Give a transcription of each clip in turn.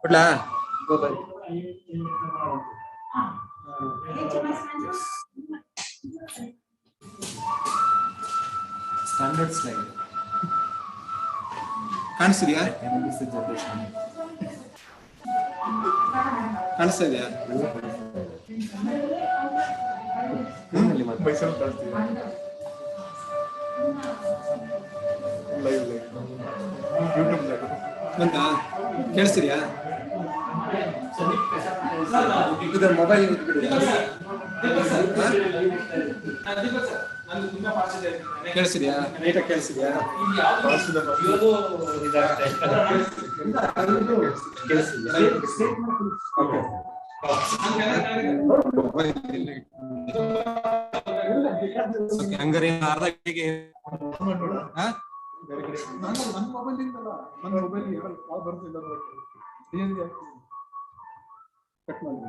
ಕೊಡ್ಲಾ? Standard style ಕಾಣಿಸ್ತಿದ್ಯಾ? ಕಾಣಿಸ್ತಾ ಇದೆಯಾ? ಮೈಸೂರು ಕಳಿಸ್ತೀವಿ ಲೈವ್ ಯೂಟ್ಯೂಬ್ ಬಂತಾ? ಕೇಳಿಸ್ತಿದ್ಯಾ? ಇದರ ಮೊಬೈಲ್ ಕೇಳಿಸ್ತಿದ್ಯಾ? ನೀಟಾಗಿ ಕೇಳಿಸ್ತಿದ್ಯಾ? ಹಂಗಾರೆ ಅರ್ಧ ಗಂಟೆಗೆ ನನ್ನ ಮೊಬೈಲ್ ಕಾಲ್ ಬರ್ತಿಲ್ಲ ಕಟ್ ಮಾಡಿ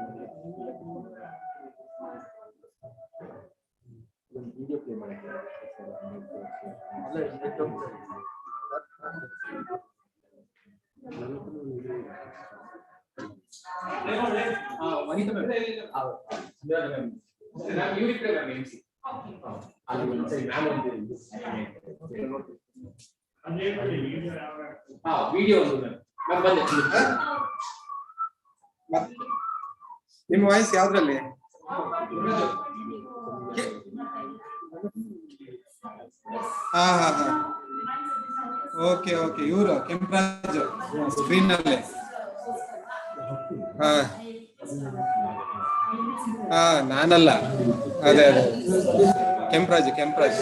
ವಿಡಿಯೋ ಪ್ಲೇ ಮಾಡಿ ನಿಮ್ಮ ವಾಯ್ಸ್ ಯಾವ್ದ್ರಲ್ಲಿ? ಹಾ ಹಾ ಹಾ ಓಕೆ ಓಕೆ. ಇವರು ಕೆಂಪರಾಜ್ ಸ್ಕ್ರೀನ್ ಅಲ್ಲಿ. ಹಾ ಹಾ ನಾನಲ್ಲ, ಅದೇ ಅದೇ ಕೆಂಪರಾಜ್.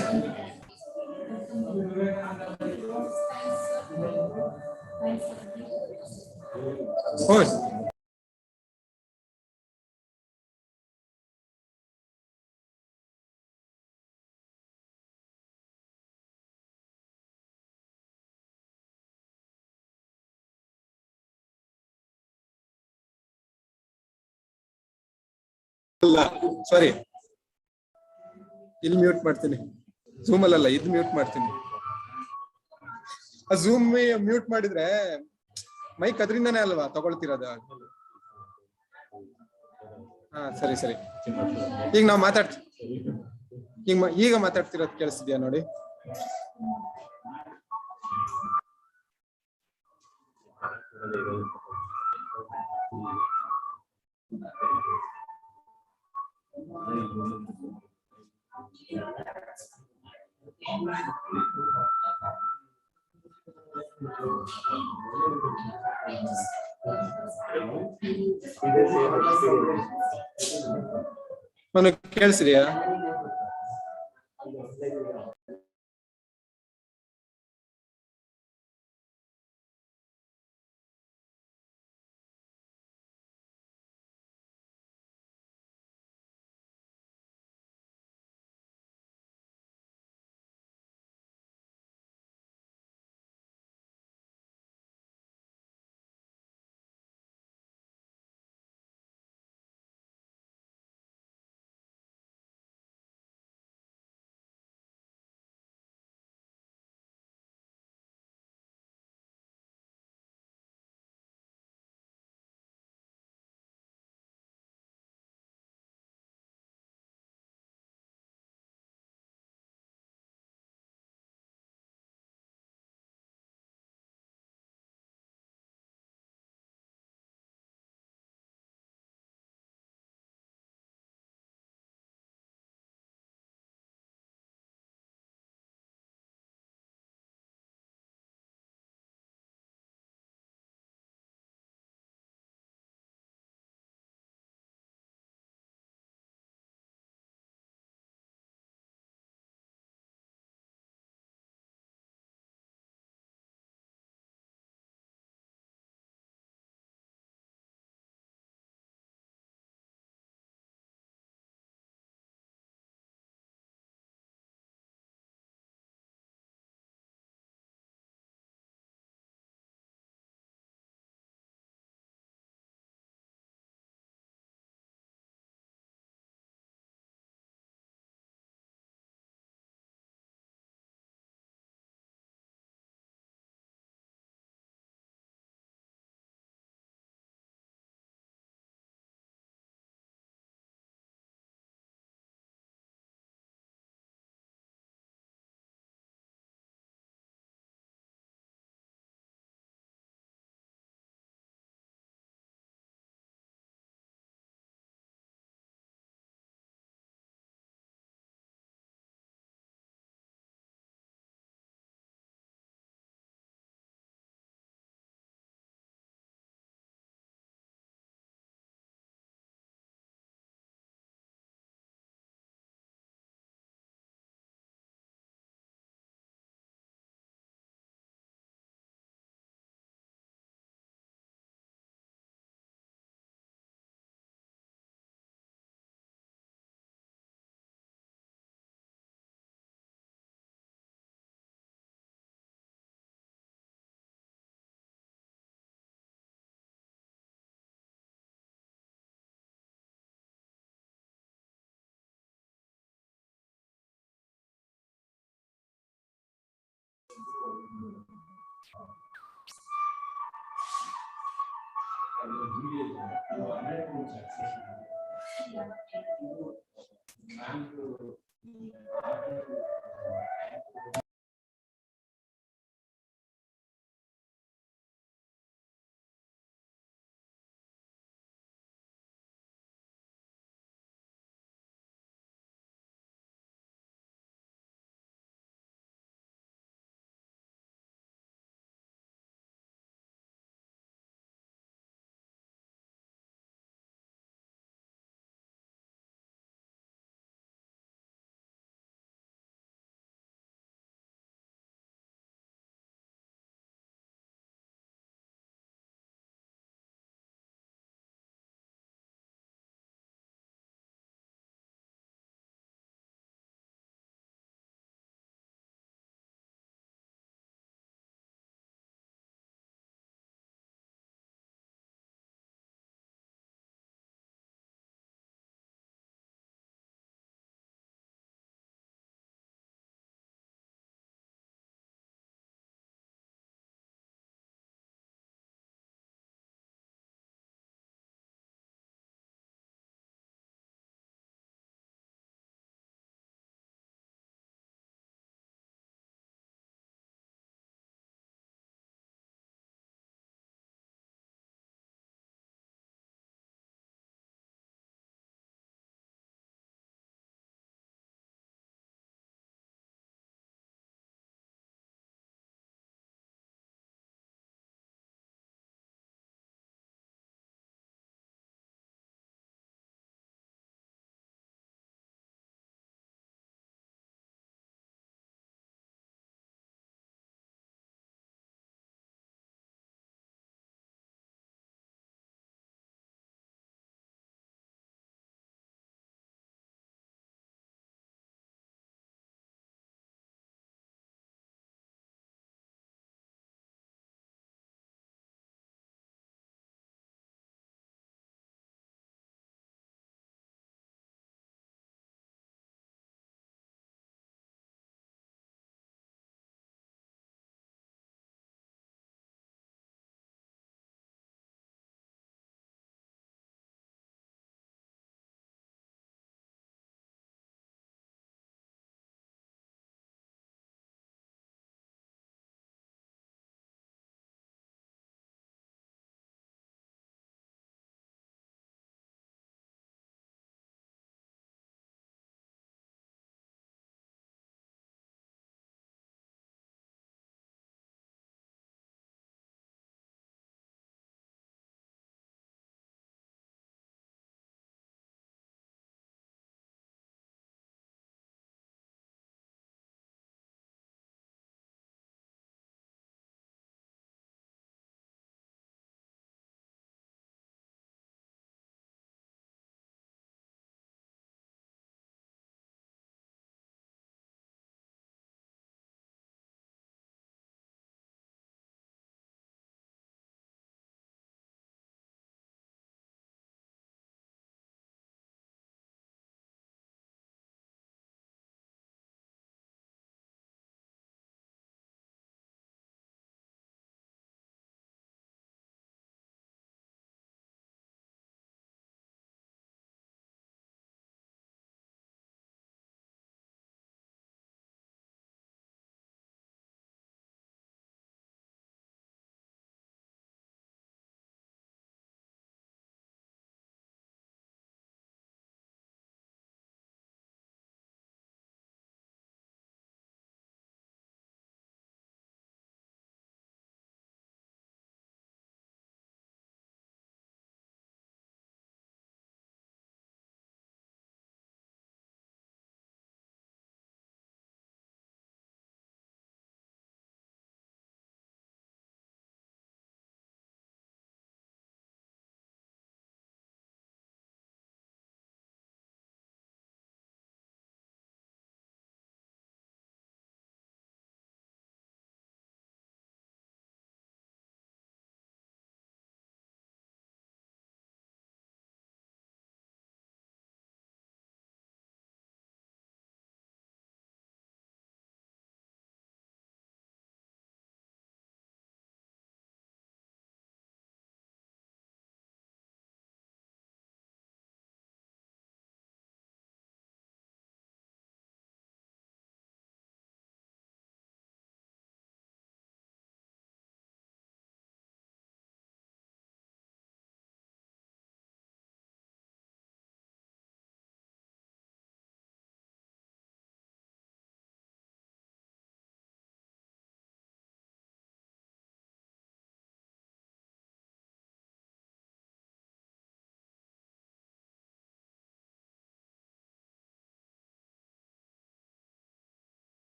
ಅಲ್ಲ ಸಾರಿ, ಇಲ್ಲಿ ಮ್ಯೂಟ್ ಮಾಡ್ತೀನಿ. ಝೂಮ್ ಅಲ್ಲ, ಇದು ಮ್ಯೂಟ್ ಮಾಡ್ತೀನಿ. ಝೂಮ್ ಮ್ಯೂಟ್ ಮಾಡಿದ್ರೆ ಮೈಕ್ ಅದರಿಂದನೇ ಅಲ್ವಾ ತಗೊಳ್ತಿರೋದು? ಹಾ ಸರಿ ಸರಿ. ಈಗ ನಾವು ಈಗ ಮಾತಾಡ್ತಿರೋದು ಕೇಳಿಸ್ತಿದ್ಯಾ ನೋಡಿ? ನನಗೆ ಕೇಳಿಸ್ತಿದ್ಯಾ?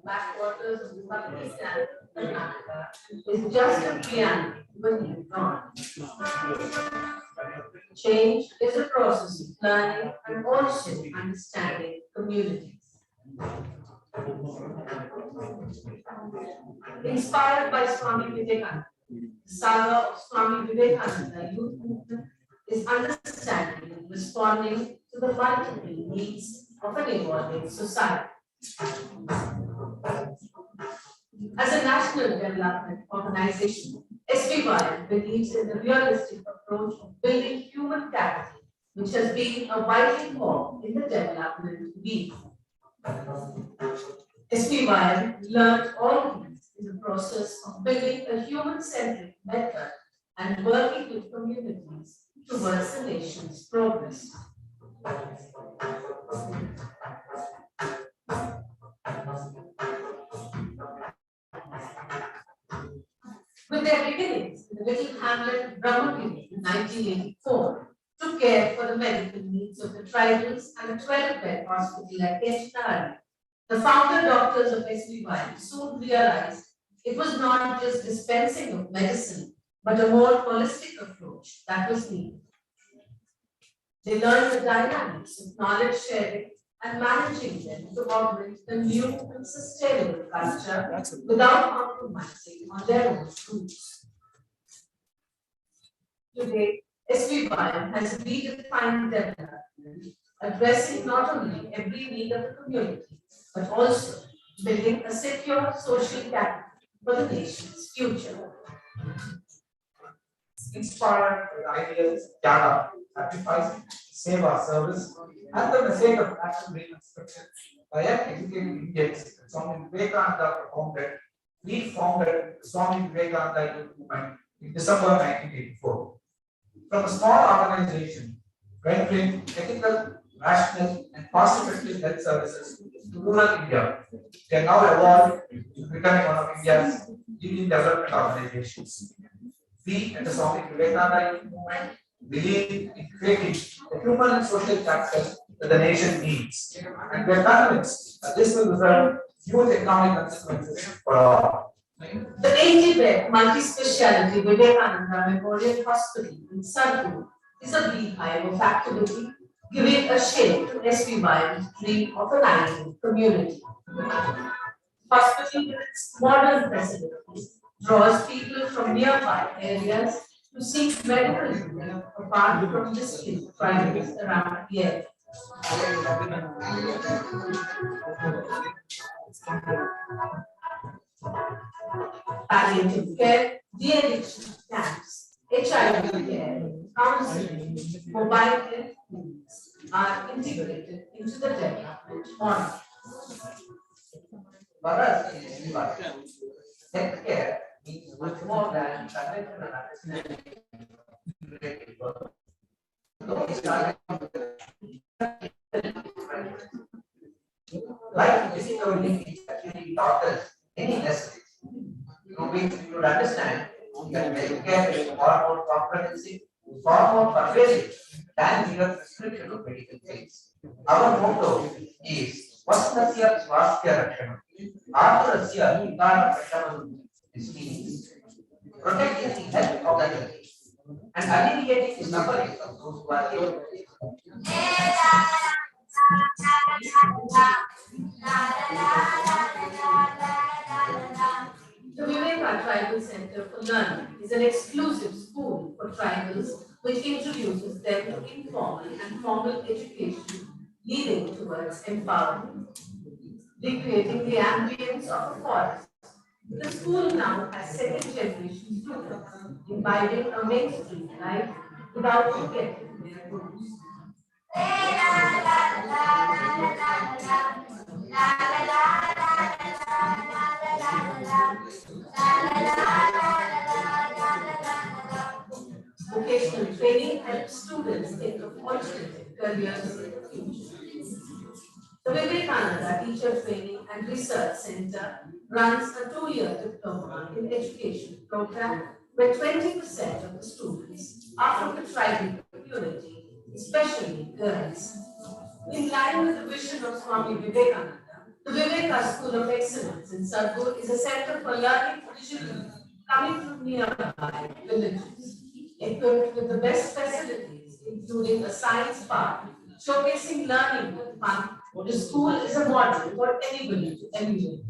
Backwaters of Pakistan and Karnataka is just a preamble when you gone. Change is a process of learning and also understanding communities. Inspired by Swami Vivekananda, the saga of Swami Vivekananda youth movement is understanding and responding to the multiple needs of an evolving society. As a national development organization, SPY believes in the realistic approach of building human capital, which has been a vital core in the development of youth. SPY learned all these in the process of building a human-centric method and working with communities towards the nation's progress. With their beginnings in the little hamlet Brahmagiri in 1984, took care for the medical needs of the tribals and a 12-bed hospital at Ketchnari. The founder doctors of SBY soon realized it was not just dispensing of medicine, but a more holistic approach that was needed. They learned the dynamics of knowledge sharing and managing them to augment the new and sustainable culture without compromising on their own roots. Today, SBY has redefined development, addressing not only every need of the community, but also building a secure social capital for the nation's future. Inspired by the ideas, Tyaga, sacrifice, seva, service, and the message of national reconstruction by young educated Indians, Swami Vivekananda reformed Swami Vivekananda Youth Movement in December 1984. From a small organization rendering ethical, rational, and cost-effective health services to rural India, they are now evolved to becoming one of India's leading development organizations. We at the Swami Vivekananda Youth Movement believe in creating the human and social capital that the nation needs, and we are convinced that this will result in huge economic consequences for all. The 80-bed multi-speciality Vivekananda Memorial Hospital in Sarpur is a beehive of activity, giving a shape to SPY's dream of an ideal community. Hospital with its modern facilities draws people from nearby areas to seek medical relief apart from distant tribals around the area. Palliative care, de-addiction camps, HIV care, counseling, mobile health clinics are integrated into the development model. For us in SBY, healthcare means much more than conventional understanding. Like physical is actually taught us any lessons. We should understand that healthcare is far more comprehensive, far more pervasive than mere prescription of medical things. Our motto is Vastasya Swasthya Rakshanam. Aturasya Vidana Rakshanam. This means protecting the health of the healthy and alleviating the suffering of those who are ill. The Viveka Tribal Center for Learning is an exclusive school for tribals which introduces them to informal and formal education, leading towards empowerment. recreating the ambience of a forest. The school now has second generation students, imbibing a mainstream life without forgetting their roots. Vocational training helps students think of alternative careers in the future. The Vivekananda Teacher Training and Research Center runs a 2-year diploma in education program where 20% of the students are from the tribal community, especially girls. In line with the vision of Swami Vivekananda, the Viveka School of Excellence in Sargur is a center for learning for children coming from nearby villages, equipped with the best facilities, including a science park, showcasing learning with fun. The school is a model for anybody to emulate.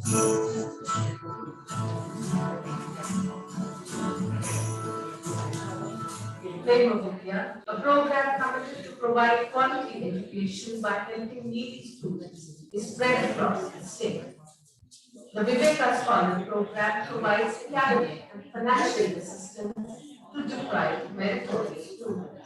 Flame of India, a program committed to provide quality education by helping needy students, is spread across the state. The Viveka Scholar Program provides academic and financial assistance to deprived meritorious students.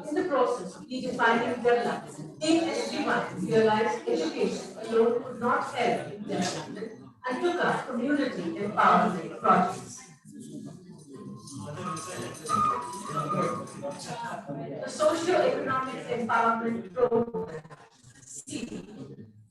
In the process of redefining development, Team SG1 realized education alone could not help in development and took up community empowerment projects. The socio-economic empowerment program (CE)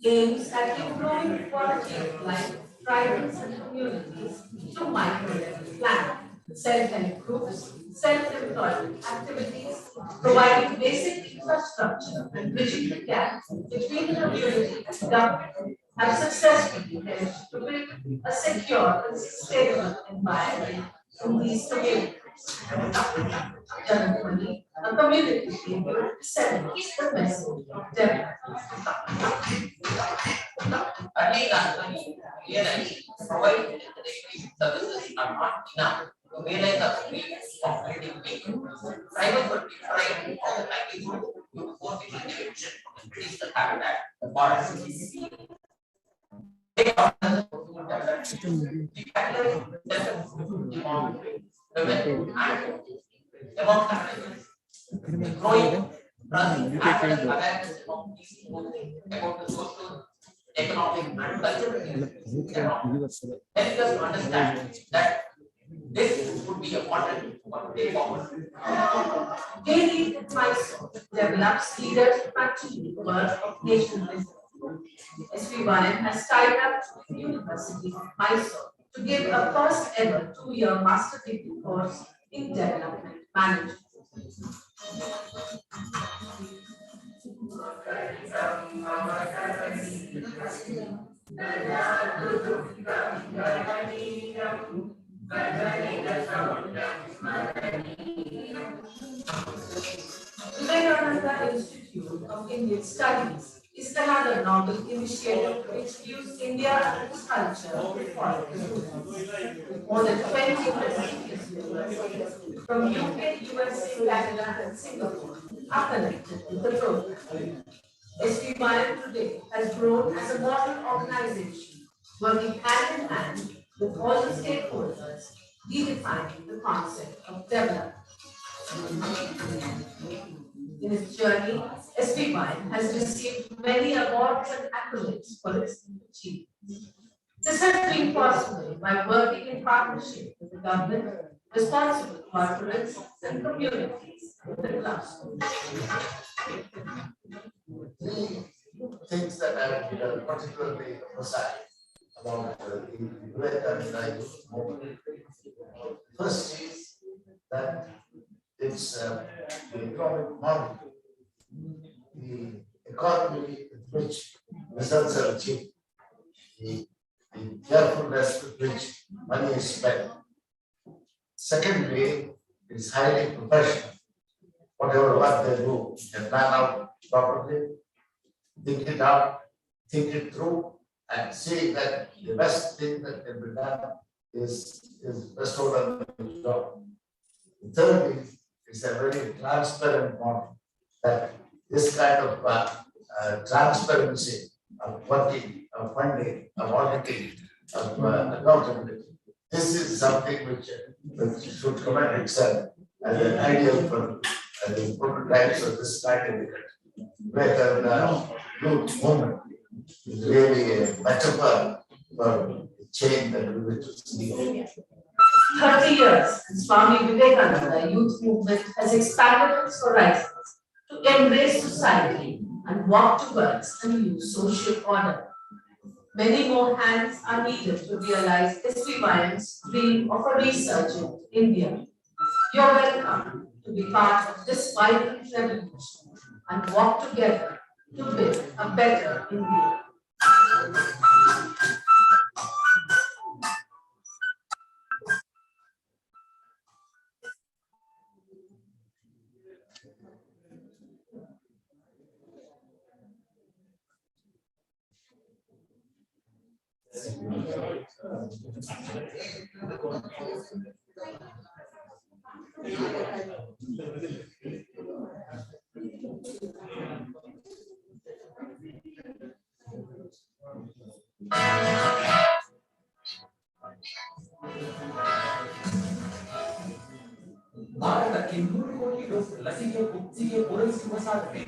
aims at improving quality of life of tribals and communities through micro-level planning, self-help groups, self-employment activities, providing basic infrastructure and bridging the gap between the community and government have successfully helped to build a secure and sustainable environment in these communities. Generally, a community able to send the message of development. Realize provided education services are not enough to realize the needs of creating people. Drivers would be trying all the livelihood due to forcing intervention to increase the habitat, the forests. They are the demand, women, and among families. Growing trust and awareness among these people about the social, economic, and cultural issues help us understand that this would be a model for way forward. Daily advice develops leaders to continue the work of nation building. SPYM has tied up with the University of Mysore to give a first ever 2-year master degree course in development management. Vivekananda Institute of Indian Studies is another novel initiative which views India and its culture for more than 20 prestigious universities from UK, USA, Canada, and Singapore are connected with the program. SPYM today has grown as a modern organization working hand in hand with all the stakeholders, redefining the concept of development. In its journey, SPY has received many awards and accolades for its achievements. This has been possible by working in partnership with the government, responsible corporates, and communities in the classroom. Things that I particularly emphasize about the Vivekananda movement. First is that it's the economic model, the economy with which results are achieved, the carefulness with which money is spent. Secondly, it's highly professional. Whatever work they do, they plan out properly, think it out, think it through, and seeing that the best thing that can be done is bestowed on the job. The third is a very transparent model, that this kind of transparency of working, of funding, of auditing, of accountability. This is something which should commend itself as an ideal for the prototypes of this kind of country, where the youth movement is really a metaphor for the change that we wish to see. 30 years, Swami Vivekananda youth movement has expanded its horizons to embrace society and walk towards a new social order. Many more hands are needed to realize SPYM's dream of a resurgent India. You're welcome to be part of this vibrant revolution and walk together to build a better India. ಭಾರತಕ್ಕೆ 100 ಕೋಟಿ dose ಲಸಿಕೆ ಗುತ್ತಿಗೆ ಪೂರೈಸುವ ಸಾಧನೆ.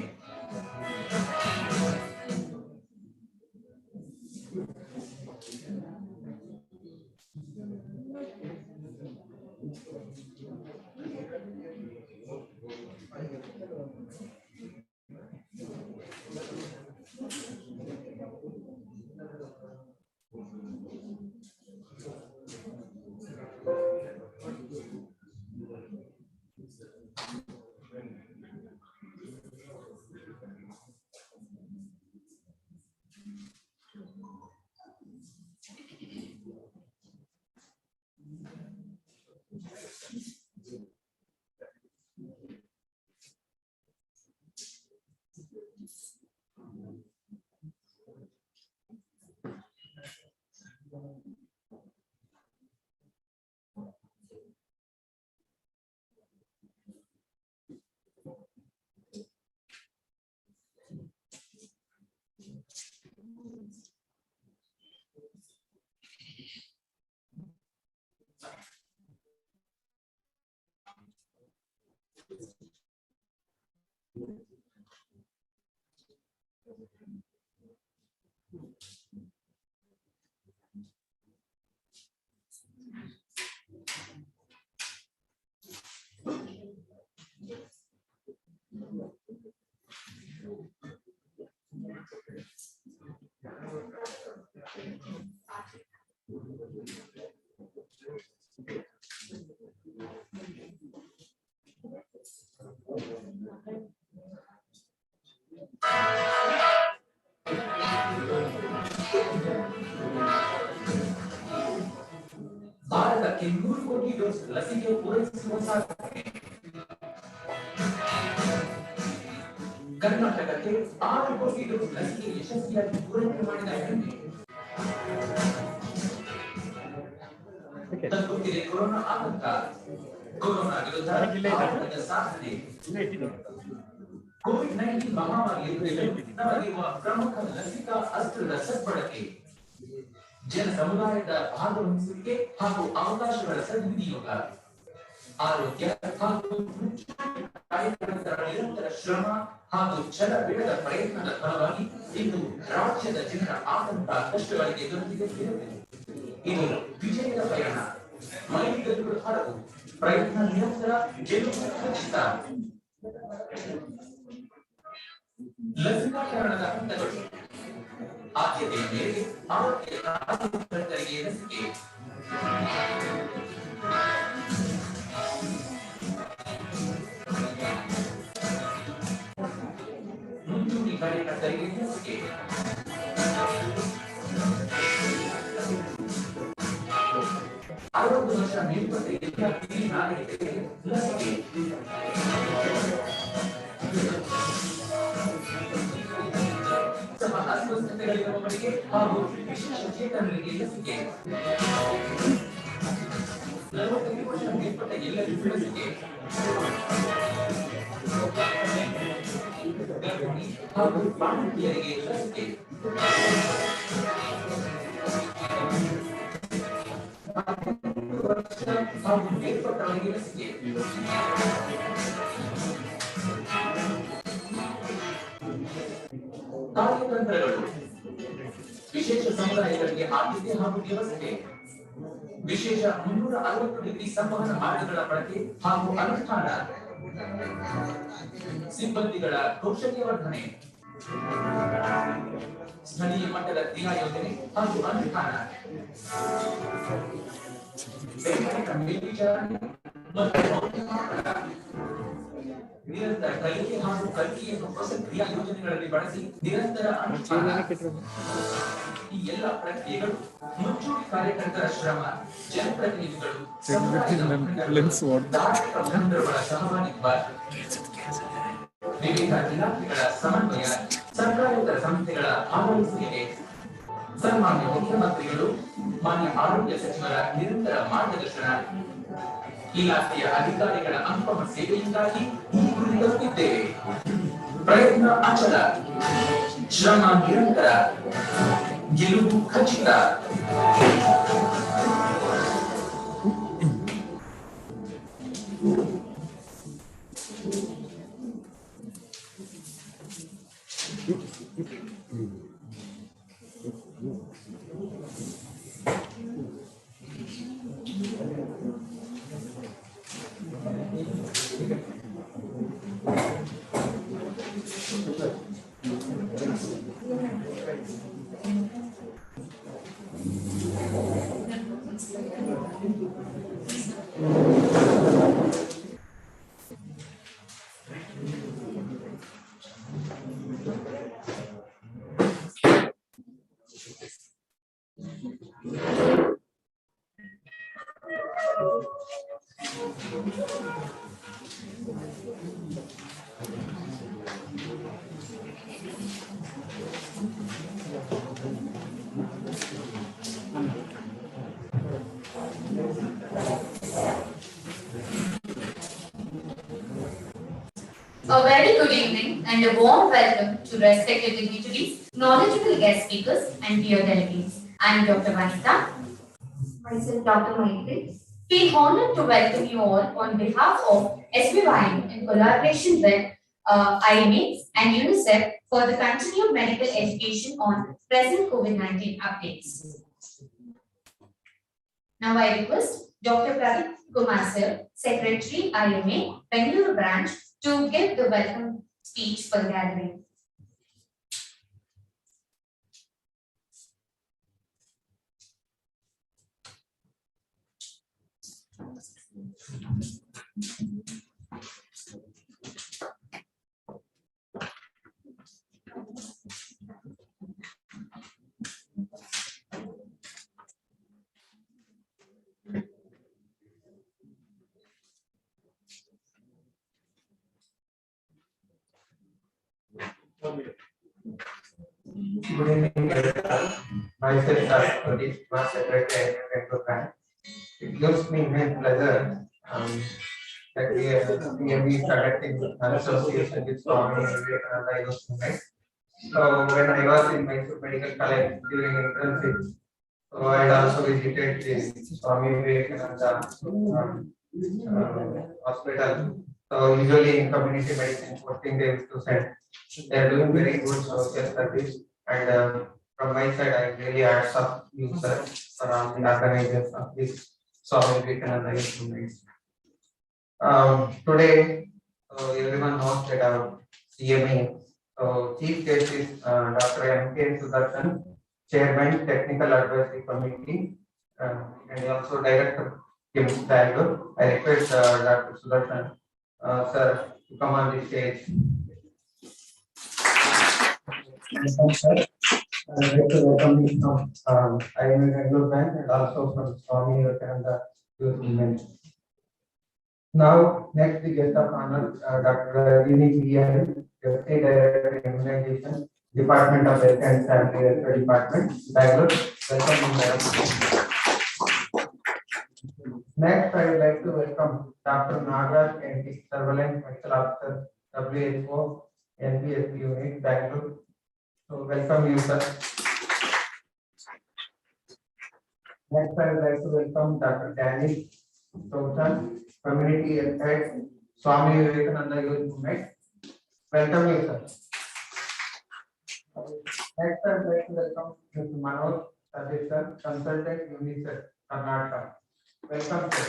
ಭಾರತಕ್ಕೆ 100 ಕೋಟಿ dose ಲಸಿಕೆ ಪೂರೈಸುವ ಸಾಧನೆ. ಕರ್ನಾಟಕಕ್ಕೆ 6 ಕೋಟಿ ಡೋಸ್ ಲಸಿಕೆ ಯಶಸ್ವಿಯಾಗಿ ಪೂರೈಕೆ ಮಾಡಿದ ಹೆಮ್ಮೆ. ತಗ್ಗುತ್ತಿದೆ ಕೊರೋನಾ ಆತಂಕ. ಕೊರೋನಾ ವಿರುದ್ಧ ಭಾರತದ ಸಾಧನೆ. ಕೋವಿಡ್-19 ಮಹಾಮಾರಿಯಲ್ಲಿ ನಮಗಿರುವ ಪ್ರಮುಖ ಲಸಿಕಾ ಅಸ್ತ್ರದ ಸದ್ಬಳಕೆ, ಜನ ಸಮುದಾಯದ ಭಾಗವಹಿಸುವಿಕೆ ಹಾಗೂ ಅವಕಾಶಗಳ ಸದ್ವಿನಿಯೋಗ, ಆರೋಗ್ಯ ಹಾಗೂ ಕಾರ್ಯಕ್ರಮದ ನಿರಂತರ ಶ್ರಮ ಹಾಗೂ ಛಲ ಬಿಡದ ಪ್ರಯತ್ನದ ಫಲವಾಗಿ ಇಂದು ರಾಜ್ಯದ ಜನರ ಆತಂಕ ಕಷ್ಟಗಳಿಗೆ ದೊರೆತಿದೆ. ಇದು ವಿಜಯದ ಪಯಣ. ಮೈಲಿಗಲ್ಲುಗಳು ಹಲವು, ಪ್ರಯತ್ನ ನಿರಂತರ, ಗೆಲುವು ಖಚಿತ. ಲಸಿಕಾಕರಣದ ಹಂತಗಳು. ಆದ್ಯತೆಯ ಮೇರೆಗೆ ಆರೋಗ್ಯ ಕಾರ್ಯಕರ್ತರಿಗೆ ಲಸಿಕೆ. ಮುಂಚೂಣಿ ಕಾರ್ಯಕರ್ತರಿಗೆ ಲಸಿಕೆ. 60 ವರ್ಷ ಮೇಲ್ಪಟ್ಟ ಎಲ್ಲ ಹಿರಿಯ ನಾಗರಿಕರಿಗೆ ಲಸಿಕೆ. ಸಹ ಅಸ್ವಸ್ಥತೆಗಳಿರುವವರಿಗೆ ಹಾಗೂ ವಿಶೇಷ ಚೇತನರಿಗೆ ಲಸಿಕೆ 45 ವರ್ಷ ಮೇಲ್ಪಟ್ಟ ಎಲ್ಲರಿಗೂ ಲಸಿಕೆ ಗರ್ಭಿಣಿ ಹಾಗೂ ಬಾಣಂತಿಯರಿಗೆ ಲಸಿಕೆ 18 ವರ್ಷ ಹಾಗೂ ಮೇಲ್ಪಟ್ಟವರಿಗೆ ಲಸಿಕೆ ಕಾರ್ಯತಂತ್ರಗಳು ವಿಶೇಷ ಸಮುದಾಯಗಳಿಗೆ ಆದ್ಯತೆ ಹಾಗೂ ವ್ಯವಸ್ಥೆ ವಿಶೇಷ 360 ಡಿಗ್ರಿ ಸಂವಹನ ಮಾರ್ಗಗಳ ಬಳಕೆ ಹಾಗೂ ಅನುಷ್ಠಾನ ಸಿಬ್ಬಂದಿಗಳ ಕೌಶಲ್ಯವರ್ಧನೆ ಸ್ಥಳೀಯ ಮಟ್ಟದ ಕ್ರಿಯಾ ಯೋಜನೆ ಹಾಗೂ ಅನುಷ್ಠಾನ ವೈಜ್ಞಾನಿಕ ಮೇಲ್ವಿಚಾರಣೆ ಮತ್ತು ಮೌಲ್ಯಮಾಪನ ನಿರಂತರ ಕಲಿಕೆ ಹಾಗೂ ಕಲಿಕೆಯನ್ನು ಹೊಸ ಕ್ರಿಯಾ ಯೋಜನೆಗಳಲ್ಲಿ ಬಳಸಿ ನಿರಂತರ ಅನುಷ್ಠಾನ ಈ ಎಲ್ಲ ಪ್ರಕ್ರಿಯೆಗಳು ಮುಂಚೂಣಿ ಕಾರ್ಯಕರ್ತರ ಶ್ರಮ ಜನಪ್ರತಿನಿಧಿಗಳು ಧಾರ್ಮಿಕ ಸಹಭಾಗಿತ್ವ ವಿವಿಧ ಇಲಾಖೆಗಳ ಸಮನ್ವಯ ಸರ್ಕಾರೇತರ ಸಂಸ್ಥೆಗಳ ಆಡಳಿಸುವಿಕೆ ಸನ್ಮಾನ್ಯ ಮುಖ್ಯಮಂತ್ರಿಗಳು ಮಾನ್ಯ ಆರೋಗ್ಯ ಸಚಿವರ ನಿರಂತರ ಮಾರ್ಗದರ್ಶನ ಇಲಾಖೆಯ ಅಧಿಕಾರಿಗಳ ಅನುಪಮ ಸೇವೆಯಿಂದಾಗಿ ಈ ಗುರಿ ತಲುಪಿದ್ದೇವೆ ಪ್ರಯತ್ನ ಅಚಲ ಶ್ರಮ ನಿರಂತರ ಗೆಲುವು ಖಚಿತ A very good evening and a warm welcome to respected dignitaries, knowledgeable guest speakers and dear delegates. I am Dr. Vanita. Myself Dr. Maitri. Feel honored to welcome you all on behalf of SBYM in collaboration with IMA and UNICEF for the continued medical education on present COVID-19 updates. Now I request Dr. Pradeep Kumar Sir, Secretary IMA, Bengaluru branch, to give the welcome speech for the gathering. Good evening, everyone. Myself, Pradeep Kumar, Secretary at Bengaluru branch. It gives me immense pleasure that we are conducting an association with Swami Vivekananda Youth Movement. So when I was in Mysore Medical College during internship, so I had also visited the Swami Vivekananda hospital. So usually in community medicine posting they used to send. They are doing very good social service, and from my side I really hats off you sir for all the organizers of this Swami Vivekananda Youth Movement. Today everyone knows that our CMA, so chief guest is Dr. M.K. Sudarshan, Chairman Technical Advisory Committee, and also Director KIMS Bangalore. I request Dr. Sudarshan sir to come on the stage. Sir, I would like to welcome you from IMA Bengaluru Bank and also from Swami Vivekananda Youth Movement. Now, next the guest of honor, Dr. Rini P.R., Deputy Director Immunization, Department of Health and Family Welfare Department, Bangalore. Welcome, madam. Next, I would like to welcome Dr. Nagaraj NT, Surveillance Medical Officer, WHO, NBSP Unit, Bangalore. So, welcome you, sir. Next, I would like to welcome Dr. Daniel Chauhan, Community Health Head, Swami Vivekananda Youth Movement. Welcome you, sir. Next, I would like to welcome Mr. Manoj Sir, Consultant UNICEF, Karnataka. Welcome, sir.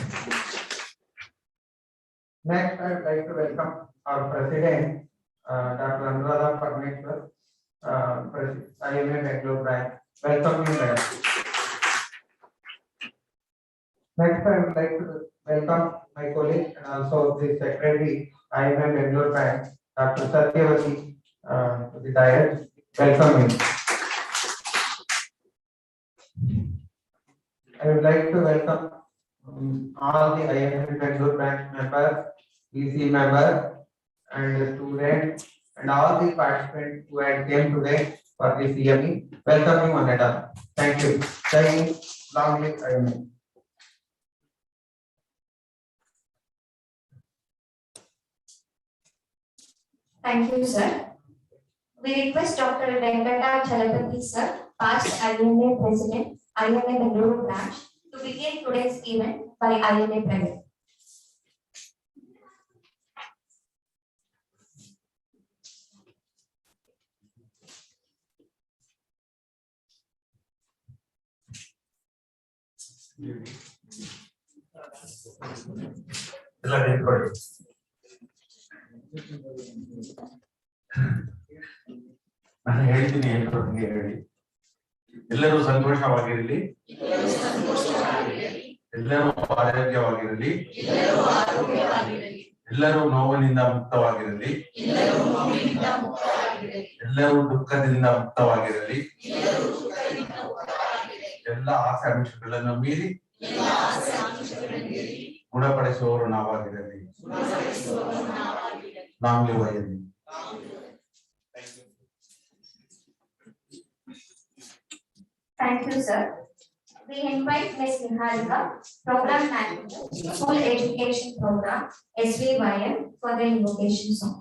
Next, I would like to welcome our President, Dr. Anuradha Parmeshwar, IMA Bangalore branch. Welcome you, madam. Next, I would like to welcome my colleague and also the Secretary, IMA Bangalore branch, Dr. Satyavati, to the dais. Welcome you. I would like to welcome all the IMA Bangalore branch members, EC members, and the students, and all the participants who had came today for this CME. Welcome you, Aneta. Thank you. Thank you. Long live IMA. Thank you, sir. We request Dr. Venkata Chalapati, sir, past IMA President, IMA Bangalore branch, to begin today's event by IMA President. ನಾನು ಹೇಳ್ತೀನಿ ಎಲ್ಲರೂ ಹಂಗೆ ಹೇಳಿ. ಎಲ್ಲರೂ ಸಂತೋಷವಾಗಿರಲಿ, ಎಲ್ಲರೂ ಆರೋಗ್ಯವಾಗಿರಲಿ, ಎಲ್ಲರೂ ನೋವಿನಿಂದ ಮುಕ್ತವಾಗಿರಲಿ, ಎಲ್ಲರೂ ದುಃಖದಿಂದ ಮುಕ್ತವಾಗಿರಲಿ, ಎಲ್ಲ ಆಕಾಂಕ್ಷೆಗಳನ್ನು ಮೀರಿ ಗುಣಪಡಿಸುವವರು ನಾವಾಗಿರಲಿ. ನಾವು ವಯಸ್ಸು. Thank you, sir. We invite Ms. Niharika, Program Manager, School Education Program, SVYM, for the invocation song.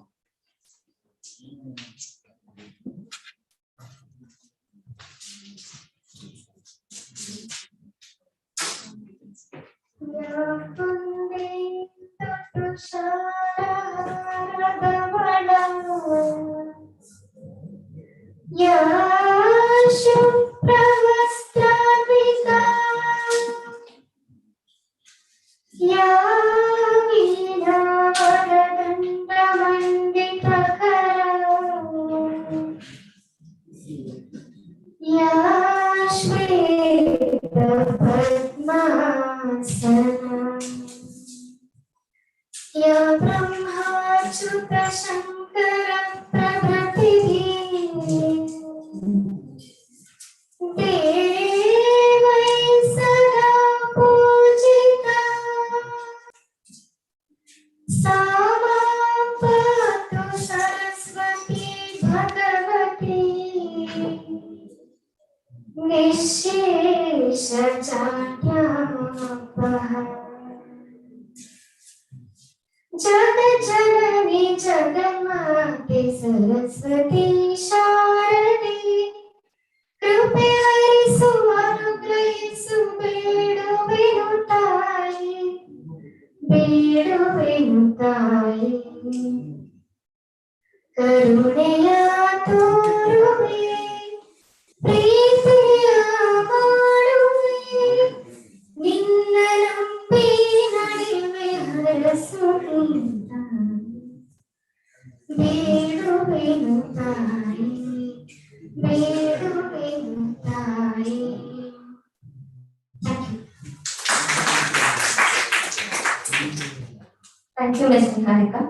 Thank you, Ms. Niharika.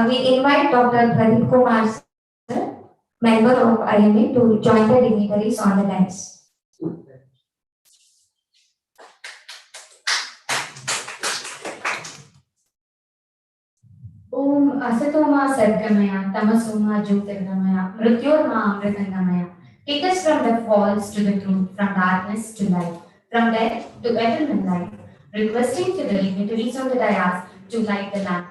We invite Dr. Pradeep Kumar, sir, member of IMA, to join the dignitaries on the dais. Om Asatoma Sadgamaya, Tamasoma Jyotirgamaya, Mrityorma Amritangamaya. Take us from the false to the truth, from darkness to light, from death to eternal life. Requesting to the dignitaries on the dais to light the lamp.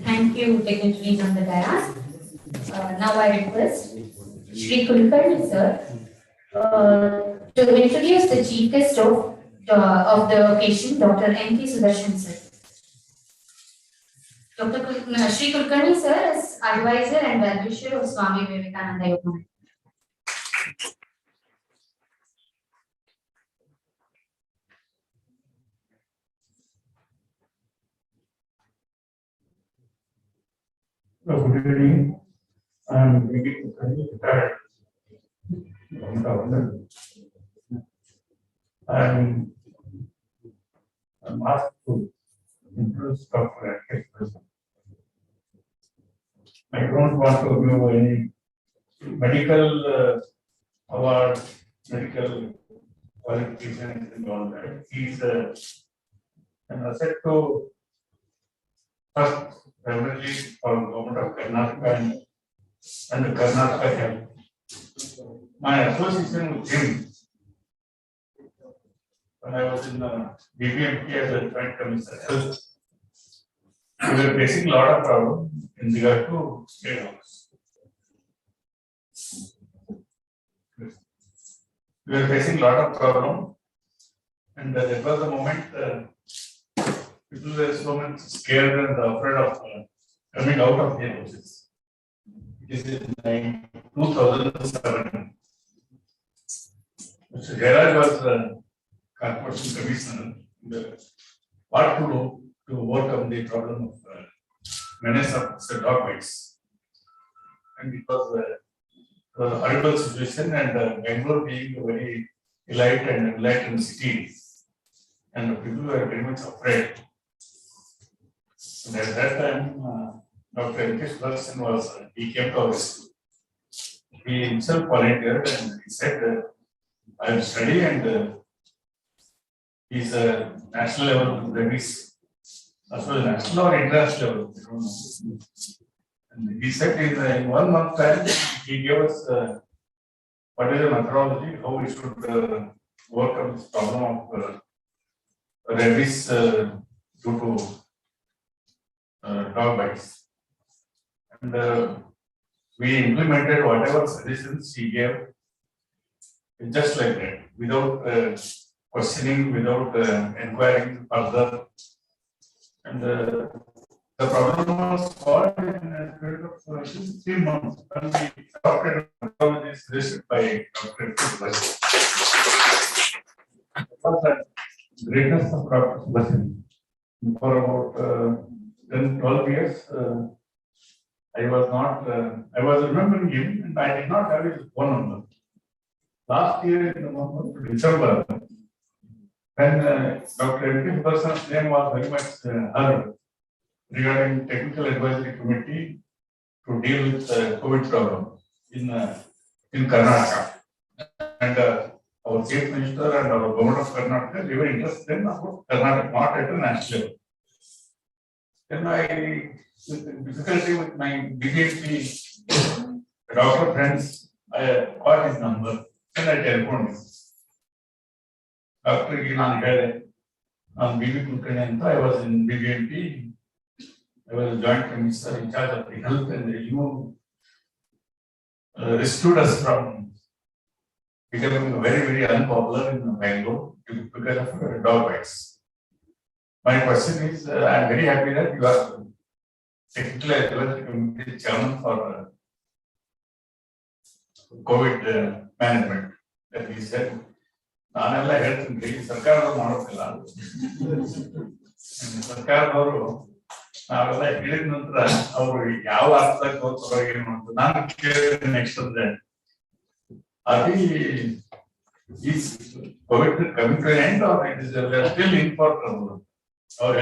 Thank you, dignitaries on the dais. Now I request Shri Kulkarni sir to introduce the chief guest of the occasion, Dr. N.K. Sudarshan sir. Shri Kulkarni sir is advisor and well-wisher of Swami Vivekananda Yoga. Good evening. I am retired. I'm asked to introduce Dr. N.K. Sudarshan. I don't want to give any medical award, medical qualifications and all that. He's an asset to first primarily for government of Karnataka and the Karnataka Health. My association with him when I was in BBMP as a joint commissioner, we were facing a lot of problems in regard to state house. We were facing a lot of problems, and that was the moment people were so much scared and afraid of coming out of their houses. It is in 2007. Mr. Jairaj was corporation commissioner. What to do to overcome the problem of menace of dog bites? And it was a horrible situation, and Bangalore being a very elite and enlightened city, and the people were very much afraid. And at that time, Dr. N.K. Sudarshan was, he came to our rescue. He himself volunteered and he said, I will study, and he's a national level rabies, as well as national or international level, I don't know. And he said in 1 month time, he gave us what is the methodology, how we should overcome this problem of rabies due to dog bites. And we implemented whatever suggestions he gave. just like that, without questioning, without inquiring further. And the problem was solved in a period of 3 months when we adopted methodology suggested by Dr. Subhash. It was the greatness of Dr. Subhash. For about 10, 12 years, I was not, I was remembering him and I did not have his phone number. Last year in the month of December, when Dr. M.K. Subhasan's name was very much heard regarding technical advisory committee to deal with COVID problem in Karnataka. And our chief minister and our government of Karnataka, they were interested in about Karnataka, not at a national level. Then I, with difficulty with my BJP doctor friends, I got his number and I telephoned him. After on BB Kulkarni, I was in BBMP. I was a joint minister in charge of the health, and you rescued us from becoming very, very unpopular in Bangalore because of dog bites. My question is, I am very happy that you are technical advisory committee chairman for COVID management. That he said, ನಾನೆಲ್ಲ ಹೇಳ್ತೀನಿ ಸರ್ಕಾರದವ್ರು ಮಾಡೋಕ್ಕಿಲ್ಲ ಸರ್ಕಾರದವರು ನಾವೆಲ್ಲ ಹೇಳಿದ ನಂತರ ಅವರು ಯಾವ ಅರ್ಥದಾಗ ತೋರ್ತಾರೋ ಏನು ಅಂತ ನಾನು ಕೇಳಿದೆ ನೆಕ್ಸ್ಟ್ ಅಂದ್ರೆ is COVID coming to an end or it is we are still in for trouble? Our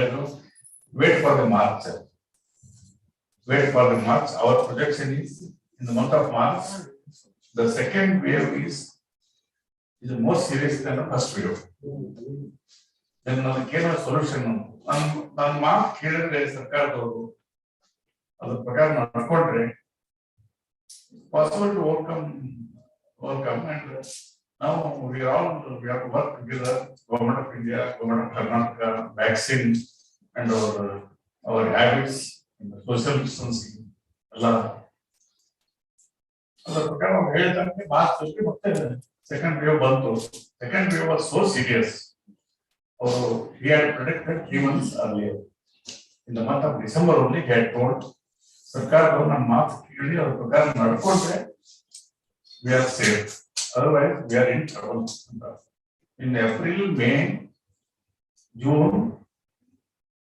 wait for the March. Wait for the March. Our projection is in the month of March, the second wave is more serious than the first wave. Then there is a solution. ನಾನು ಮಾತು ಕೇಳಿದ್ರೆ ಸರ್ಕಾರದವರು ಅದ್ರ ಪ್ರಕಾರ ನಡ್ಕೊಂಡ್ರೆ possible to overcome and now we have to work together, government of India, government of Karnataka, vaccine and our habits, and social distancing. Allah ಪ್ರಕಾರ ನಾವು ಹೇಳಿದಂತೆ March ಮತ್ತೆ second wave ಬಂತು. Second wave was so serious. He had predicted 3 months earlier. In the month of December only, he had told ಸರ್ಕಾರದವರು ನಮ್ಮ ಮಾತು ಕೇಳಿ ಅವ್ರ ಪ್ರಕಾರ ನಡ್ಕೊಂಡ್ರೆ we are safe. Otherwise, we are in trouble. In April, May, June,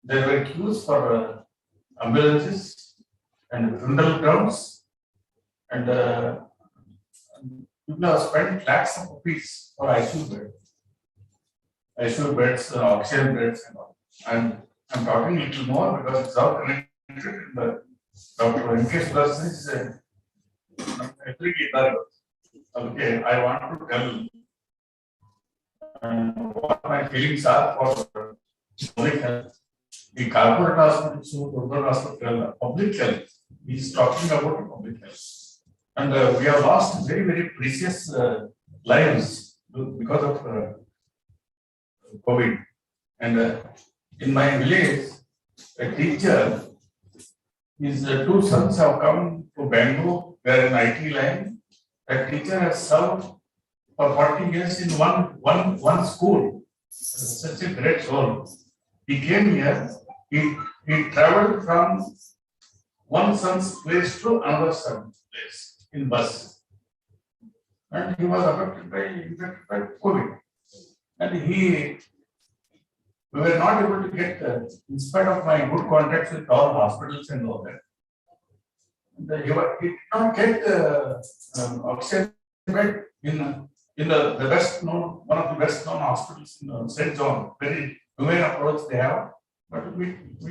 there were queues for ambulances and funeral grounds, and people have spent lakhs of rupees for ICU beds, oxygen beds, and all. And I'm talking a little more because it's all connected. Dr. M.K. Subhasan is okay, I want to tell what my feelings are for public health. The corporate hospital, public health. He's talking about public health. And we have lost very, very precious lives because of COVID. And in my village, a teacher, his 2 sons have come to Bangalore. They are in IT line. That teacher has served for 40 years in one school. Such a great soul. He came here. He traveled from one son's place to another son's place in bus, and he was affected by COVID. And we were not able to get, in spite of my good contacts with all hospitals and all that, he did not get oxygen bed in the best known, one of the best known hospitals in St. John. Very humane approach they have, but we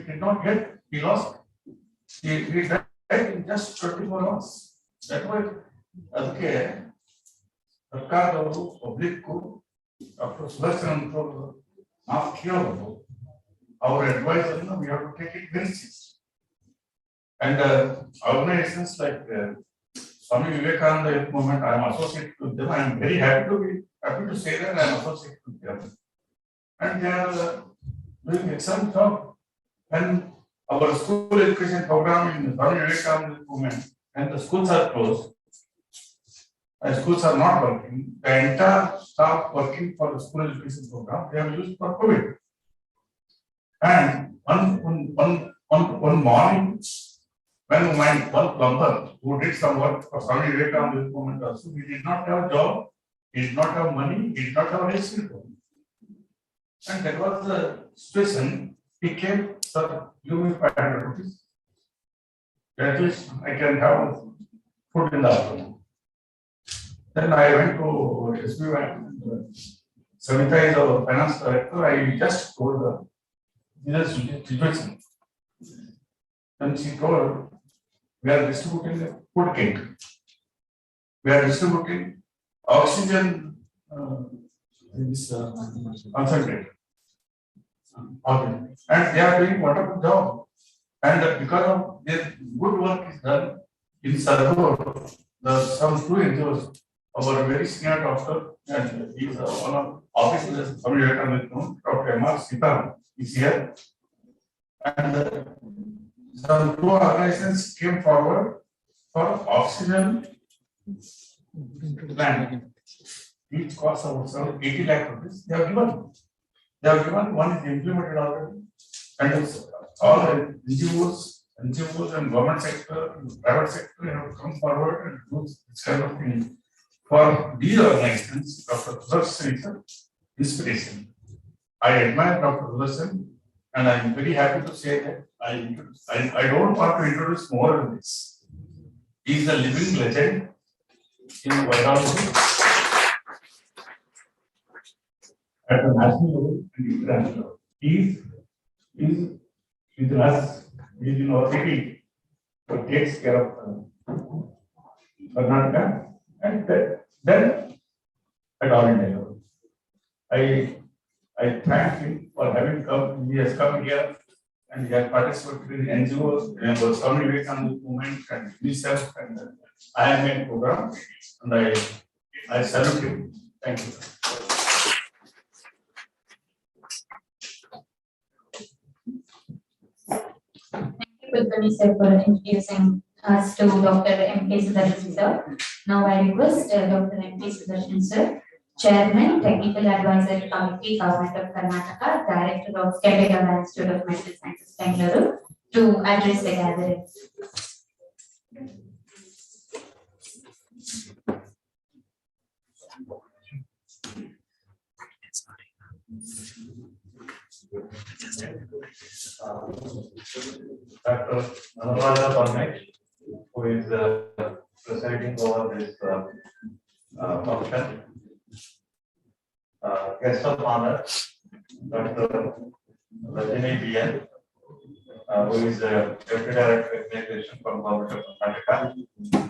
did not get. He lost. He died in just 24 hours. That way, ಅದಕ್ಕೆ ಸರ್ಕಾರದವರು public doctor Sudarshan ನಾವು ಕೇಳಬಹುದು. Our advice is we have to take it very seriously. And organizations like Swami Vivekananda Youth Movement, I am associated with them. I am very happy to say that I am associated with them. And they are doing excellent job. And our school education program in Swami Vivekananda Youth Movement, and the schools are closed. schools are not working. The entire staff working for the school education program, they have used for COVID. And one morning, when one plumber who did some work for some data on this moment also, he did not have a job, he did not have money, he did not have a skill. And that was the situation. He came, sir, give me 500 rupees. At least I can have food in the afternoon. Then I went to SB and Savita is our finance director. I just told her this situation. Then she told, we are distributing a food kit. We are distributing oxygen concentrate. Okay. And they are doing wonderful job. And because of their good work is done in Sargor, some two NGOs, our very senior doctor, and he is one of officers, Dr. M.R. Sita is here. And some two organizations came forward for oxygen plant. Each costs about 80 lakh rupees. They have given. One is implemented already. And all the NGOs and government sector, private sector have come forward and do this kind of thing. For these organizations, Dr. Sudarshan is an inspiration. I admire Dr. Sudarshan, and I am very happy to say that I don't want to introduce more than this. He is a living legend in virology at the national level and international level. He is with us, he is in our city, who takes care of Karnataka, and then at all India level. I thank him for having come. He has come here and he has participated in NGOs and was communicating on this movement and himself and IMA program. And I salute him. Thank you. Thank you, sir, for introducing us to Dr. M.K. Sudarshan, sir. Now I request Dr. M.K. Sudarshan, sir, Chairman, Technical Advisory Committee, Government of Karnataka, Director of Kendega Institute of Medical Sciences, Bangalore, to address the gathering. Dr. Anurag Parmik, who is presiding over this function. Guest of honor, Dr. Rajini BN, who is the Deputy Director of Immigration from Government of Karnataka.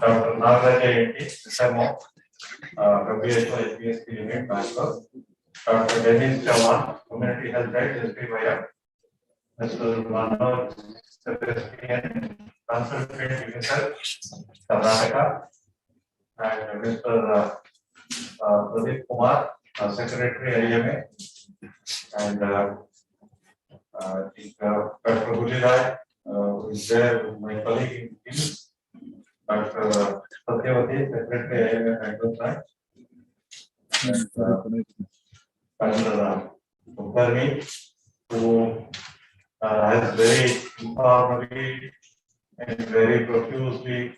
Dr. Nagaraja Enti, SMO, WHO HPSP Unit, Bangalore. Dr. Dennis Chavan, Community Health Right, SPYF. Mr. Manoj Sebastian, Consultant Minister, Karnataka. And Mr. Pradeep Kumar, Secretary IMA. And Dr. Guliraj, who is there, my colleague in Teams. Dr. Satyavati, Secretary IMA, Hyderabad. Dr. Mukherjee, who has very informally and very profusely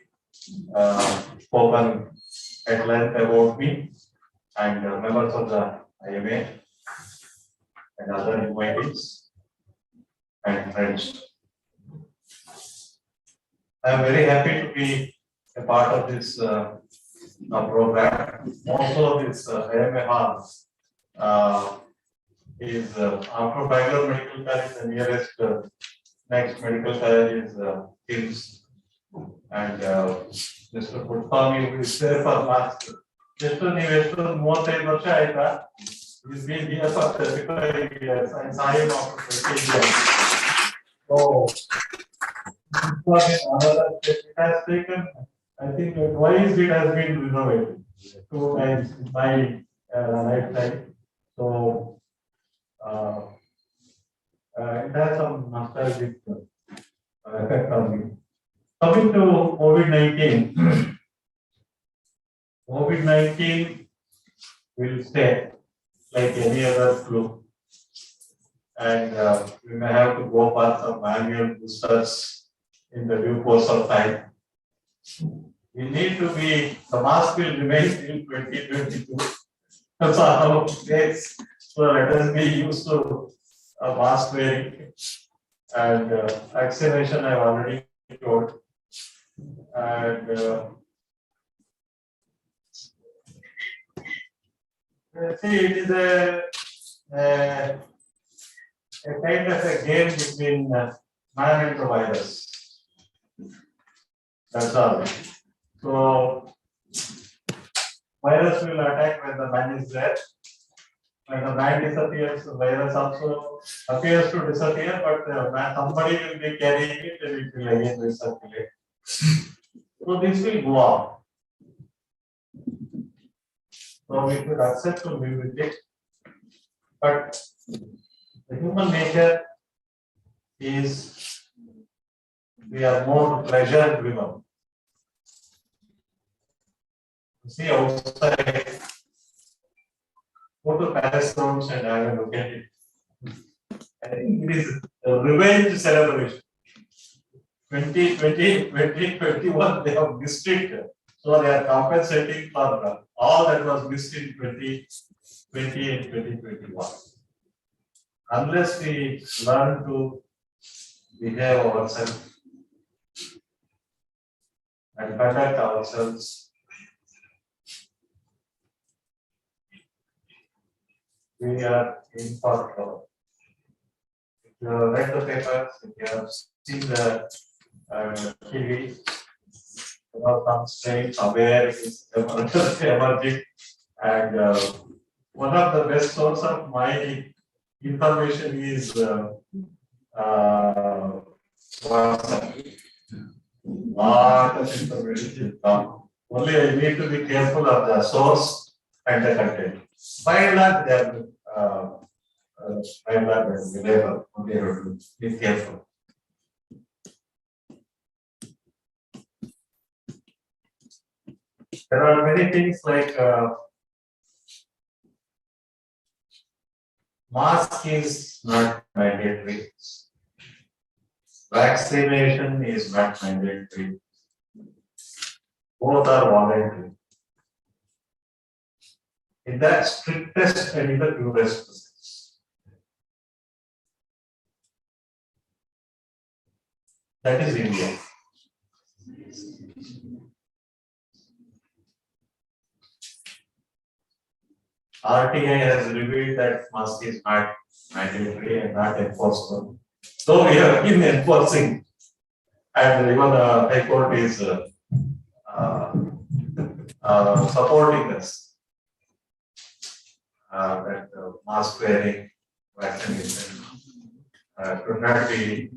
spoken at length about me and members of the IMA and other invitees and friends. I am very happy to be a part of this program. Also, this IMA hall is after Bangalore Medical College, the nearest next medical college is KIMS. And Mr. Putpami, who is there for last, just to he's been here for 35 years. I saw him after 20 years. So, it has taken, I think, twice it has been renovated, 2 times in my lifetime. So, it has some nostalgic effect on me. Coming to COVID-19, COVID-19 will stay like any other flu, and we may have to go for some annual boosters in the due course of time. We need to be, the mask will remain till 2022. That's our days. So let us be used to a mask wearing, and vaccination I've already told. And see, it is a kind of a game between man and the virus. That's all. So virus will attack when the man is there. When the man disappears, the virus also appears to disappear, but somebody will be carrying it and it will again recirculate. So this will go on. So we should accept to live with it. But the human nature is, we are more pleasure driven. See outside, go to Paris grounds and have a look at it. I think it is a revenge celebration. 2020, 2021, they have missed it. So they are compensating for all that was missed in 2020 and 2021. Unless we learn to behave ourselves and conduct ourselves, we are in for trouble. If you have read the papers, if you have seen the TV, some strain somewhere is emerging, and one of the best source of my information is WhatsApp. Lot of information come. Only I need to be careful of the source and the content. By and large, they are reliable. Only have to be careful. There are many things like mask is not mandatory. Vaccination is not mandatory. Both are voluntary. In that strictest and in the purest sense. That is India. RTI has revealed that mask is not mandatory and not enforceable. So we have been enforcing, and even the High Court is supporting us. That mask wearing, vaccination could not be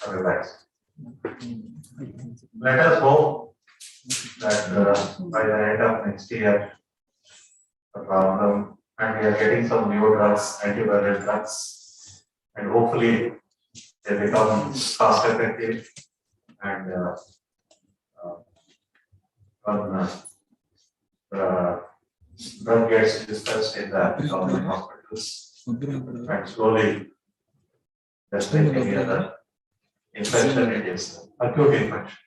relaxed. Let us hope that by the end of next year, the problem, and we are getting some new drugs, antiviral drugs, and hopefully they become cost effective and the drug gets dispensed in the government hospitals, and slowly just like any other infection, it is acute infection.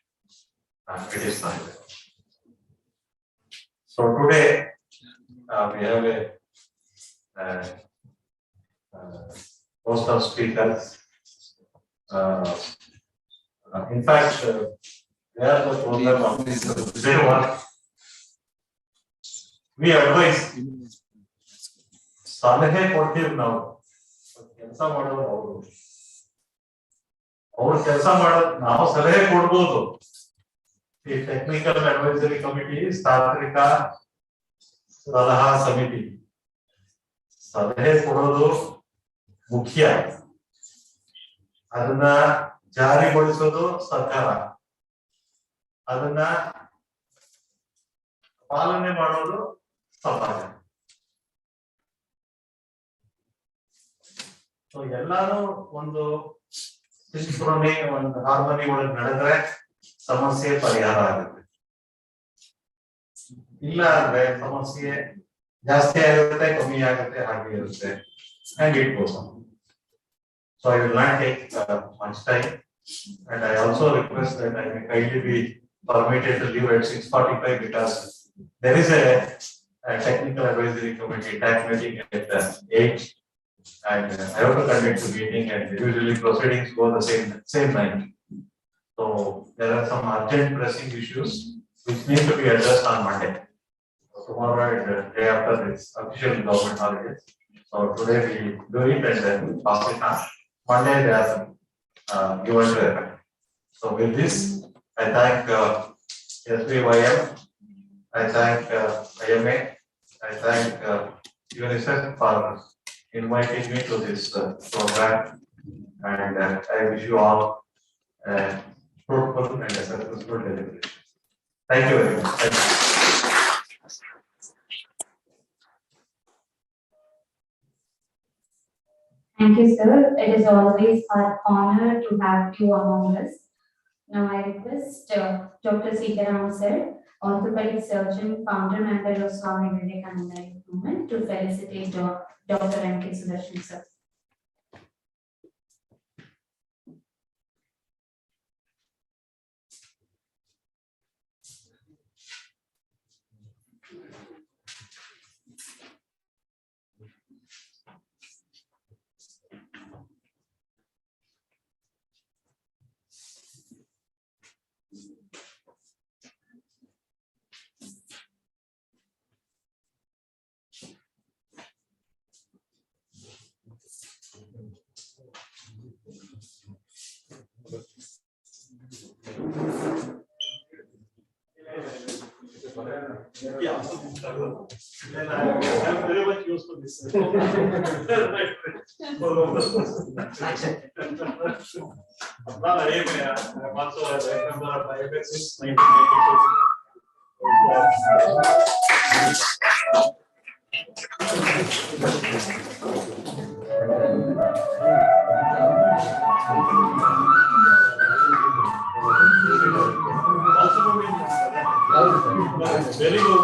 It is not. So today we have a host of speakers. In fact, they are the program of day one. We advise ಸಲಹೆ ಕೊಡ್ತೀವಿ ನಾವು ಕೆಲಸ ಮಾಡೋದು ಅವ್ರು ಕೆಲಸ ಮಾಡೋದು ನಾವು ಸಲಹೆ ಕೊಡ್ಬೋದು. ಈ ಟೆಕ್ನಿಕಲ್ ಅಡ್ವೈಸರಿ ಕಮಿಟಿ ತಾಂತ್ರಿಕ ಸಲಹಾ ಸಮಿತಿ ಸಲಹೆ ಕೊಡೋದು ಮುಖ್ಯ, ಅದನ್ನ ಜಾರಿಗೊಳಿಸೋದು ಸರ್ಕಾರ, ಅದನ್ನ ಪಾಲನೆ ಮಾಡೋದು ಸಮಾಜ. ಸೊ ಎಲ್ಲಾರು ಒಂದು ಸಿಂಕ್ರೋನಿ, ಒಂದು ಹಾರ್ಮನಿ ಒಳಗೆ ನಡೆದ್ರೆ ಸಮಸ್ಯೆ ಪರಿಹಾರ ಆಗುತ್ತೆ. ಇಲ್ಲ ಅಂದ್ರೆ ಸಮಸ್ಯೆ ಜಾಸ್ತಿ ಆಗುತ್ತೆ, ಕಮ್ಮಿ ಆಗುತ್ತೆ, ಹಾಗೆ ಇರುತ್ತೆ. And it goes on. So I will not take much time, and I also request that I may kindly be permitted to leave at 6:45 because there is a technical advisory committee tax meeting at 8, and I have to conduct the meeting, and usually proceedings go the same night. So there are some urgent pressing issues which need to be addressed on Monday. So tomorrow and the day after is official government holidays. So today we do it and then pass it on. Monday they are given to effect. So with this, I thank SBYM, I thank IMA, I thank UNICEF for inviting me to this program, and I wish you all fruitful and successful delivery. Thank you very much. Thank you. Thank you, sir. It is always our honor to have you among us. Now I request Dr. Sitaram sir, orthopedic surgeon, founder member of Swami Vivekananda Movement, to felicitate Dr. M.K. Sudarshan sir. Yeah. I'm very much used to this. I'm also a member of IFS since 1992. Very good.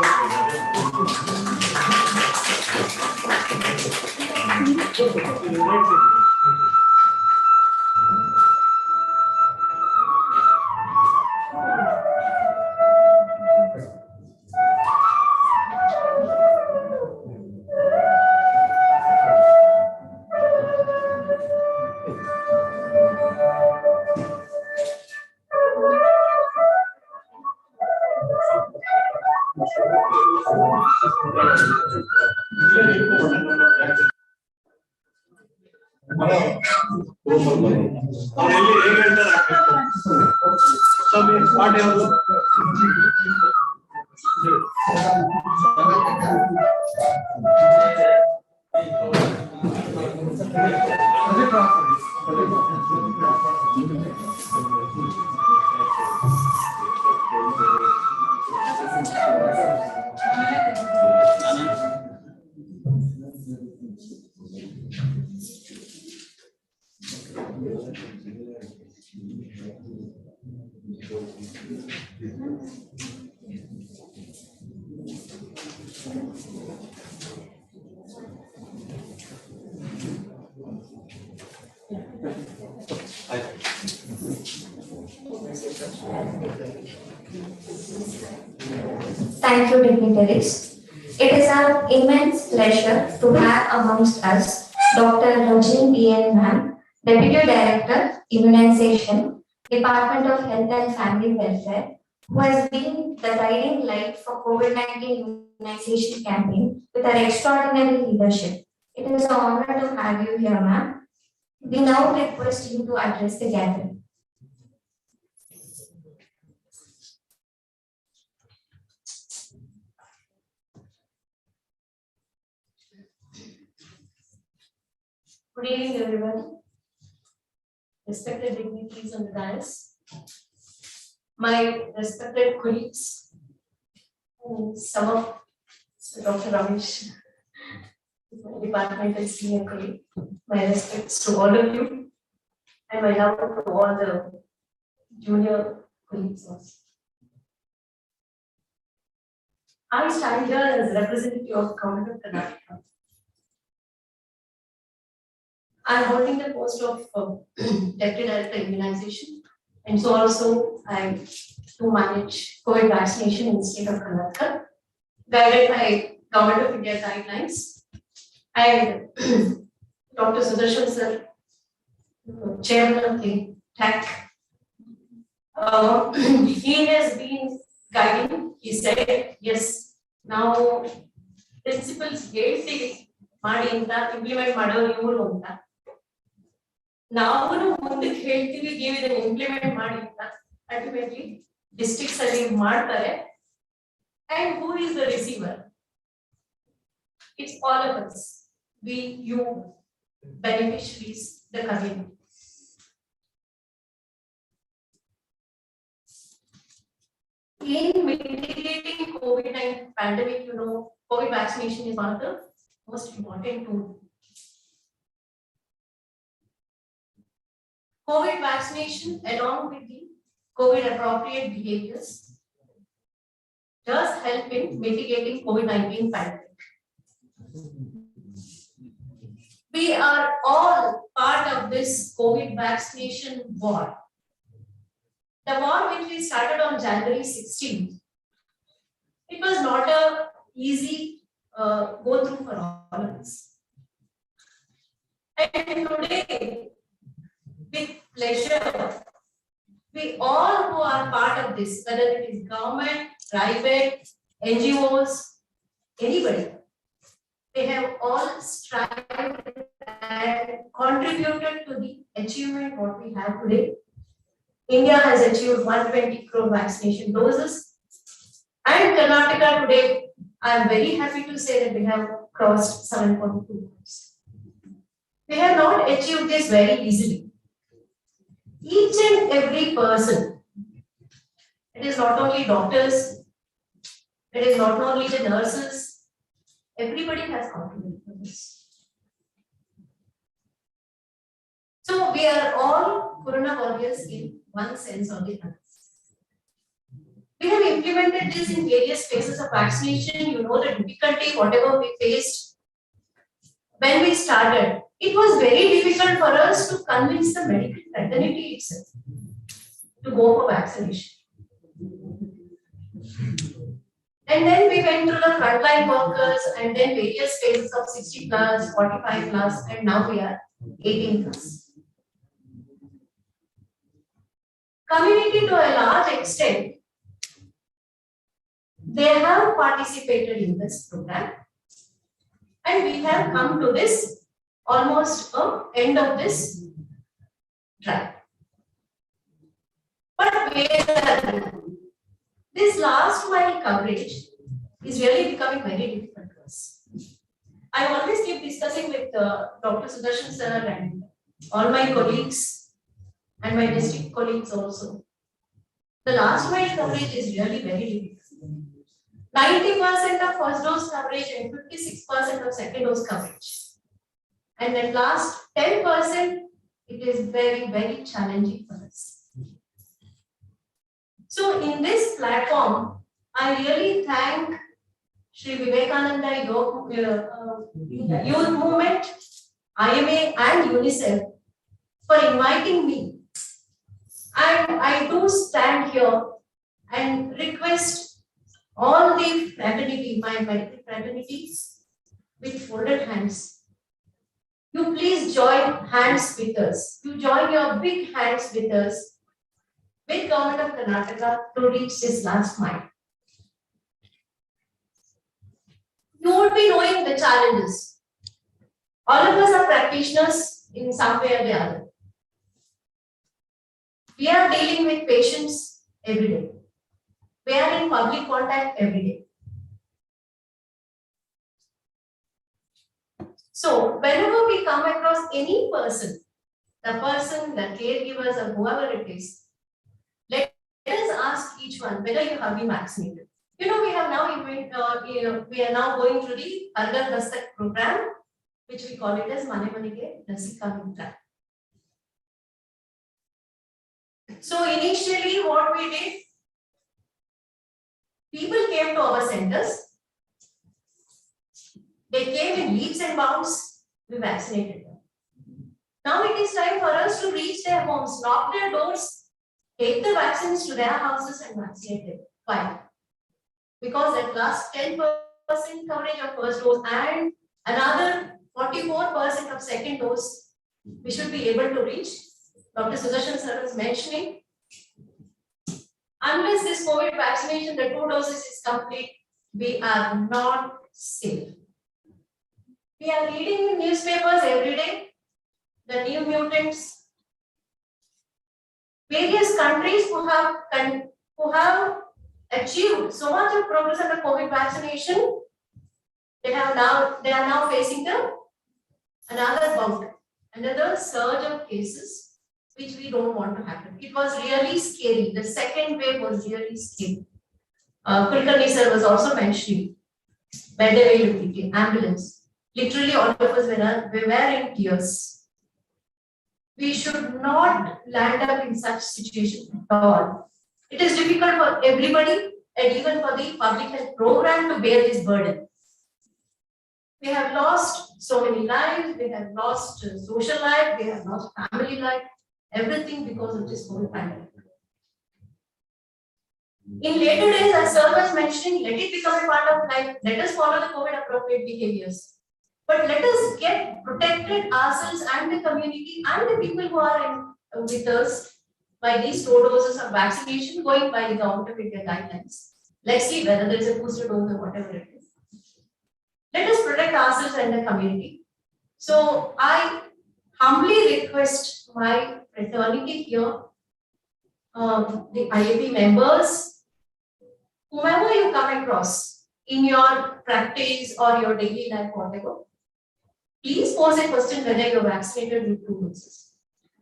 Thank you, dignitaries. It is our immense pleasure to have amongst us Dr. Rajini P.N. Ma'am, Deputy Director, Immunization, Department of Health and Family Welfare, who has been the guiding light for COVID-19 immunization campaign with her extraordinary leadership. It is an honor to have you here, ma'am. We now request you to address the gathering. Good evening, everyone. Respected dignitaries on the dais, my respected colleagues, some of Dr. Ramesh, my departmental senior colleague, my respects to all of you, and my love to all the junior colleagues also. I stand here as representative of Government of Karnataka. I am holding the post of Deputy Director Immunization, and so also I to manage COVID vaccination in the state of Karnataka, guided by Government of India guidelines. And Dr. Sudarshan sir, Chairman of the TAC, he has been guiding. He said, yes, now principles ಹೇಳ್ತೀವಿ ಮಾಡಿ ಅಂತ implement ಮಾಡೋರು ಇವರು ಅಂತ ನಾವು ಮುಂದಕ್ಕೆ ಹೇಳ್ತೀವಿ ನೀವು ಇದನ್ನ ಇಂಪ್ಲಿಮೆಂಟ್ ಮಾಡಿ ಅಂತ ಅಲ್ಟಿಮೇಟ್ಲಿ ಡಿಸ್ಟ್ರಿಕ್ಟ್ಸ್ ಅಲ್ಲಿ ಮಾಡ್ತಾರೆ. And who is the receiver? It's all of us. We, you, beneficiaries, the community. In mitigating COVID-19 pandemic, COVID vaccination is one of the most important tool. COVID vaccination, along with the COVID appropriate behaviors, does help in mitigating COVID-19 pandemic. We are all part of this COVID vaccination war. The war which we started on January 16th, it was not a easy go through for all of us. And today, with pleasure, we all who are part of this, whether it is government, private, NGOs, anybody, they have all strived and contributed to the achievement what we have today. India has achieved 120 crore vaccination doses, and Karnataka today, I am very happy to say that we have crossed 7.2 crores. We have not achieved this very easily. Each and every person, it is not only doctors, it is not only the nurses, everybody has contributed to this. So we are all corona warriors in one sense or the other. We have implemented this in various phases of vaccination. You know the difficulty, whatever we faced when we started. It was very difficult for us to convince the medical fraternity itself to go for vaccination. And then we went through the frontline workers and then various phases of 60 plus, 45 plus, and now we are 18 plus. Community to a large extent, they have participated in this program, and we have come to this almost end of this track. But this last mile coverage is really becoming very difficult to us. I always keep discussing with Dr. Sudarshan sir and all my colleagues and my district colleagues also. The last mile coverage is really very difficult. 90% of first dose coverage and 56% of second dose coverage. And then last 10%, it is very, very challenging for us. So in this platform, I really thank Shri Vivekananda Youth Movement, IMA and UNICEF for inviting me. And I do stand here and request all the fraternity, my medical fraternities, with folded hands. You please join hands with us. You join your big hands with us, with Government of Karnataka to reach this last mile. You would be knowing the challenges. All of us are practitioners in some way or the other. We are dealing with patients every day. We are in public contact every day. So whenever we come across any person, the caregivers or whoever it is, let us ask each one whether you have been vaccinated. We have now we are now going through the Harghar Dastak program, which we call it as Mane Manige Lasika Mitra. So initially what we did, People came to our centers. They came in leaps and bounds. We vaccinated them. Now it is time for us to reach their homes, knock their doors, take the vaccines to their houses and vaccinate them. Why? Because at last 10% coverage of first dose and another 44% of second dose, we should be able to reach. Dr. Sudarshan sir was mentioning, unless this COVID vaccination, the 2 doses is complete, we are not safe. We are reading in newspapers every day, the new mutants. Various countries who have achieved so much of progress on the COVID vaccination, they are now facing another bout, another surge of cases, which we don't want to happen. It was really scary. The second wave was really scary. Kulkarni sir was also mentioning bed availability, ambulance. Literally, all of us were in tears. We should not land up in such situation at all. It is difficult for everybody and even for the public health program to bear this burden. We have lost so many lives, we have lost social life, we have lost family life, everything because of this COVID pandemic. In later days, as sir was mentioning, let it become a part of life. Let us follow the COVID appropriate behaviors. But let us get protected ourselves and the community and the people who are with us by these 2 doses of vaccination going by the Government of India guidelines. Let's see whether there is a booster dose or whatever it is. Let us protect ourselves and the community. So I humbly request my fraternity here, the IAP members, whomever you come across in your practice or your daily life, whatever, please pose a question whether you're vaccinated with 2 doses.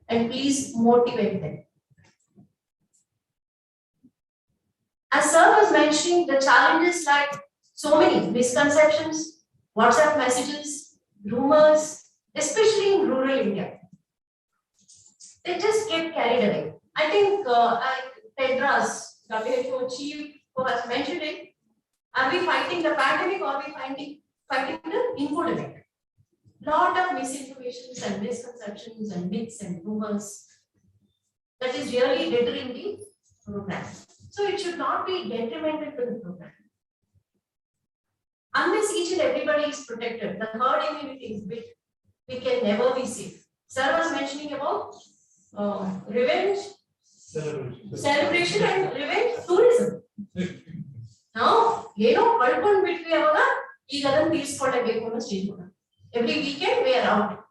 And please motivate them. As sir was mentioning, the challenges like so many misconceptions, WhatsApp messages, rumors, especially in rural India. They just get carried away. I think Tedros, WHO chief, who has mentioned it, are we fighting the pandemic or are we fighting the infodemic? Lot of misinformations and misconceptions and myths and rumors that is really deterring the program. So it should not be detrimental to the program. Unless each and everybody is protected, the herd immunity is built, we can never be safe. Sir was mentioning about revenge, celebration and revenge tourism. Now, husband between every weekend we are out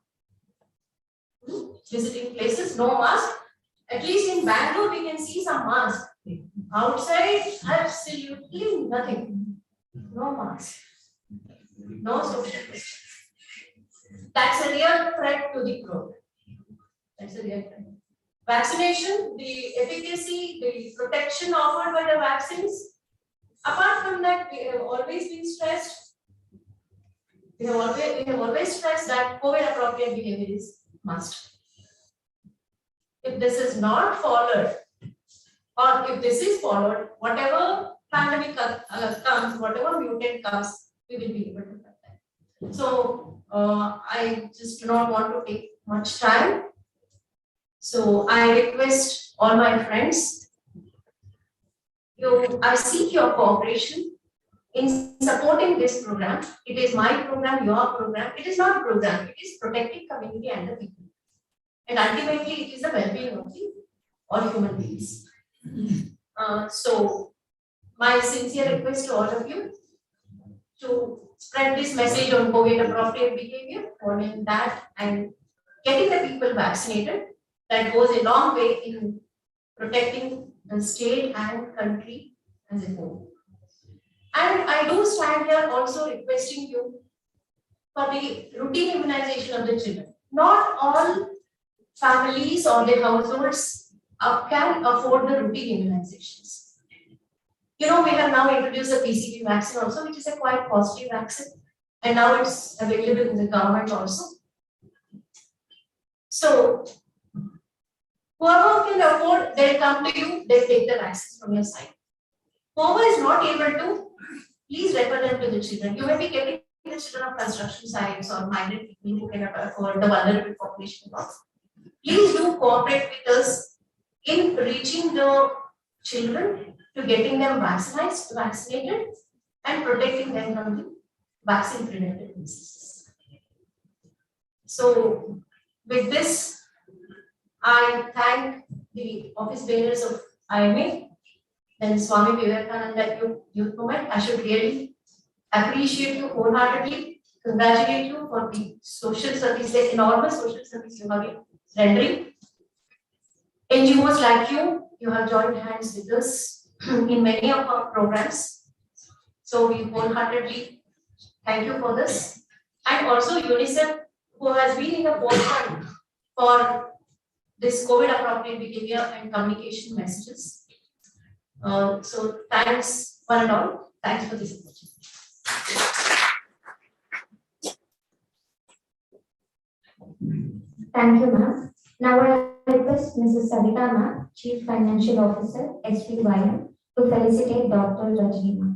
visiting places, no mask. At least in Bangalore, we can see some mask. Outside, absolutely nothing. No mask. No social distance. That's a real threat to the program. That's a real threat. Vaccination, the efficacy, the protection offered by the vaccines. Apart from that, we have always been stressed. We have always stressed that COVID appropriate behavior is must. If this is not followed, or if this is followed, whatever pandemic comes, whatever mutant comes, we will be able to cut that. So I just do not want to take much time. So I request all my friends, I seek your cooperation in supporting this program. It is my program, your program. It is not a program, it is protecting community and the people. And ultimately, it is the well-being of all human beings. So, my sincere request to all of you to spread this message on COVID appropriate behavior, following that and getting the people vaccinated. That goes a long way in protecting the state and country as a whole. And I do stand here also requesting you for the routine immunization of the children. Not all families or their households can afford the routine immunizations. We have now introduced the PCV vaccine also, which is a quite costly vaccine. And now it's available in the government also. So, whoever can afford, they'll come to you, they'll take the vaccines from your side. whoever is not able to, please refer them to the children. You may be getting the children of construction sites or migrant people who can afford the vulnerable population blocks. Please do cooperate with us in reaching the children to getting them vaccinated, and protecting them from the vaccine preventive diseases. So, with this, I thank the office bearers of IMA, then Swami Vivekananda Youth Movement. I should really appreciate you wholeheartedly, congratulate you for the social service, the enormous social service you have been rendering. NGOs like you have joined hands with us in many of our programs. So we wholeheartedly thank you for this. And also UNICEF, who has been in the forefront for this COVID appropriate behavior and communication messages. So thanks one and all. Thanks for this opportunity. Thank you, ma'am. Now I request Mrs. Savita ma'am, Chief Financial Officer, SPYM, to felicitate Dr. Rajni ma'am.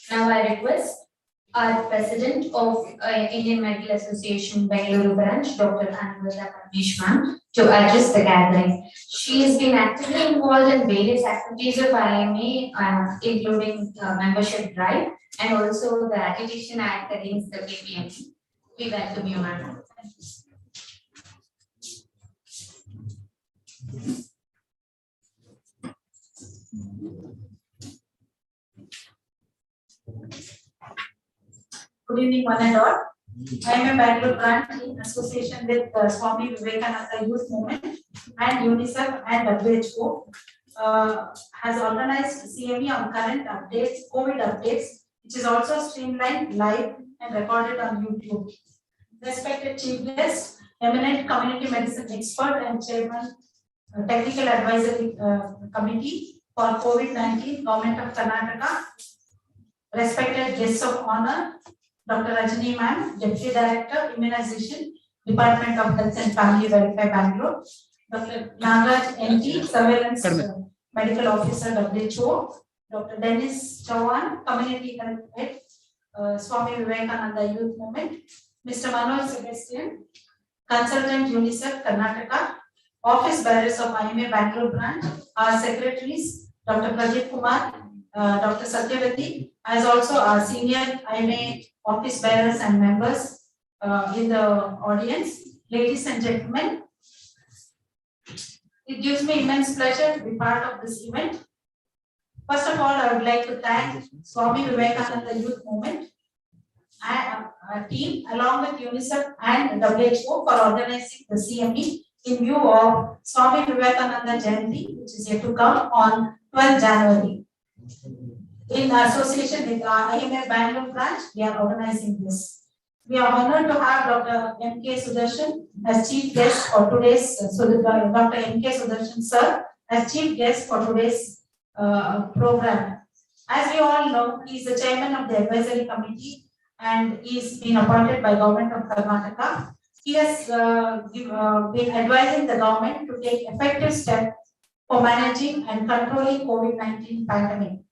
Now I request our President of Indian Medical Association Bengaluru branch, Dr. Anurada Parmesh ma'am, to address the gathering. She has been actively involved in various activities of IMA, including membership drive and also the agitation act against the KPMG. We welcome you, ma'am. Good evening, one and all. I am a Bangalore branch in association with Swami Vivekananda Youth Movement and UNICEF and WHO has organized CME on current updates, COVID updates, which is also streamlined, live and recorded on YouTube. Respected Chief Guest, eminent community medicine expert and Chairman Technical Advisory Committee for COVID-19, Government of Karnataka. Respected guests of honor, Dr. Rajni ma'am, Deputy Director, Immunization, Department of Health and Family Welfare, Bangalore. Dr. Nagaraj NT, Surveillance Medical Officer, WHO. Dr. Dennis Chauhan, Community Health Head, Swami Vivekananda Youth Movement. Mr. Manoj Sebastian, Consultant UNICEF, Karnataka. Office Bearers of IMA Bangalore Branch, our Secretaries, Dr. Pradeep Kumar, Dr. Satyavati, as also our senior IMA office bearers and members in the audience. Ladies and gentlemen, it gives me immense pleasure to be part of this event. First of all, I would like to thank Swami Vivekananda Youth Movement and our team along with UNICEF and WHO for organizing the CME in view of Swami Vivekananda Jayanti, which is yet to come on 12th January. In association with IMA Bangalore branch, we are organizing this. We are honored to have Dr. M.K. Sudarshan as chief guest for today's, Dr. M.K. Sudarshan sir as chief guest for today's program. As we all know, he is the chairman of the advisory committee and he is been appointed by government of Karnataka. He has been advising the government to take effective steps for managing and controlling COVID-19 pandemic.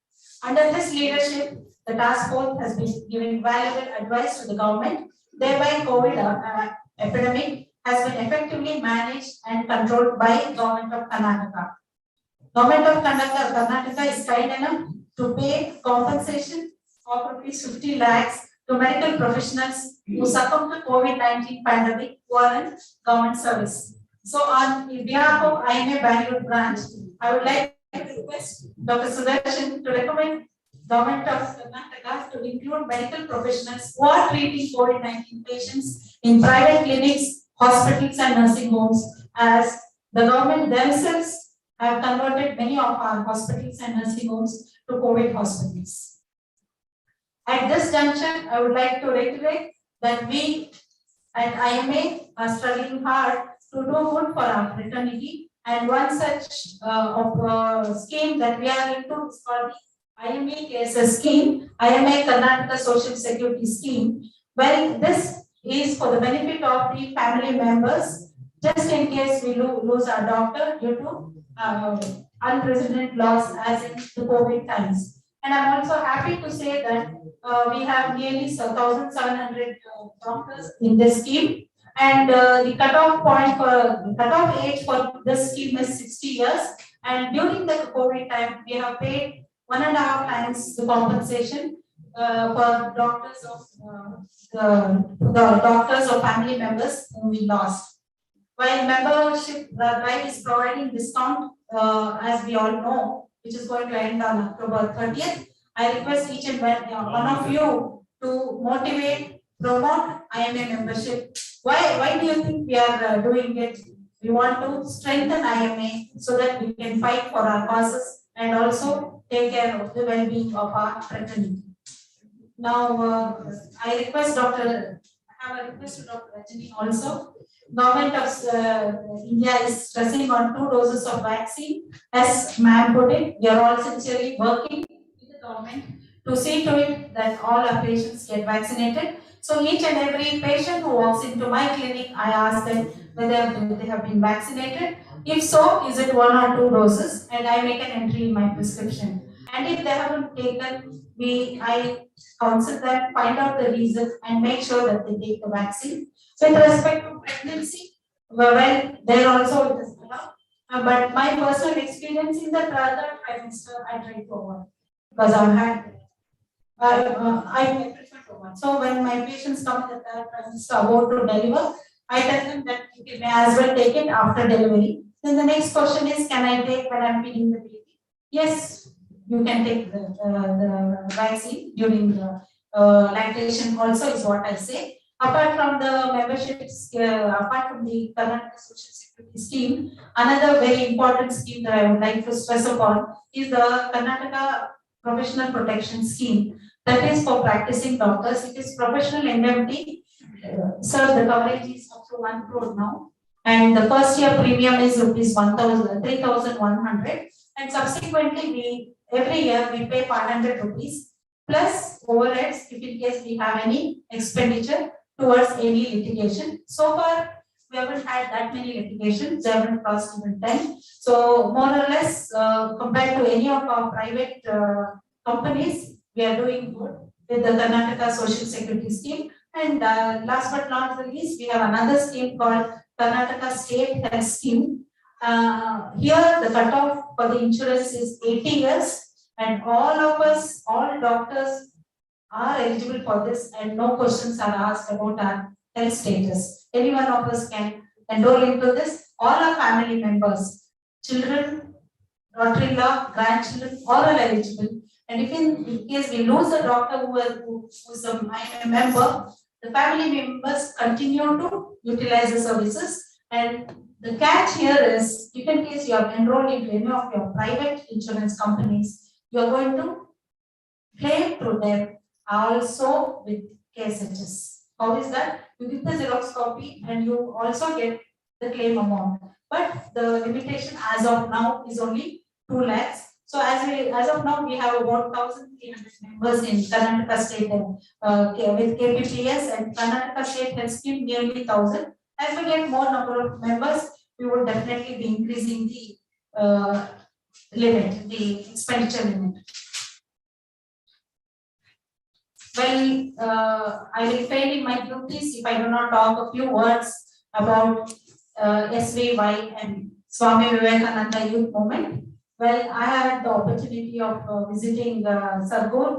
Under his leadership, the task force has been giving valuable advice to the government. Thereby, COVID epidemic has been effectively managed and controlled by government of Karnataka. Government of Karnataka is kind enough to pay compensation of rupees 50 lakhs to medical professionals who succumb to COVID-19 pandemic who are in government service. So on behalf of IMA Bangalore branch, I would like to request Dr. Sudarshan to recommend Government of Karnataka to include medical professionals who are treating COVID-19 patients in private clinics, hospitals and nursing homes, as the government themselves have converted many of our hospitals and nursing homes to COVID hospitals. At this juncture, I would like to reiterate that we at IMA are struggling hard to do good for our fraternity, and one such scheme that we are into is called the IMA KSS scheme, IMA Karnataka Social Security Scheme. Well, this is for the benefit of the family members, just in case we lose our doctor due to unprecedented loss as in the COVID times. And I'm also happy to say that we have nearly 1,700 doctors in this scheme, and the cutoff age for this scheme is 60 years. And during the COVID time, we have paid 1.5 times the compensation for doctors of the doctors or family members whom we lost. While membership drive is providing discount, as we all know, which is going to end on October 30th, I request each and one of you to motivate, promote IMA membership. Why do you think we are doing it? We want to strengthen IMA so that we can fight for our causes and also take care of the well-being of our fraternity. Now, I request I have a request to Dr. Rajani also. Government of India is stressing on 2 doses of vaccine. As ma'am put it, we are all sincerely working with the government to see to it that all our patients get vaccinated. So each and every patient who walks into my clinic, I ask them whether they have been vaccinated. If so, is it 1 or 2 doses? And I make an entry in my prescription. And if they haven't taken, I counsel them, find out the reason and make sure that they take the vaccine. So with respect to pregnancy, well, there also it is allowed. But my personal experience in the third trimester, I try to avoid because I've had, I prefer to avoid. So when my patients come in the third trimester about to deliver, I tell them that you may as well take it after delivery. Then the next question is, can I take when I'm feeding the baby? Yes, you can take the vaccine during the lactation also is what I say. Apart from the memberships, apart from the Karnataka Social Security Scheme, another very important scheme that I would like to stress upon is the Karnataka Professional Protection Scheme. That is for practicing doctors. It is professional indemnity. Sir, the coverage is up to 1 crore now. And the first year premium is rupees 3,100. And subsequently, every year we pay 500 rupees plus overheads if in case we have any expenditure towards any litigation. So far, we haven't had that many litigations, they haven't crossed even 10. So more or less, compared to any of our private companies, we are doing good with the Karnataka Social Security Scheme. And last but not the least, we have another scheme called Karnataka State Health Scheme. Here, the cutoff for the insurance is 80 years, and all of us, all doctors are eligible for this, and no questions are asked about our health status. Any one of us can enroll into this. All our family members, children, daughter-in-law, grandchildren, all are eligible. And if in case we lose a doctor who is a member, the family members continue to utilize the services. And the catch here is, if in case you have enrolled into any of your private insurance companies, you are going to claim through them also with KSHS. How is that? You give the Xerox copy and you also get the claim amount. But the limitation as of now is only 2 lakhs. So as of now, we have about 1,300 members in Karnataka state with KPPS, and Karnataka state has scheme nearly 1,000. As we get more number of members, we would definitely be increasing the limit, the expenditure limit. Well, I will fail in my duties if I do not talk a few words about SVY and Swami Vivekananda Youth Movement. Well, I had the opportunity of visiting Sargur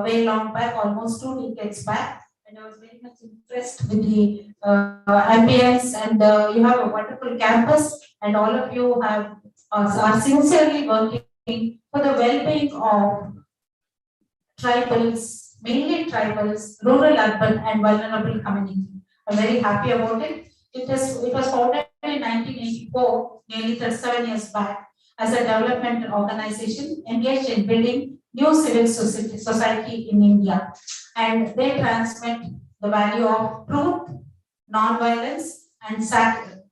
way long back, almost 2 decades back, and I was very much impressed with the ambience, and you have a wonderful campus, and all of you are sincerely working for the well-being of tribals, mainly tribals, rural, urban, and vulnerable community. I'm very happy about it. It was founded in 1984, nearly 37 years back, as a development organization engaged in building new civil society in India. And they transmit the value of truth, non-violence, and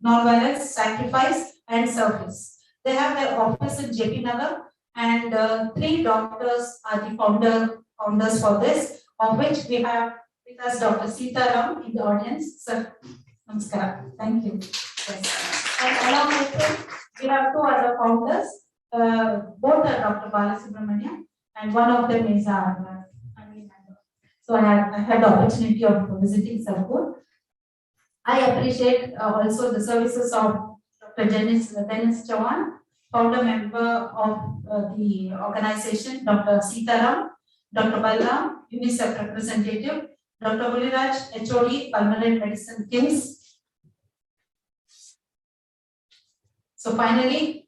non-violence, sacrifice, and service. They have their office in JP Nagar, and 3 doctors are the founders for this, of which we have with us Dr. Sitaram in the audience. Sir, namaskar. Thank you. Yes. And along with him, we have 2 other founders. Both are Dr. Balasubramania, and one of them is our so I had the opportunity of visiting Sargur. I appreciate also the services of Dr. Dennis Chavan, founder member of the organization, Dr. Sitaram, Dr. Balram, UNICEF representative, Dr. Muliraj, HOD, Pulmonary Medicine, KIMS. So finally,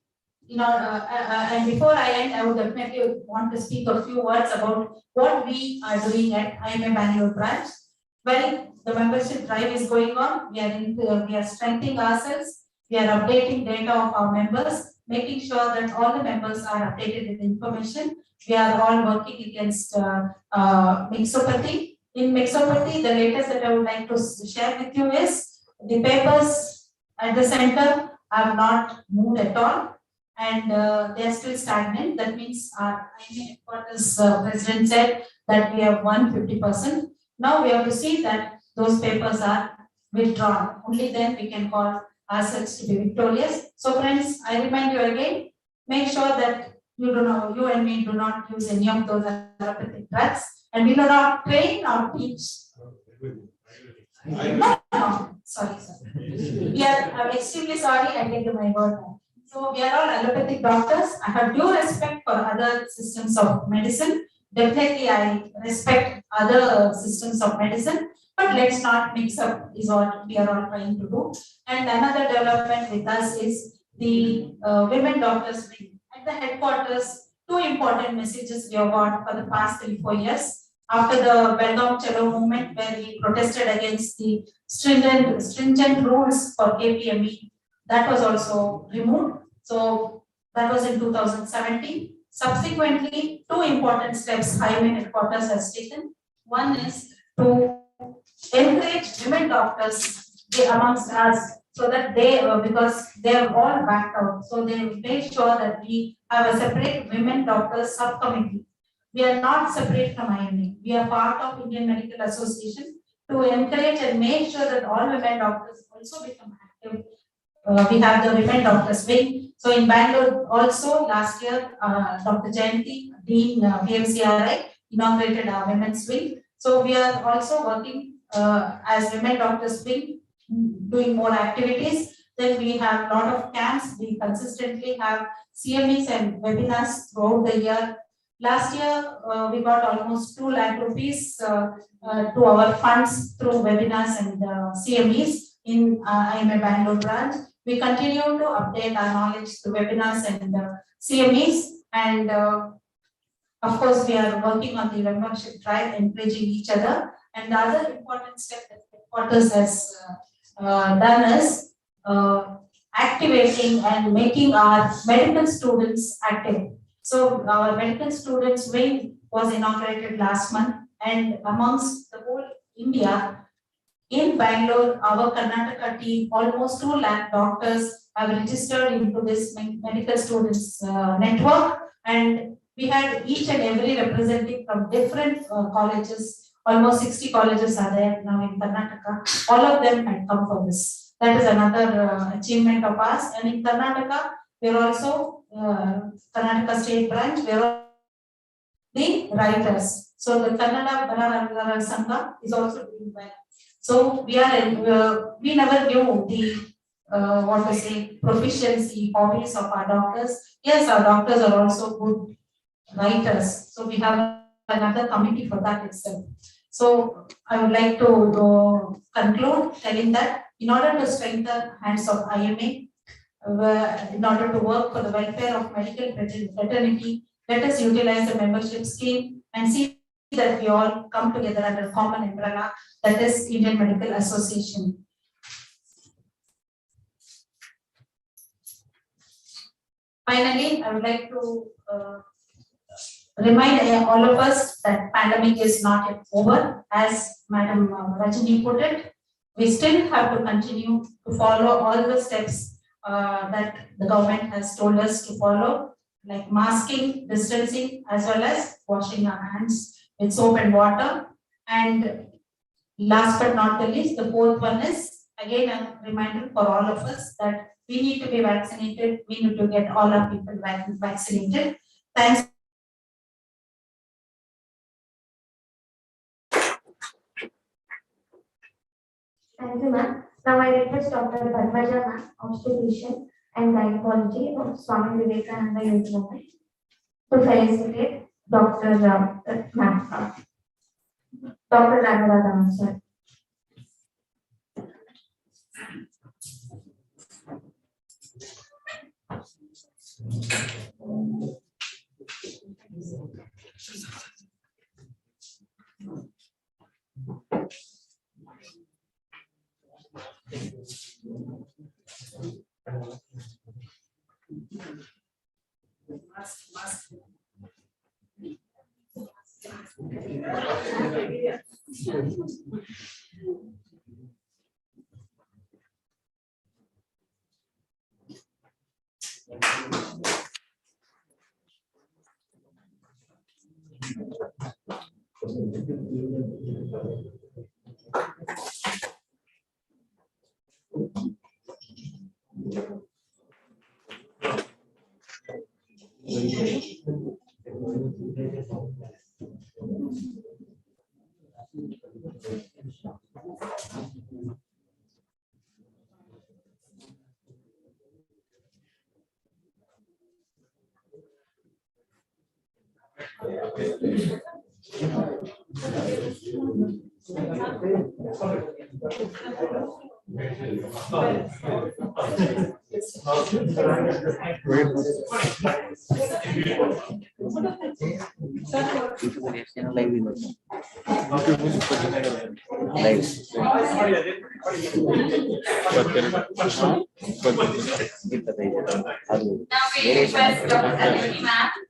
and before I end, I would definitely want to speak a few words about what we are doing at IMA Bangalore branch. Well, the membership drive is going on. We are strengthening ourselves. We are updating data of our members, making sure that all the members are updated with information. We are all working against mixopathy. In mixopathy, the latest that I would like to share with you is the papers at the center have not moved at all, and they are still stagnant. That means our IMA headquarters president said that we have won 50%. Now we have to see that those papers are withdrawn. Only then we can call ourselves to be victorious. So friends, I remind you again, make sure that you and me do not use any of those allopathic drugs, and we do not train or teach. No, sorry, sir. I'm extremely sorry, I take my word back. So we are all allopathic doctors. I have due respect for other systems of medicine. Definitely, I respect other systems of medicine, but let's not mix up is what we are all trying to do. And another development with us is the women doctors wing. At the headquarters, 2 important messages we have got for the past 3-4 years. After the Belgaum Chalo movement, where we protested against the stringent rules for KPME, that was also removed. So that was in 2017. Subsequently, 2 important steps IMA headquarters has taken. One is to encourage women doctors amongst us, so that they, because they are all backed out, so they made sure that we have a separate women doctors subcommittee. We are not separate from IMA. We are part of Indian Medical Association to encourage and make sure that all women doctors also become active. We have the women doctors wing. So in Bangalore also last year, Dr. Jayanti, Dean PMCRI, inaugurated our women's wing. So we are also working as women doctors wing, doing more activities. Then we have a lot of camps. We consistently have CMEs and webinars throughout the year. Last year, we got almost 2 lakh rupees to our funds through webinars and CMEs in IMA Bangalore branch. We continue to update our knowledge through webinars and CMEs, and of course, we are working on the membership drive, encouraging each other. And the other important step that headquarters has done is activating and making our medical students active. So our medical students wing was inaugurated last month, and amongst the whole India, in Bangalore, our Karnataka team, almost 2 lakh doctors have registered into this medical students network, and we had each and every representative from different colleges. Almost 60 colleges are there now in Karnataka. All of them had come for this. That is another achievement of ours. And in Karnataka, we are also Karnataka State Branch. We are the writers. So the Kannada Barahara Sangha is also doing well. So we are in, we never knew the what to say, proficiency, hobbies of our doctors. Yes, our doctors are also good writers. So we have another committee for that itself. So I would like to conclude telling that in order to strengthen hands of IMA, in order to work for the welfare of medical fraternity, let us utilize the membership scheme and see that we all come together under a common umbrella, that is Indian Medical Association. Finally, I would like to remind all of us that pandemic is not yet over. As Madam Rajini put it, we still have to continue to follow all the steps that the government has told us to follow, like masking, distancing, as well as washing our hands with soap and water. And last but not the least, the fourth one is again a reminder for all of us that we need to be vaccinated. We need to get all our people vaccinated. Thanks. Thank you, ma'am. Now I request Dr. Padmaja, ma'am, obstetrician and gynecology of Swami Vivekananda Youth Movement, to felicitate Dr. Dr. Raghunathan, sir.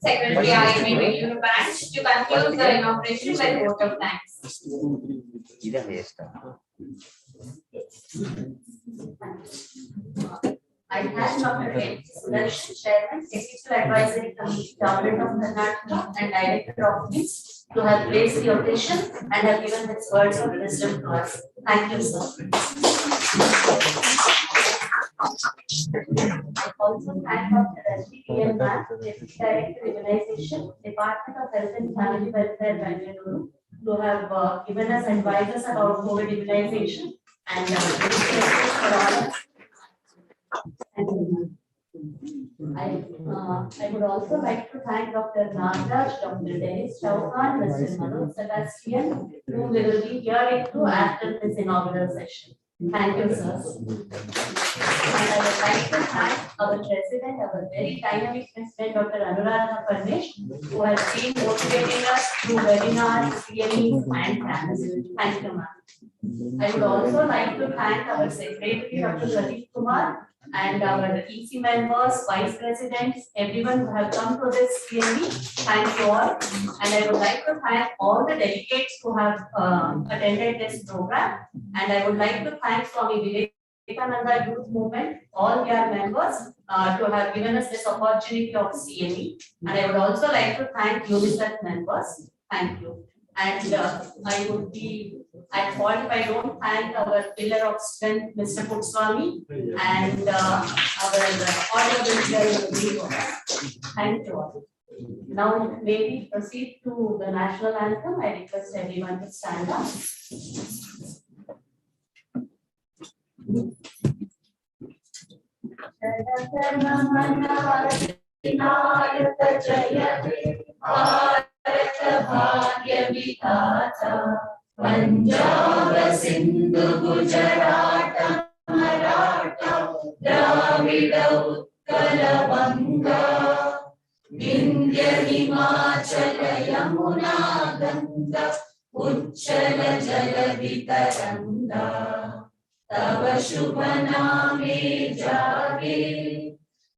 Secretary IMA Branch, to conclude the inauguration by vote of thanks. I have Dr. N. Sudarshan, Chairman, Executive Advisory Committee, Government of Karnataka, and Director of MITS, to have graced the occasion and have given his words of wisdom to us. Thank you, sir. I also thank Dr. S.P.M. Deputy Director Immunization, Department of Health and Family Welfare, Bangalore, to have given us advices about COVID immunization and for all. I would also like to thank Dr. Nagraj, Dr. Dennis Chauhan, Mr. Manoj Sebastian, who will be here too after this inaugural session. Thank you, sir. And I would like to thank our president, our very dynamic president, Dr. Anuradha Parmesh, who has been motivating us through webinars, theories, and classes. Thank you, ma'am. I would also like to thank our secretary, Dr. Pradeep Kumar, and our EC members, vice presidents, everyone who have come to this hearing. Thank you all. And I would like to thank all the delegates who have attended this program. And I would like to thank Swami Vivekananda Youth Movement, all their members, to have given us this opportunity of CME. And I would also like to thank UNICEF members. Thank you. And I would be at fault if I don't thank our pillar of strength, Mr. Putswami, and our honorable. Thank you all. Now, may we proceed to the national anthem. I request everyone to stand up. Punjab Sindhu Gujarat Maratha Dravid Utkal बंगा विंध्य हिमाचल यमुना गंगा उच्चल जलधि तरंगा तव शुभ नामे जागे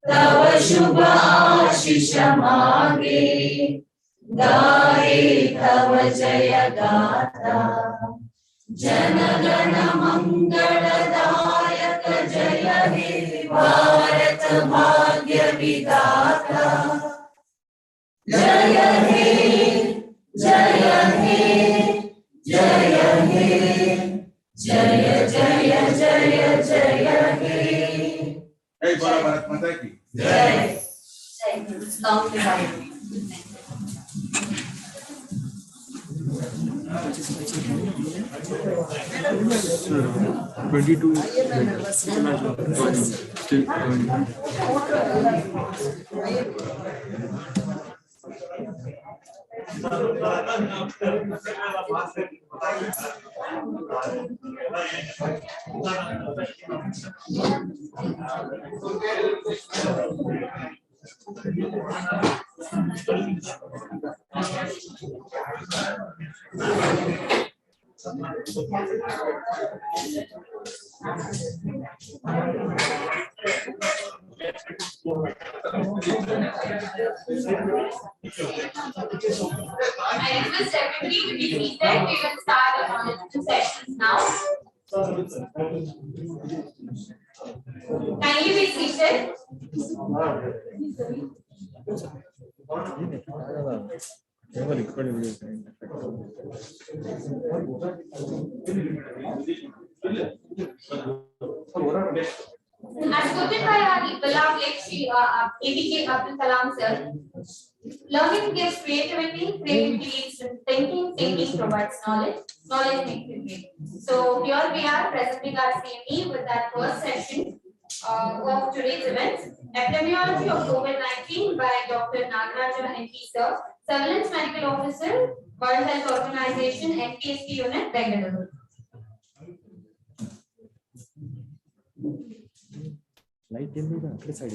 तव शुभ आशीष मागे गाये तव जय गाथा जन गण मंगलदायक जय हे भारत भाग्य विधाता जय हे जय हे जय हे जय जय जय जय हे जय भारत माता की जय Long time. 22 still I request everybody to be seated. We will start the monitoring sessions now. Kindly be seated. As quoted by our beloved late APK Abdul Kalam sir, learning gives creativity, creativity leads to thinking, thinking provides knowledge, knowledge makes you great. So here we are presenting our CME with that first session of today's events. Epidemiology of COVID-19 by Dr. Nagaraja NP sir, Surveillance Medical Officer, World Health Organization, NPST Unit, Bengaluru. light in the other side.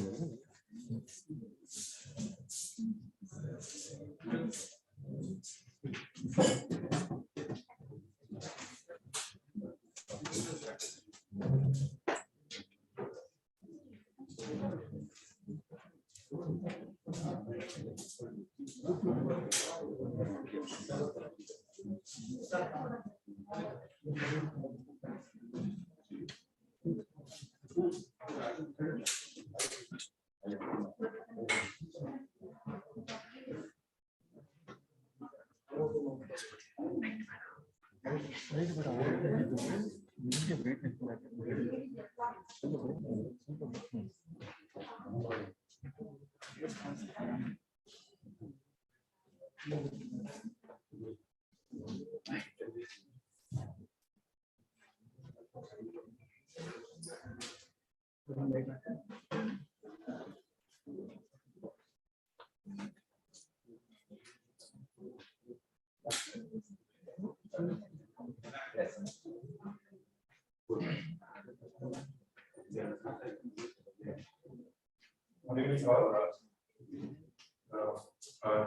Good evening, all.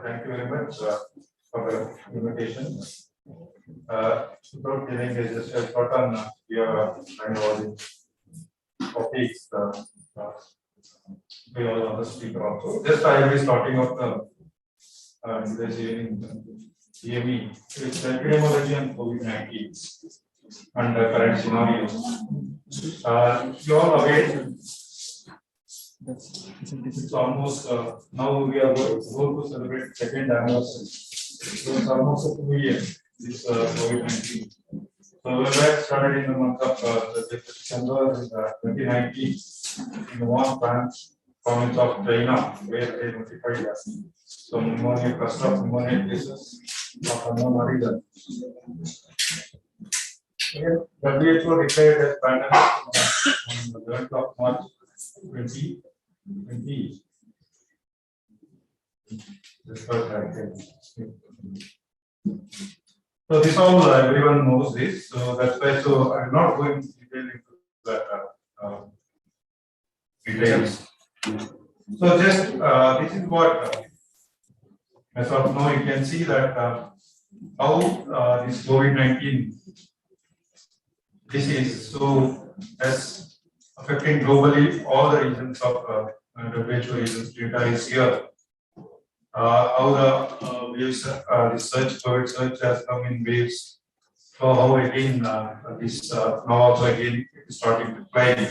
Thank you very much for the invitation. without giving a just a short on, we have kind of all the topics. We all on the speaker also. Just I will be starting off the CME, which is epidemiology and COVID-19 and the current scenario. You all aware? It's almost now we are going to celebrate second anniversary. So it's almost 2 years. This COVID-19. So when that started in the month of December 2019 in the Wuhan province of China, where they notified us some pneumonia, cluster of pneumonia cases of unknown origin. WHO declared as pandemic on the 11th of March 2020. This was so this all everyone knows this, so that's why. So I'm not going to detail into that details. So just this is what as of now you can see that how this COVID-19 disease so as affecting globally all the regions of WHO regions. Data is here. How the waves, research, COVID search has come in waves. So how again this now also again starting to climb.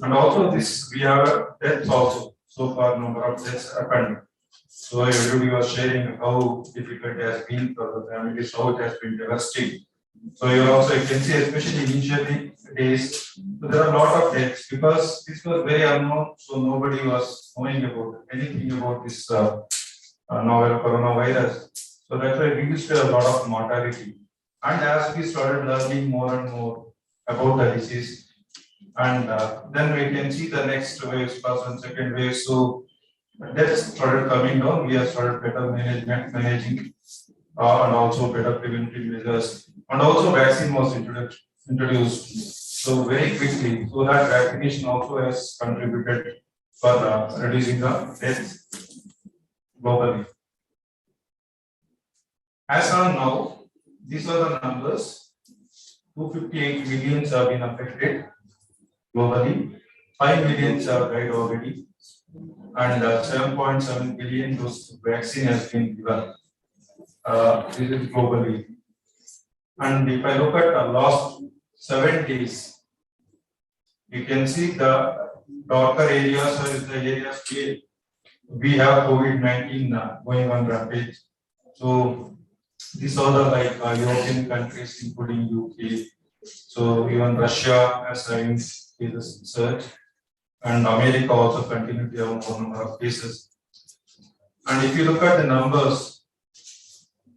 And also this we have deaths also. So far number of deaths happened. So everybody was sharing how difficult it has been for the families, how it has been devastating. So you also you can see especially initially days, so there are a lot of deaths because this was very unknown. So nobody was knowing about anything about this. Novel coronavirus. So that's why we used a lot of mortality. And as we started learning more and more about the disease, and then we can see the next wave, first and second wave. So deaths started coming down. We have started better managing, and also better preventive measures. And also vaccine was introduced. So very quickly. So that vaccination also has contributed for reducing the deaths globally. As on now, these are the numbers. 258 millions have been affected globally. 5 millions have died already, and 7.7 billion dose vaccine has been given. This is globally. And if I look at the last 7 days, you can see the darker areas are the areas where we have COVID-19 going on rampage. So these are the like European countries, including UK. So even Russia has having cases surge, and America also continue to have more number of cases. And if you look at the numbers,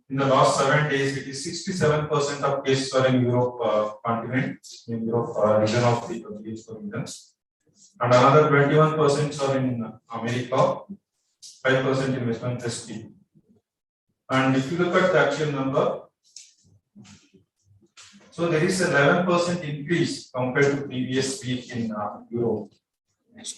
in the last 7 days, it is 67% of cases are in Europe continent, in Europe region of the region, and another 21% are in America. 5% in Western Pacific. And if you look at the actual number, so there is an 11% increase compared to previous week in Europe.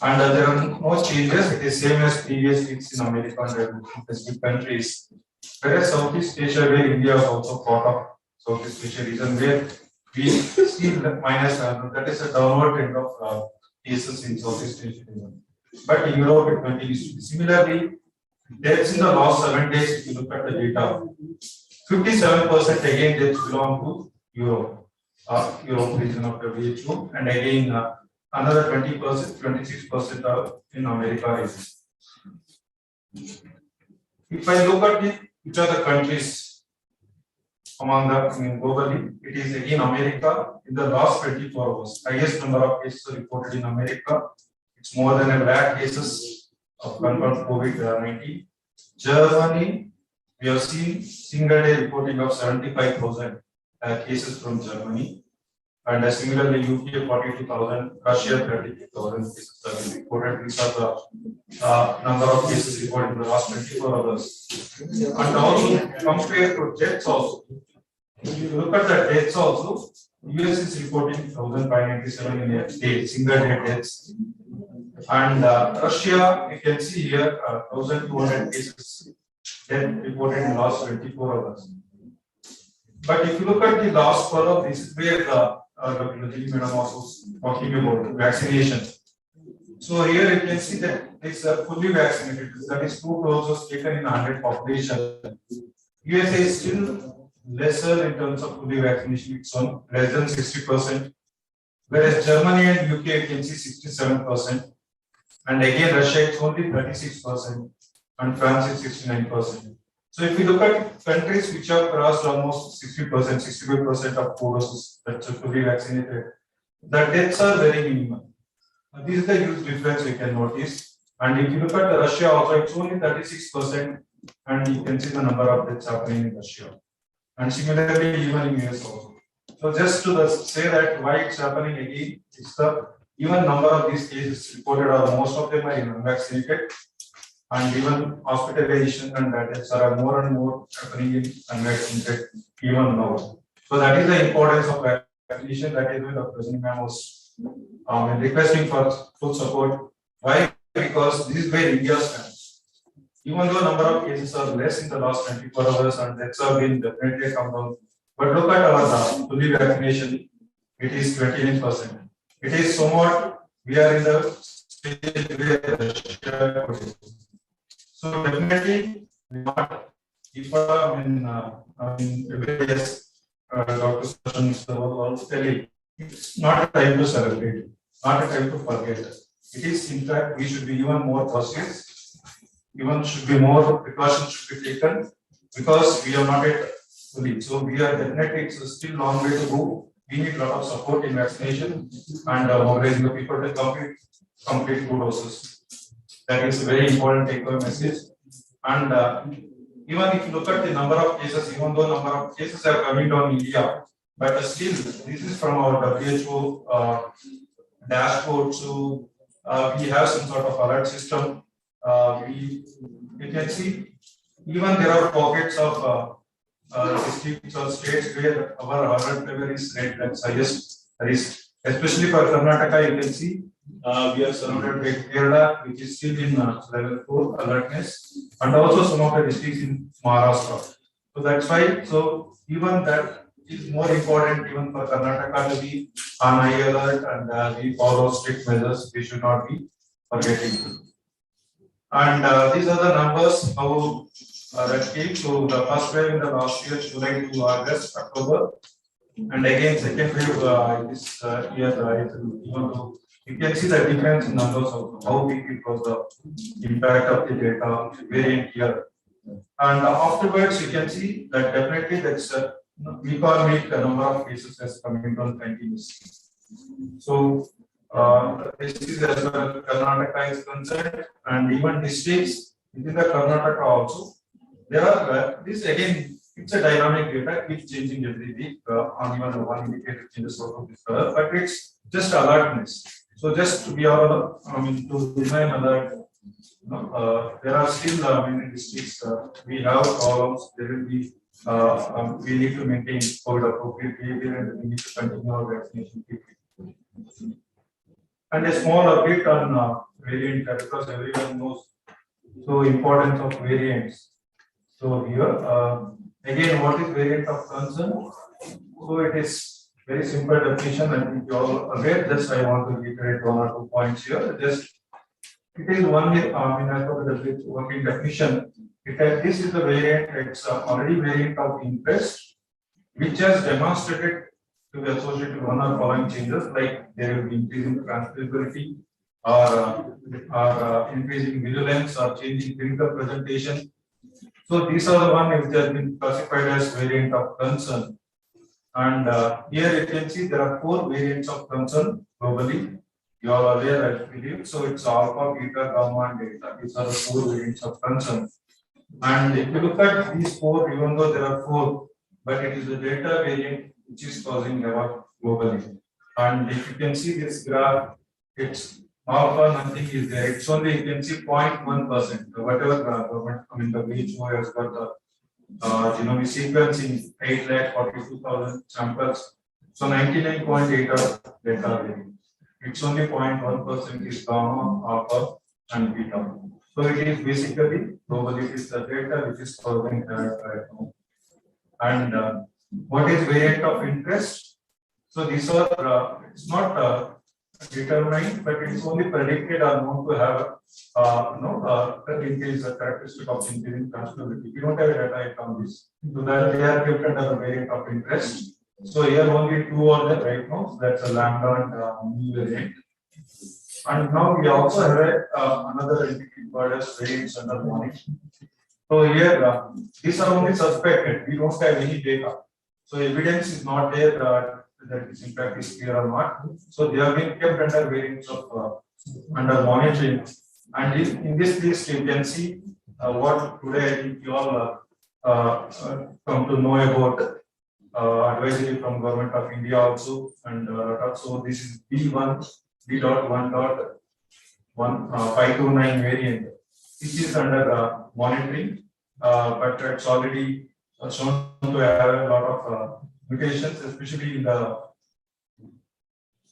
And there are no changes. It is same as previous weeks in America and Pacific countries. Whereas Southeast Asia, where India is also part of Southeast Asia region, where we see minus, that is a downward trend of cases in Southeast Asia region. But in Europe, it continues to be. Similarly, deaths in the last 7 days, if you look at the data, 57% again deaths belong to Europe, Europe region of WHO, and again another 20%, 26% are in America region. If I look at which are the countries among the globally, it is again America in the last 24 hours. Highest number of cases are reported in America. It's more than 1 lakh cases of confirmed COVID-19. Germany, we have seen single day reporting of 75,000 cases from Germany, and similarly UK 42,000, Russia 32,000 cases have been reported. These are the number of cases reported in the last 24 hours. And also compared to deaths also, if you look at the deaths also, US is reporting 1,597 in a day, single day deaths. And Russia, you can see here 1,200 cases death reported in the last 24 hours. But if you look at the last column, this is where the madam was talking about vaccination. So here you can see that it's fully vaccinated. That is 2 doses taken in 100 population. USA is still lesser in terms of fully vaccination. It's on less than 60%. Whereas Germany and UK you can see 67%. And again Russia it's only 36%. And France is 69%. So if you look at countries which have crossed almost 60%, 65% of doses that's fully vaccinated, the deaths are very minimal. This is the huge difference we can notice. And if you look at Russia also, it's only 36%, and you can see the number of deaths happening in Russia. And similarly, even in US also. So just to say that why it's happening again, it's the even number of these cases reported are most of them are unvaccinated. And even hospitalization and deaths are more and more happening in unvaccinated even now. So that is the importance of vaccination. That is why Dr. President was requesting for full support. Why? Because this is where India stands. Even though number of cases are less in the last 24 hours and deaths have been definitely come down, but look at our fully vaccination, it is 29%. It is somewhat, we are in the stage where Russia. So definitely not, if everybody has Dr. Sessions also telling, it's not a time to celebrate, not a time to forget. It is in fact we should be even more cautious, even should be more precautions should be taken because we are not yet fully. So we are definitely it's still long way to go. We need a lot of support in vaccination and mobilizing the people to complete 2 doses. That is a very important take-home message. And even if you look at the number of cases, even though number of cases are coming down in India, but still this is from our WHO dashboard. So we have some sort of alert system. We can see even there are pockets of districts or states where our alert level is red, that's highest risk. Especially for Karnataka, you can see we are surrounded by Kerala, which is still in level 4 alertness, and also some of the districts in Maharashtra. So that's why. So even that is more important, even for Karnataka to be on high alert and we follow strict measures. We should not be forgetting. And these are the numbers how that came. So the first wave in the last year, July to August, October, and again second wave this year. Even though you can see the difference in numbers of how big it was the impact of the data variant here. And afterwards, you can see that definitely that's we can't make the number of cases as coming down continuously. So this is as well Karnataka is concerned, and even districts within the Karnataka also. There are this again. It's a dynamic data, keeps changing every week on even one indicator changes out of this color, but it's just alertness. So just to be all, to design alert, there are still many districts. We have columns. There will be. We need to maintain COVID appropriate behavior, and we need to continue our vaccination quickly. And a small update on variant because everyone knows so importance of variants. So here. Again, what is variant of concern? So it is very simple definition. I think you all are aware. Just I want to reiterate 1 or 2 points here. Just it is one with as per the working definition. This is the variant. It's already variant of interest, which has demonstrated to be associated with one or following changes, like there will be increasing transmissibility, or increasing vigilance, or changing clinical presentation. So these are the ones which have been classified as variant of concern. And here you can see there are 4 variants of concern globally. You are aware, I believe. So it's alpha, beta, gamma, and delta. These are the 4 variants of concern. And if you look at these 4, even though there are 4, but it is the delta variant which is causing havoc globally. And if you can see this graph, it's alpha, nothing is there. It's only you can see 0.1%. Whatever government, the WHO has got the genomic sequencing 8,42,000 samples. So 99.8 are delta variant. It's only 0.1% is gamma, alpha, and beta. So it is basically globally it is the delta which is causing havoc right now. And what is variant of interest? So these are, it's not determined, but it's only predicted or known to have, increase the characteristic of increasing transferability. We don't have data yet on this. So that they are kept under the variant of interest. So here only two are there right now. So that's a lambda and mu variant. And now we also have another entity called as variants under monitoring. So here, these are only suspected. We don't have any data. So evidence is not there that this impact is clear or not. So they have been kept under variants of under monitoring. And in this list, you can see what today I think you all come to know about advisory from Government of India also. And so this is B1, B.1.529 variant. This is under monitoring, but it's already shown to have a lot of mutations, especially in the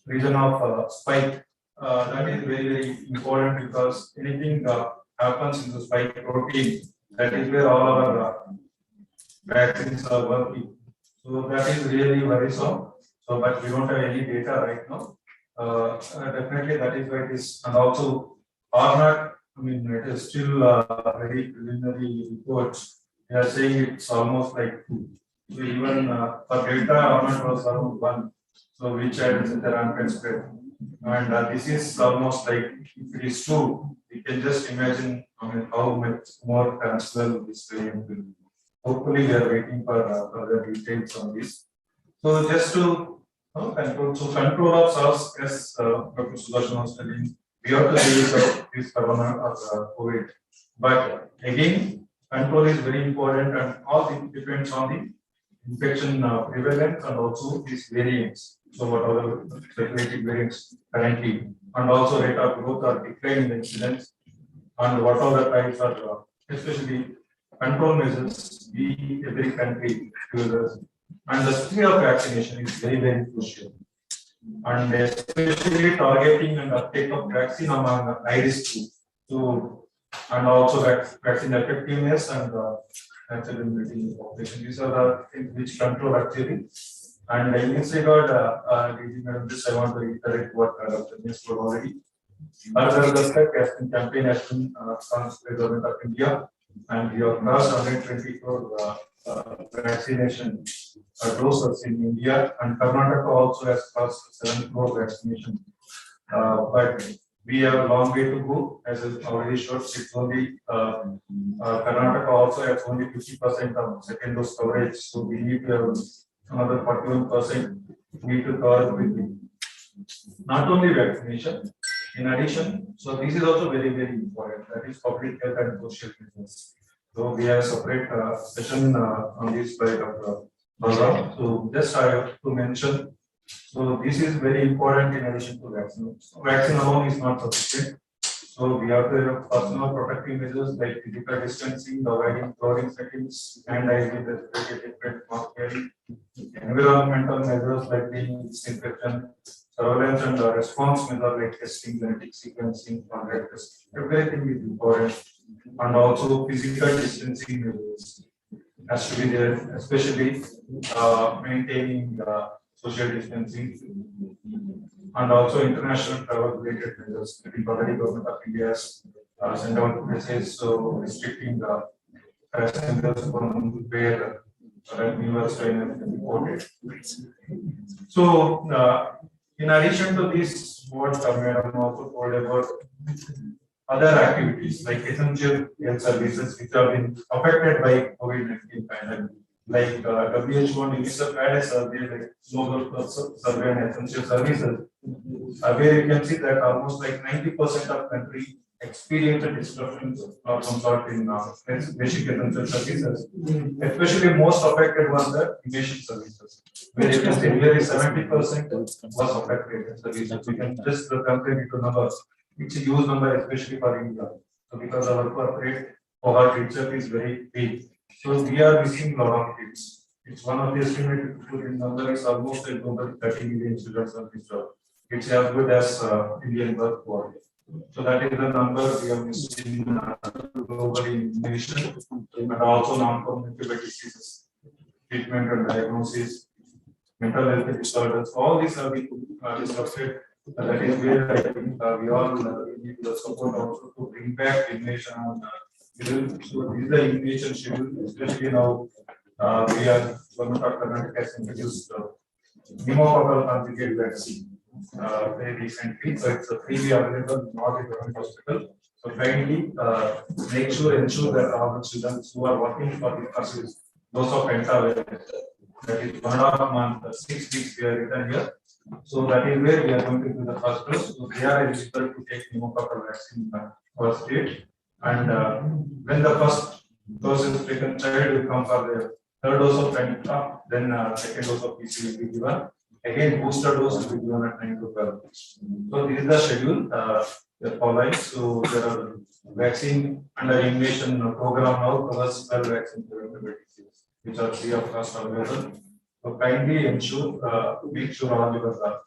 region of spike. That is very, very important because anything happens in the spike protein, that is where all our vaccines are working. So that is really worrisome. So, but we don't have any data right now. Definitely that is why it is, and also R0, I mean, it is still very preliminary reports. They are saying it's almost like 2. So even for data, R0 was around 1. So which had such a rampant spread. And this is almost like, if it is 2, we can just imagine, I mean, how much more transferable this variant will be. Hopefully, we are waiting for further details on this. So just to control, so control of SARS, as Dr. Sudarshan was telling, we have to deal with this corona or COVID. But again, control is very important, and all it depends on the infection prevalence and also these variants. So what are the circulating variants currently, and also rate of growth or decline in the incidence, and what are the types are especially control measures every country uses, and the speed of vaccination is very, very crucial. And especially targeting and uptake of vaccine among high risk groups. So, and also vaccine effectiveness and acceptability in the population. These are the things which control actually. And in this regard, I want to reiterate what Dr. Niswar already. Another aspect has been campaign has been sponsored by the Government of India, and we have crossed 124 vaccination doses in India, and Karnataka also has crossed 7 crore vaccination. But we have a long way to go, as is already showed. It's only Karnataka also has only 50% of second dose coverage, so we need to have another 41% need to cover with not only vaccination. In addition, so this is also very, very important. That is public health and social business. So we have a separate session on this by Dr. Bala. So just I have to mention. So this is very important in addition to vaccine. So vaccine alone is not sufficient. So we have to have personal protective measures like physical distancing, avoiding clothing settings, and respiratory mask wearing, environmental measures like cleaning, disinfection, surveillance and response measures like testing, genetic sequencing, contact testing. Everything is important, and also physical distancing measures has to be there, especially maintaining social distancing, and also international travel related measures. I think already Government of India has sent out messages so restricting the passengers from where newer strain has been reported. So in addition to this, what Madam also told about other activities like essential health services which have been affected by COVID-19 pandemic, like WHO and UNICEF had a survey like global survey on essential services, where you can see that almost like 90% of countries experience a disruption of some sort in basic essential services. Especially most affected was the imaging services, where you can say nearly 70% was affected. Services. We can just compare it to numbers. It's a huge number, especially for India. So because our corporate cohort itself is very big, so we are missing a lot of kids. It's one of the estimated number is almost a global 30 million children are disturbed. It's as good as Indian birth rate. So that is the number we are missing globally in nation, and also non-communicable diseases. treatment and diagnosis, mental health disorders, all these are being disrupted. That is where I think we all need the support also to bring back innovation on schedule. So this is the innovation schedule, especially now we are government of Karnataka has introduced pneumococcal conjugate vaccine very recently. So it's freely available in all the government hospital. So kindly ensure that all the children who are working for the first dose of pentavalent, that is 1.5 months, 6 weeks we are written here. So that is where we are going to do the first dose. So they are eligible to take pneumococcal vaccine in the first stage. And when the first dose is taken, child will come for the third dose of penta, then second dose of PC will be given. Again, booster dose will be given at 9 to 12 weeks. So this is the schedule they're following. So there are vaccine under innovation program now covers 12 vaccine preventable diseases, which are free of cost available. So kindly ensure, make sure all your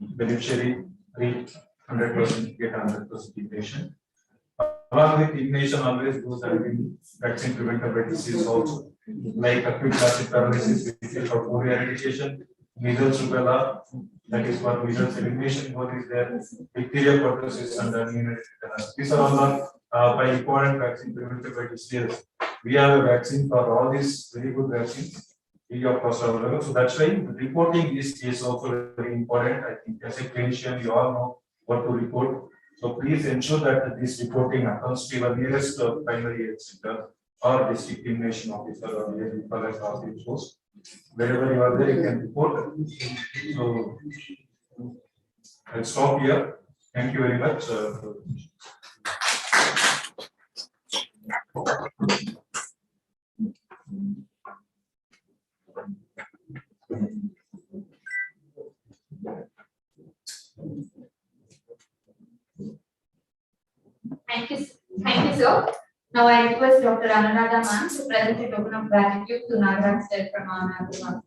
beneficiary reach 100%, get 100% patient. Along with innovation, always goes vaccine preventable disease also, like acute classic paralysis, which is for polio eradication, measles, rubella, that is for measles elimination. What is there? Bacterial pertussis and immunity tetanus. These are all by important vaccine preventable diseases. We have a vaccine for all these very good vaccines. Of course, so that's why reporting this is also very important. I think as a clinician, you all know what to report. So please ensure that this reporting happens to your nearest primary health center or district immunization officer or the forest office post. Wherever you are there, you can report. So I'll stop here. Thank you very much. Thank you, sir. Now I request Dr. Anuradha ma'am to present a token of gratitude to Nagaraj sir from our everyone.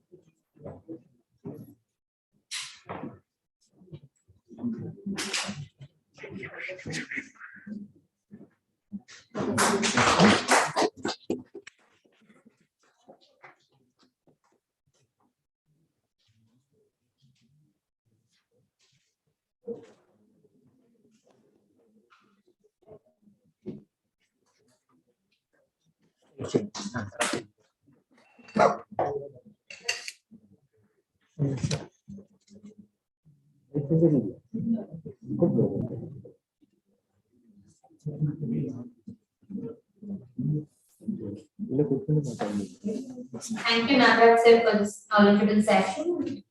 Thank you, Nagaraj sir, for this knowledgeable session.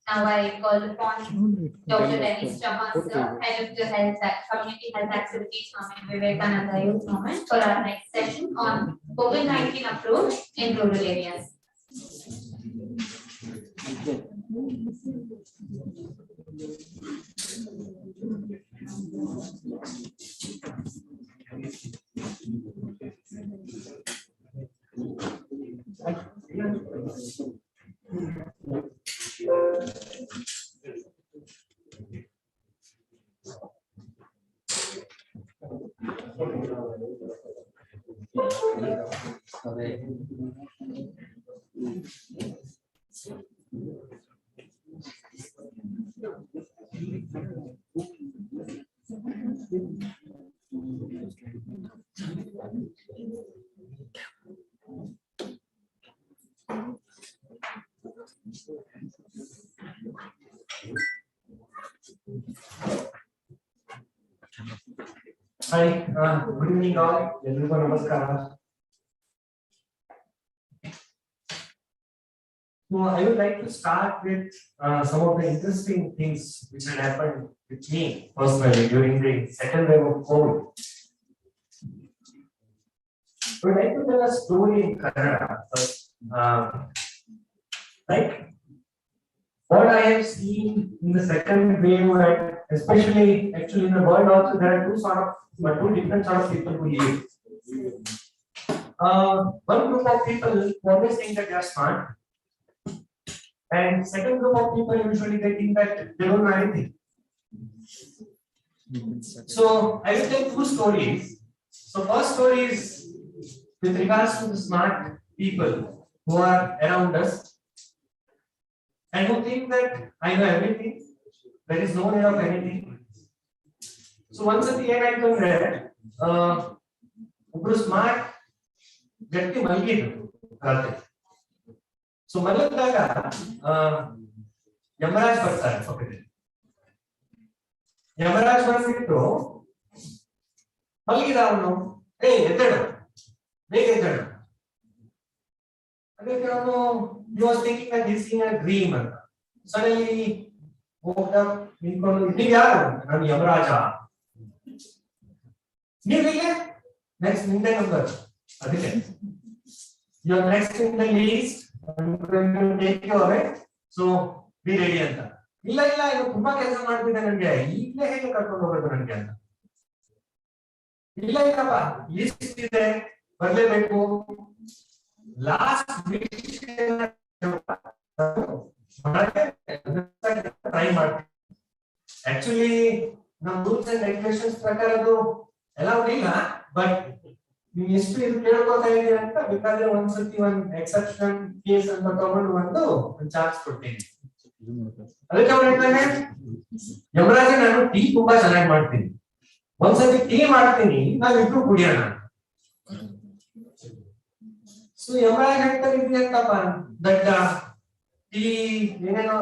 Now I call upon Dr. Dennis Chauhan sir, Head of the Community Health Activities from Vivekananda Youth Movement, for our next session on COVID-19 approach in rural areas. Hi, good evening all. Everyone, namaskar. So I would like to start with some of the interesting things which had happened with me personally during the second wave of COVID. I would like to tell a story in Kannada. Like what I have seen in the second wave, and especially actually in the world also, there are two different sort of people who live. One group of people who always think that they are smart, and second group of people usually they think that they don't know anything. So I will tell two stories. So first story is with regards to the smart people. who are around us and who think that I know everything, there is no need of anything. So once at the end I told her, ಒಬ್ರು smart ವ್ಯಕ್ತಿ ಮಲಗಿದ್ರು ರಾತ್ರಿ. So ಮಲಗಿದಾಗ ಯಮರಾಜ್ ಬರ್ತಾರೆ ಪಕ್ಕದಲ್ಲಿ. ಯಮರಾಜ್ ಬಂದ್ಬಿಟ್ಟು ಮಲಗಿದ ಅವನು, ಎದ್ದೇಳು, ಬೇಗ ಎದ್ದೇಳು. ಅದಕ್ಕೆ ಅವನು he was thinking that he's seeing a dream ಅಂತ. Suddenly woke up, ನಿಂತ್ಕೊಂಡು, ನೀವು ಯಾರು? ನಾನು ಯಮರಾಜ. ನೀವಿಗೆ ನೆಕ್ಸ್ಟ್ ನಿಂದೆ ನಂಬರ್, ಅದಕ್ಕೆ you're next in the list, I'm going to take you away, so be ready ಅಂತ. ಇಲ್ಲ ಇಲ್ಲ, ಇದು ತುಂಬಾ ಕೆಲಸ ಮಾಡ್ತಿದ್ದೆ, ನನಗೆ ಈಗಲೇ ಹೇಗೆ ಕರ್ಕೊಂಡು ಹೋಗೋದು ನನಗೆ ಅಂತ. ಇಲ್ಲ ಇಲ್ಲಪ್ಪ, ಲಿಸ್ಟ್ ಇದೆ, ಬರ್ಲೇಬೇಕು. ಲಾಸ್ಟ್ ಟ್ರೈ ಮಾಡ್ತೀವಿ. ಆಕ್ಚುಲಿ ನಮ್ಮ ರೂಲ್ಸ್ ಅಂಡ್ ರೆಗ್ಯುಲೇಷನ್ಸ್ ಪ್ರಕಾರ ಅದು ಅಲೌಡ್ ಇಲ್ಲ, ಬಟ್ ನೀವು ಎಷ್ಟು ಇದು ಕೇಳ್ಕೊತಾ ಇದೀರಿ ಅಂತ ಬೇಕಾದ್ರೆ ಒಂದ್ಸತಿ ಒಂದ್ ಎಕ್ಸೆಪ್ಷನ್ ಕೇಸ್ ಅಂತ ತಗೊಂಡು ಒಂದು ಚಾನ್ಸ್ ಕೊಡ್ತೀನಿ. ಅದಕ್ಕೆ ಅವ್ರು ಹೇಳ್ತಾರೆ, ಯಮರಾಜ ನಾನು ಟೀ ತುಂಬಾ ಚೆನ್ನಾಗಿ ಮಾಡ್ತೀನಿ, ಒಂದ್ಸತಿ ಟೀ ಮಾಡ್ತೀನಿ, ನಾವಿಬ್ರು ಕುಡಿಯೋಣ. ಸೊ ಯಮರಾಜ್ ಹೇಳ್ತಾರೆ ಇದೆಯಂತಪ್ಪ, ದಡ್ಡ, ಟೀ ಏನೇನೋ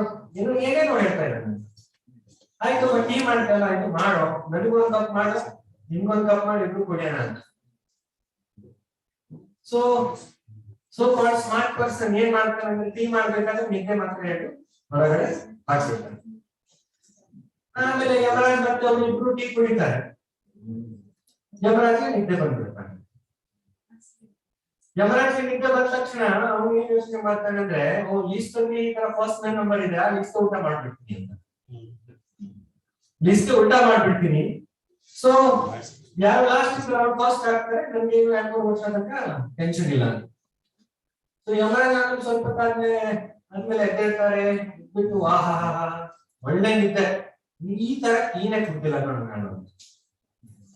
ಏನೇನೋ ಹೇಳ್ತಾ ಇದ್ದಾನೆ. ಆಯ್ತು ಟೀ ಮಾಡ್ತಲ್ಲ, ಆಯ್ತು ಮಾಡೋ, ನನಗೊಂದ್ ಕಪ್ ಮಾಡೋ, ನಿಮ್ಗೊಂದ್ ಕಪ್ ಮಾಡಿ ಇಬ್ರು ಕುಡಿಯೋಣ ಅಂತ. ಸೊ ಕಾಲ್ಡ್ ಸ್ಮಾರ್ಟ್ ಪರ್ಸನ್ ಏನ್ ಮಾಡ್ತಾನೆ ಅಂದ್ರೆ, ಟೀ ಮಾಡ್ಬೇಕಾದ್ರೆ ನಿದ್ದೆ ಮಾತ್ರ ಹೇಳಿ ಹೊರಗಡೆ ಹಾಕ್ಬಿಡ್ತಾನೆ. ಆಮೇಲೆ ಯಮರಾಜ್ ಮತ್ತೆ ಅವ್ರು ಇಬ್ರು ಟೀ ಕುಡಿತಾರೆ, ಯಮರಾಜ್ಗೆ ನಿದ್ದೆ ಬಂದ್ಬಿಡ್ತಾನೆ. ಯಮರಾಜ್ಗೆ ನಿದ್ದೆ ಬಂದ ತಕ್ಷಣ ಅವನು ಏನ್ ಯೋಚನೆ ಮಾಡ್ತಾನೆ ಅಂದ್ರೆ, ಲಿಸ್ಟ್ ಅಲ್ಲಿ ಈ ತರ ಫಸ್ಟ್ ನಂಬರ್ ಇದೆ, ಆ ಲಿಸ್ಟ್ ಊಟ ಮಾಡ್ಬಿಡ್ತೀನಿ ಅಂತ. ಲಿಸ್ಟ್ ಉಲ್ಟಾ ಮಾಡ್ಬಿಡ್ತೀನಿ. ಸೊ ಯಾರು ಲಾಸ್ಟ್ ಅವ್ರು ಫಾಸ್ಟ್ ಆಗ್ತಾರೆ, ನಮ್ಗೆ ಏನು 2-3 ವರ್ಷ ತನಕ ಟೆನ್ಷನ್ ಇಲ್ಲ. ಸೊ ಯಮರಾಜ್ ಸ್ವಲ್ಪ ಆದ್ಮೇಲೆ ಎದ್ದೇಳ್ತಾರೆ, ಬಿಟ್ಟು ಆಹಾ ಒಳ್ಳೆ ನಿದ್ದೆ, ಈ ತರ ಟೀನೇ ಕುಡ್ತಿಲ್ಲ ನೋಡ ನಾನು,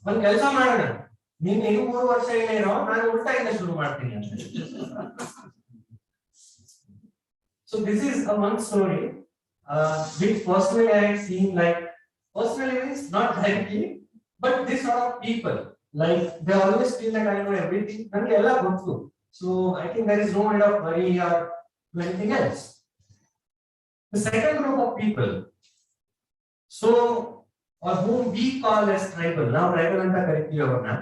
ಒಂದ್ ಕೆಲಸ ಮಾಡೋಣ, ನೀನ್ ಇನ್ನೂ 3 ವರ್ಷ ಇಲ್ಲೇ ಇರೋ, ನಾನು ಉಲ್ಟಾ ಇಂದ ಶುರು ಮಾಡ್ತೀನಿ ಅಂತ. So this is a one story which personally I have seen, like personally means not directly, but this sort of people, like they always feel that I know everything, nange ella gottu. So I think there is no need of worry or anything else. The second group of people, so or whom we call as tribal, now tribal anta karithivi avarna,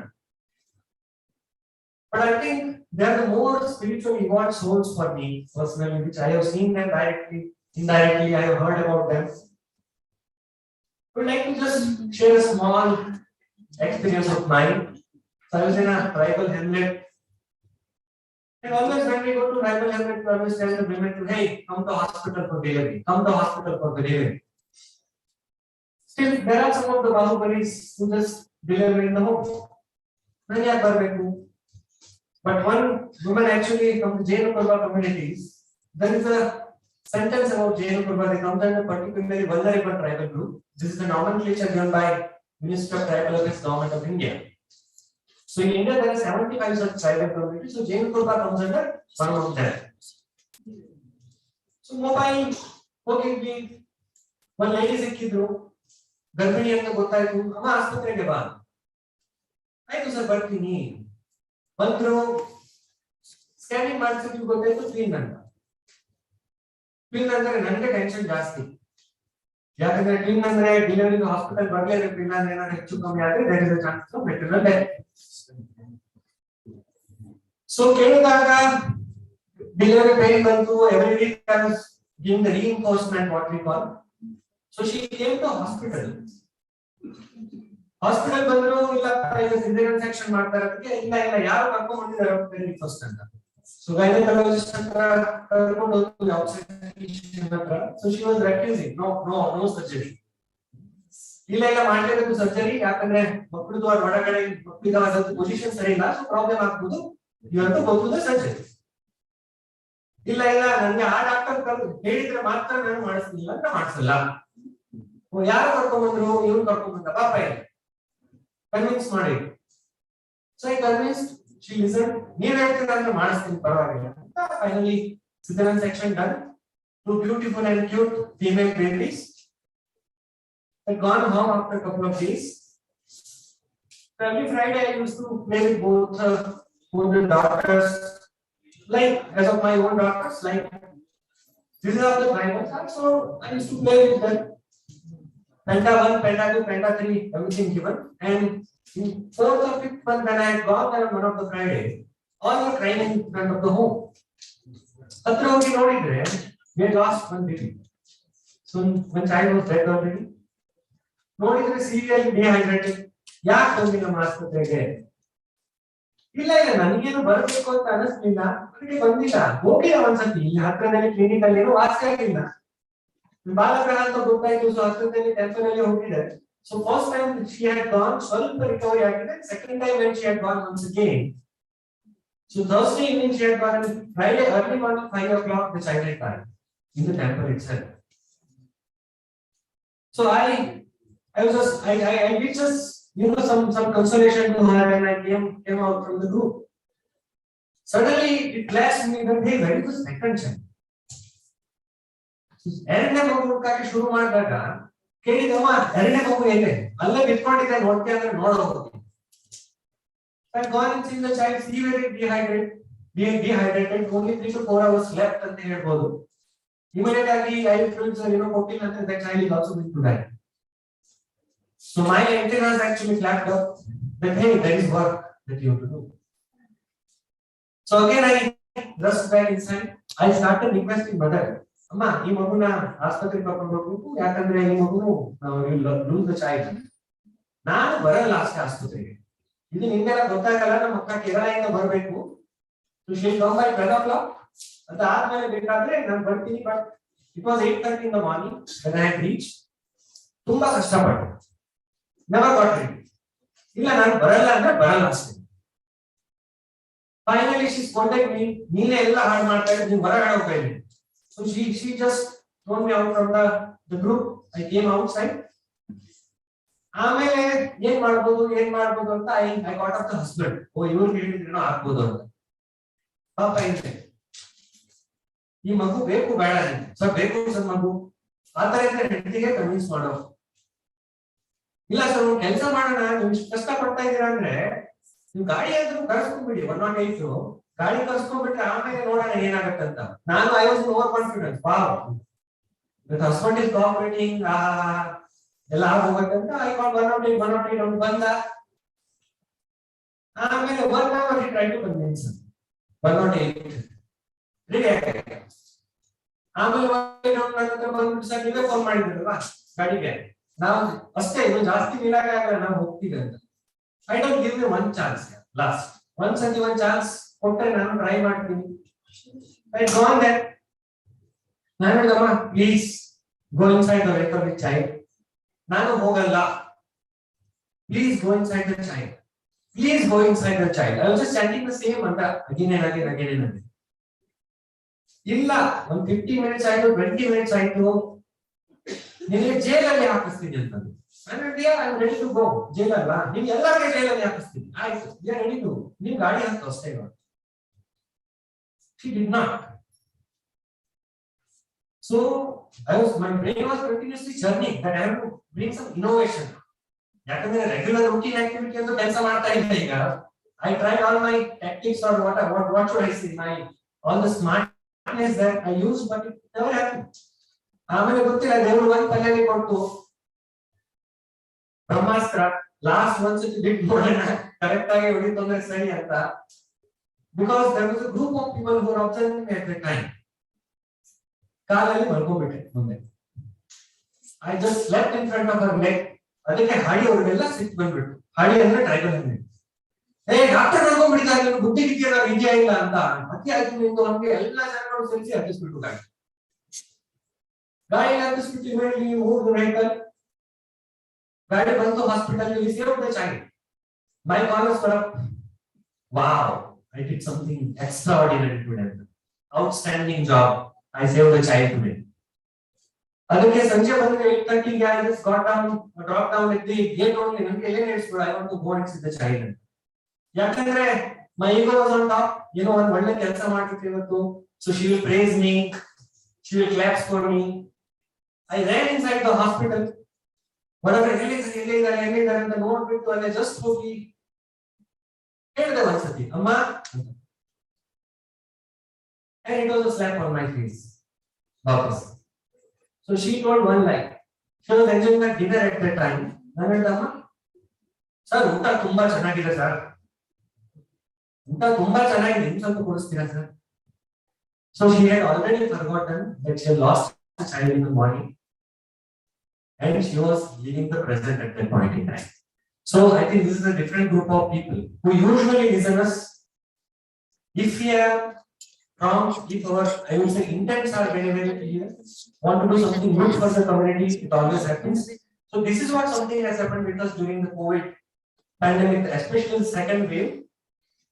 but I think they are the more spiritually evolved souls for me personally, which I have seen them directly, indirectly I have heard about them. I would like to just share a small experience of mine. So I was in a tribal hamlet, and always when we go to tribal hamlet, we always tell the women to, hey, come to hospital for delivery, come to hospital for delivery. Still there are some of the Bahubalis who just deliver in the home. Nani yaak barbeku? But one woman actually from the Jain Purva communities, there is a sentence about Jain Purva, they come under particularly vulnerable tribal group. This is the nomenclature given by Minister of Tribal Affairs, Government of India. So in India there are 75 such tribal communities, so Jain Purva comes under one of them. So mobile ಹೋಗಿದ್ವಿ, ಒಂದು lady ಸಿಕ್ಕಿದ್ರು, ಗರ್ಭಿಣಿ ಅಂತ ಗೊತ್ತಾಯ್ತು, ಅಮ್ಮ ಆಸ್ಪತ್ರೆಗೆ ಬಾ. ಆಯ್ತು ಸರ್ ಬರ್ತೀನಿ. ಬಂದ್ರು, ಸ್ಕ್ಯಾನಿಂಗ್ ಮಾಡಿಸಿದ್ರು, ಗೊತ್ತಾಯ್ತು ಟ್ವಿನ್ ಅಂತ. ಟ್ವಿನ್ ಅಂದ್ರೆ ನನಗೆ ಟೆನ್ಷನ್ ಜಾಸ್ತಿ, ಯಾಕಂದ್ರೆ ಟ್ವಿನ್ ಅಂದ್ರೆ ಡೆಲಿವರಿ ಹಾಸ್ಪಿಟಲ್ ಬರ್ಲೇಬೇಕು, ಇಲ್ಲ ಅಂದ್ರೆ ಏನಾದ್ರು ಹೆಚ್ಚು ಕಮ್ಮಿ ಆದ್ರೆ there is a chance of maternal death. So ಕೇಳಿದಾಗ ಡೆಲಿವರಿ ಪೇನ್ ಬಂತು, every week I was giving the reinforcement what we call. So she came to hospital. Hospital ಬಂದ್ರು, ಇಲ್ಲ ಸಿಸೇರಿಯನ್ ಸೆಕ್ಷನ್ ಮಾಡ್ತಾರೆ ಅದಕ್ಕೆ, ಇಲ್ಲ ಇಲ್ಲ ಯಾರು ಕರ್ಕೊಂಡು ಬಂದಿದ್ದಾರೆ ವೆರಿ ಫಸ್ಟ್ ಅಂತ. ಸೊ ಗೈನಕಾಲಜಿಸ್ಟ್ ಹತ್ರ ಕರ್ಕೊಂಡು ಹೋಗಿ ಆಬ್ಸ್ಟೆಟ್ರಿಷಿಯನ್ ಹತ್ರ. So she was refusing, no surgery, ಇಲ್ಲ ಇಲ್ಲ ಮಾಡಲೇಬೇಕು ಸರ್ಜರಿ, ಯಾಕಂದ್ರೆ ಮಕ್ಕಳದು ಅವ್ರ ಒಳಗಡೆ ಮಕ್ಕಳಿಗೆ ಅದೊಂದು ಪೊಸಿಷನ್ ಸರಿ ಇಲ್ಲ, ಸೊ ಪ್ರಾಬ್ಲಮ್ ಆಗ್ಬೋದು, you have to go to the surgery. ಇಲ್ಲ ಇಲ್ಲ ನನಗೆ ಆ ಡಾಕ್ಟರ್ ಹೇಳಿದ್ರೆ ಮಾತ್ರ ನಾನು ಮಾಡಿಸ್ಲಿಲ್ಲ ಅಂತ ಮಾಡಿಸಲ್ಲ. ಯಾರು ಕರ್ಕೊಂಡ್ ಬಂದ್ರು, ಇವ್ರು ಕರ್ಕೊಂಡ್ ಬಂದ, ಪಾಪ ಕನ್ವಿನ್ಸ್ ಮಾಡಿ. So I convince she listened. ನೀವು ಹೇಳ್ತೀರಾ ಅಂದ್ರೆ ಮಾಡಿಸ್ತೀನಿ ಪರವಾಗಿಲ್ಲ. Finally, Siddharan section done. Two beautiful and cute female babies. Had gone home after a couple of days. So every Friday I used to play with both the daughters. Like as of my own daughters, like this is how the primers are. So I used to play with them. Penta 1, Penta 2, Penta 3, everything given. And in 4th or 5th month when I had gone there on one of the Fridays, all were crying in front of the home. Hatra hogi nodidre, we had lost one baby. So when child was dead already, nodidre severely dehydrated. ಯಾಕೆ ಬಂದಿ ನಮ್ಮ ಆಸ್ಪತ್ರೆಗೆ? ಇಲ್ಲ ಇಲ್ಲ ನನಗೇನು ಬರಬೇಕು ಅಂತ ಅನಿಸ್ಲಿಲ್ಲ, ನನಗೆ ಬಂದಿಲ್ಲ, ಹೋಗಿಲ್ಲ ಒಂದ್ಸತಿ ಇಲ್ಲಿ ಹತ್ರದಲ್ಲಿ ಕ್ಲಿನಿಕ್ ಅಲ್ಲಿ ಏನೋ ವಾಸಿ ಆಗಿಲ್ಲ, ಬಾಲಕರ ಅಂತ ಗೊತ್ತಾಯ್ತು. ಸೊ ಹತ್ರದಲ್ಲಿ ಟೆಂಪರರಿ ಹೋಗಿದ್ದೆ. So first time she had gone, ಸ್ವಲ್ಪ ರಿಕವರಿ ಆಗಿದೆ. Second time when she had gone once again, so Thursday evening she had gone, Friday early morning 5 o'clock the child had died in the temple itself. So I was just I did just some consolation to her, and I came out from the group. Suddenly it flashed me that hey, where is the second child? ಎರಡನೇ ಮಗು ಹುಡುಕಕ್ಕೆ ಶುರು ಮಾಡಿದಾಗ ಕೇಳಿದಮ್ಮ ಎರಡನೇ ಮಗು ಎಲ್ಲಿ? ಅಲ್ಲೇ ಬಿಟ್ಕೊಂಡಿದ್ದೆ, ನೋಡ್ಕೆ ಅಂದ್ರೆ ನೋಡಬಹುದು. I gone and seen the child severely dehydrated, only 3 to 4 hours left ಅಂತ ಹೇಳ್ಬೋದು. Immediately I fluids ಕೊಟ್ಟಿಲ್ಲ ಅಂತ the child is also going to die. So my antennas actually flapped up that hey, there is work that you have to do. So again I rushed back inside. I started requesting mother, ಅಮ್ಮ ಈ ಮಗುನ ಆಸ್ಪತ್ರೆಗೆ ಕರ್ಕೊಂಡು ಹೋಗ್ಬೇಕು, ಯಾಕಂದ್ರೆ ಈ ಮಗು lose the child. ನಾನು ಬರಲ್ಲ ಅಷ್ಟೇ ಆಸ್ಪತ್ರೆಗೆ, ಇದು ನಿಮ್ಗೆಲ್ಲ ಗೊತ್ತಾಗಲ್ಲ, ನಮ್ಮ ಅಕ್ಕ ಕೇರಳದಿಂದ ಬರಬೇಕು. So she come by 12 o'clock. ಅದಾದ್ಮೇಲೆ ಬೇಕಾದ್ರೆ ನಾನು ಬರ್ತೀನಿ. But it was 8:30 in the morning when I had reached. ತುಂಬಾ ಕಷ್ಟಪಟ್ಟೆ, ನೆವರ್ ಗಾಟ್ ರೆಡಿ. ಇಲ್ಲ ನಾನು ಬರಲ್ಲ ಅಂದ್ರೆ ಬರಲ್ಲ ಅಷ್ಟೇ. ಫೈನಲಿ ಶಿ ಕಾಂಟ್ಯಾಕ್ಟ್ ಮೀ, ನೀನೇ ಎಲ್ಲ ಹಾಳು ಮಾಡ್ತಾ ಇದ್ದೀನಿ, ನೀವು ಹೊರಗಡೆ ಹೋಗ್ತಾ ಇದ್ದೀನಿ. So she just thrown me out from the group. I came outside. ಆಮೇಲೆ ಏನ್ ಮಾಡ್ಬೋದು ಅಂತ I got up the husband. ಓ ಇವ್ರು ಹೇಳಿದ್ರೇನೋ ಆಗ್ಬೋದು ಅಂತ. ಪಾಪ ಏನಿದೆ, ಈ ಮಗು ಬೇಕು ಬೇಡ ಸರ್, ಬೇಕು ಸರ್ ಮಗು ಆತರ ಇದ್ರೆ ಹೆಂಡತಿಗೆ ಕನ್ವಿನ್ಸ್ ಮಾಡೋ. ಇಲ್ಲ ಸರ್ ಒಂದು ಕೆಲಸ ಮಾಡೋಣ, ನೀವು ಇಷ್ಟು ಕಷ್ಟ ಪಡ್ತಾ ಇದ್ದೀರಾ ಅಂದ್ರೆ ನೀವು ಗಾಡಿ ಆದ್ರೂ ಕಳ್ಸ್ಕೊಂಡ್ಬಿಡಿ, 108 ಗಾಡಿ ಕಳ್ಸ್ಕೊಂಡ್ಬಿಟ್ರೆ ಆಮೇಲೆ ನೋಡೋಣ ಏನಾಗತ್ತಂತ. ನಾನು I was over confident, wow that husband is cooperating, ಎಲ್ಲ ಹೋಗತ್ತಂತ. ಐ ಕಾಲ್ 108 ಅವ್ನು ಬಂದ. ಆಮೇಲೆ 1 hour he tried to convince 108 ready ಆಗಿದೆ. ಆಮೇಲೆ ಬಂದ್ಬಿಟ್ಟು ಸರ್ ನೀವೇ ಫೋನ್ ಮಾಡಿದ್ರಲ್ವಾ ಗಾಡಿಗೆ, ನಾವು ಅಷ್ಟೇ ಇನ್ನು ಜಾಸ್ತಿ ನಿಲ್ಲಾಗ ಆಗಲ್ಲ, ನಾವು ಹೋಗ್ತೀವಿ ಅಂತ. I don't give you 1 chance, last ಒಂದ್ಸತಿ 1 ಚಾನ್ಸ್ ಕೊಟ್ಟರೆ ನಾನು ಟ್ರೈ ಮಾಡ್ತೀನಿ. I gone there. ನಾನು ಹೇಳಿದಮ್ಮ please go inside the vehicle with child. ನಾನು ಹೋಗಲ್ಲ, please go inside the child, please go inside the child. I was just chatting the same ಅಂತ again and again. ಇಲ್ಲ ಒಂದು 15 minutes ಆಯ್ತು, 20 minutes ಆಯ್ತು, ನಿಮಗೆ ಜೈಲಲ್ಲಿ ಹಾಕಿಸ್ತೀನಿ ಅಂತಂದು. I'm ready to go. Jail ಅಲ್ವಾ, ನಿಮ್ಗೆ ಎಲ್ಲರಿಗೆ ಜೈಲಲ್ಲಿ ಹಾಕಿಸ್ತೀನಿ. ಆಯ್ತು, we are ready to. ನೀವು ಗಾಡಿ ಹತ್ತು ಅಷ್ಟೇ. She did not. So my brain was continuously churning that I have to bring some innovation. ಯಾಕಂದ್ರೆ ರೆಗ್ಯುಲರ್ ರೂಟೀನ್ ಆಕ್ಟಿವಿಟಿ ಅಂತ ಕೆಲಸ ಮಾಡ್ತಾ ಇದ್ದೆ. ಈಗ I tried all my tactics or what should I say, all the smartness that I used, but it never happened. ಆಮೇಲೆ ಗೊತ್ತಿಲ್ಲ, ದೇವರು ಒಂದು ತಲೆಯಲ್ಲಿ ಕೊಟ್ಟು ಬ್ರಹ್ಮಾಸ್ತ್ರ ಲಾಸ್ಟ್ ಒಂದ್ಸತಿ ಬಿಟ್ಟು ನೋಡೋಣ ಕರೆಕ್ಟ್ ಆಗಿ ಹೊಡಿತು ಅಂದ್ರೆ ಸರಿ ಅಂತ. Because there was a group of people who are observing me at the time. ಕಾಲಲ್ಲಿ ಮಲ್ಕೊಂಡ್ಬಿಟ್ಟೆ ಮುಂದೆ. I just slept in front of her leg. ಅದಕ್ಕೆ ಹಾಡಿ ಅವ್ರಿಗೆಲ್ಲ ಸಿಟ್ಟು ಬಂದ್ಬಿಟ್ಟು, ಹಾಡಿ ಅಂದ್ರೆ ಟ್ರೈಬಲ್ ಹೆಣ್ಣೆ, ಡಾಕ್ಟರ್ ನೋಡ್ಕೊಂಡ್ಬಿಟ್ಟಿದ್ದಾರೆ, ನೀನು ಬುದ್ಧಿ ಗಿದ್ದಿಯಲ್ಲ ವಿದ್ಯೆ ಇಲ್ಲ ಅಂತ. ಮತ್ತೆ ಆಯ್ತು ನಿಂತು ನಮ್ಗೆ ಎಲ್ಲ ಜನಗಳು ಸೇರಿಸಿ ಹತ್ತಿಸ್ಬಿಟ್ಟು ಗಾಡಿ ಹತ್ತಿಸ್ಬಿಟ್ಟು ಇಮಿಡಿಯೇಟ್ಲಿ ಮೂವ್ ವೆಹಿಕಲ್. ಗಾಡಿ ಬಂತು hospital, save the child. My collars var up. Wow, I did something extraordinary today. Outstanding job. I saved the child today. ಅದಕ್ಕೆ ಸಂಜೆ ಬಂದ್ರೆ 8:30 ಗೆ I just got down, dropped down at the gate only. ನನಗೆ ಏನು ಹೇಳಿಸ್ಬಿಡು, I want to go and see the child. ಯಾಕಂದ್ರೆ My ego was on top. You know, one day ಕೆಲಸ ಮಾಡ್ತಿರ್ತೀವಿ ಇವತ್ತು. So she will praise me. She will clap for me. I ran inside the hospital. Whatever ಎಲ್ಲಿದ್ದಾರೆ ಅಂತ ನೋಡ್ಬಿಟ್ಟು ಅಲ್ಲೇ just ಹೋಗಿ ಹೇಳಿದೆ ಒಂದ್ಸತಿ ಅಮ್ಮ and it was a slap on my face. ವಾಪಸ್. So she told one line. She was enjoying that dinner at that time. ನಾನು ಹೇಳ್ದಮ್ಮ ಸರ್ ಊಟ ತುಂಬಾ ಚೆನ್ನಾಗಿದೆ ಸರ್, ಊಟ ತುಂಬಾ ಚೆನ್ನಾಗಿದೆ, ಇನ್ನು ಸ್ವಲ್ಪ ಕೊಡಿಸ್ತೀರಾ sir? So she had already forgotten that she had lost a child in the morning and she was living the present at that point in time. So I think this is a different group of people who usually listen us. If we are wrong, if our, I would say, intents are very, very clear, want to do something good for the community, it always happens. So this is what something has happened with us during the COVID pandemic, especially the second wave.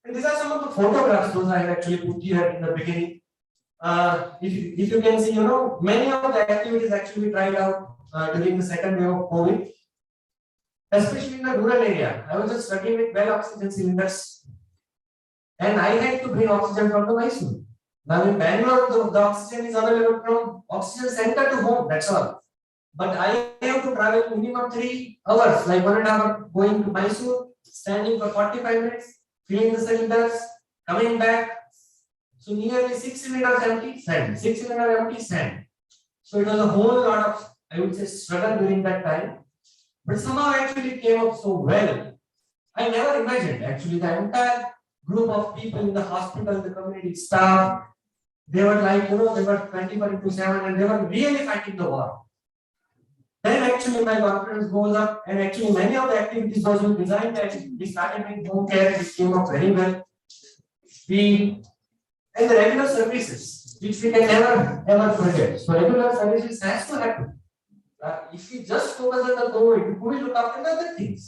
And these are some of the photographs those I have actually put here in the beginning. If you can see, you know, many of the activities actually tried out during the second wave of COVID, especially in the rural area. I was just studying with well oxygen cylinders, and I had to bring oxygen from the Mysore. Now in Bangalore, the oxygen is available from oxygen center to home. That's all. But I have to travel minimum 3 hours, like 1.5 hours going to Mysore, standing for 45 minutes, filling the cylinders, coming back. So nearly 6 cylinders empty, sand. 6 cylinders empty, sand. So it was a whole lot of, I would say, struggle during that time. But somehow actually it came up so well. I never imagined actually the entire group of people in the hospital, the community staff, they were like, you know, they were 24/7 and they were really fighting the war. Then actually my confidence goes up, and actually many of the activities those who designed that we started with home care, which came up very well. And the regular services, which we can never ever forget. So regular services has to happen. If we just focus on the COVID, who will look after the other things?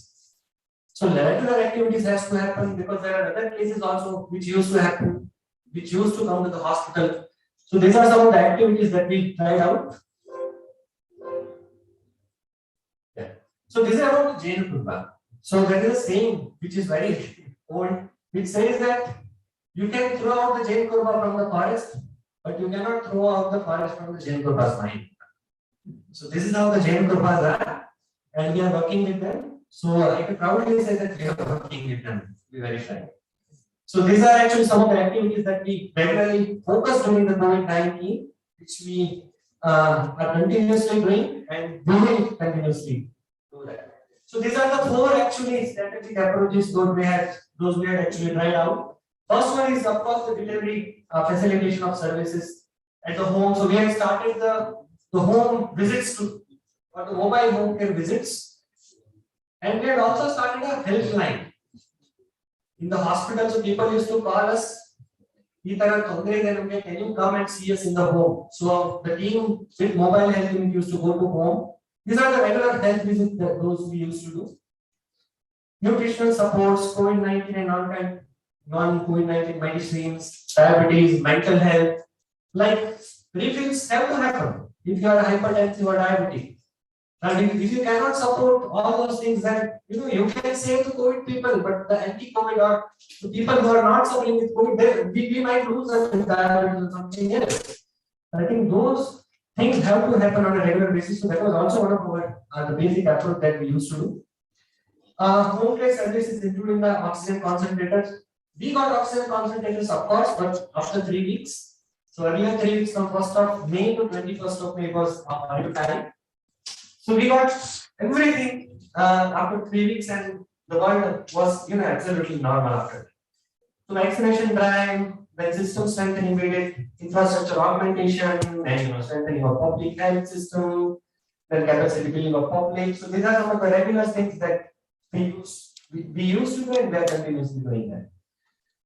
So regular activities has to happen because there are other cases also which used to happen, which used to come to the hospital. So these are some of the activities that we tried out. Yeah. So this is about the Jain Kurba. So there is a saying which is very old, which says that you can throw out the Jain Kurba from the forest, but you cannot throw out the forest from the Jain Kurba's mind. So this is how the Jain Kurbas are, and we are working with them. So I can proudly say that we are working with them. To be very frank. So these are actually some of the activities that we regularly focus during the COVID-19, which we are continuously doing, and we will continuously do that. So these are the 4 actually strategic approaches those we had actually tried out. First one is of course the delivery facilitation of services at the home. So we have started the home visits to, or the mobile home care visits, and we had also started a helpline in the hospital. So people used to call us, can you come and see us in the home? So the team with mobile health unit used to go to home. These are the regular health visits that those we used to do. Nutritional supports, COVID-19 and non-COVID-19 medicines, diabetes, mental health, like refills have to happen if you are hypertensive or diabetic. And if you cannot support all those things, then you can save the COVID people, but the anti-COVID or the people who are not suffering with COVID, we might lose them with diabetes or something else. I think those things have to happen on a regular basis. So that was also one of our the basic approach that we used to do. Home care services, including the oxygen concentrators. We got oxygen concentrators, of course, but after 3 weeks. So earlier 3 weeks from 1st of May to 21st of May was time. So we got everything after 3 weeks, and the world was absolutely normal after. So vaccination drive, then system strengthening, we did infrastructure augmentation, and strengthening of public health system, then capacity building of public. So these are some of the regular things that we used to do, and we are continuously doing that.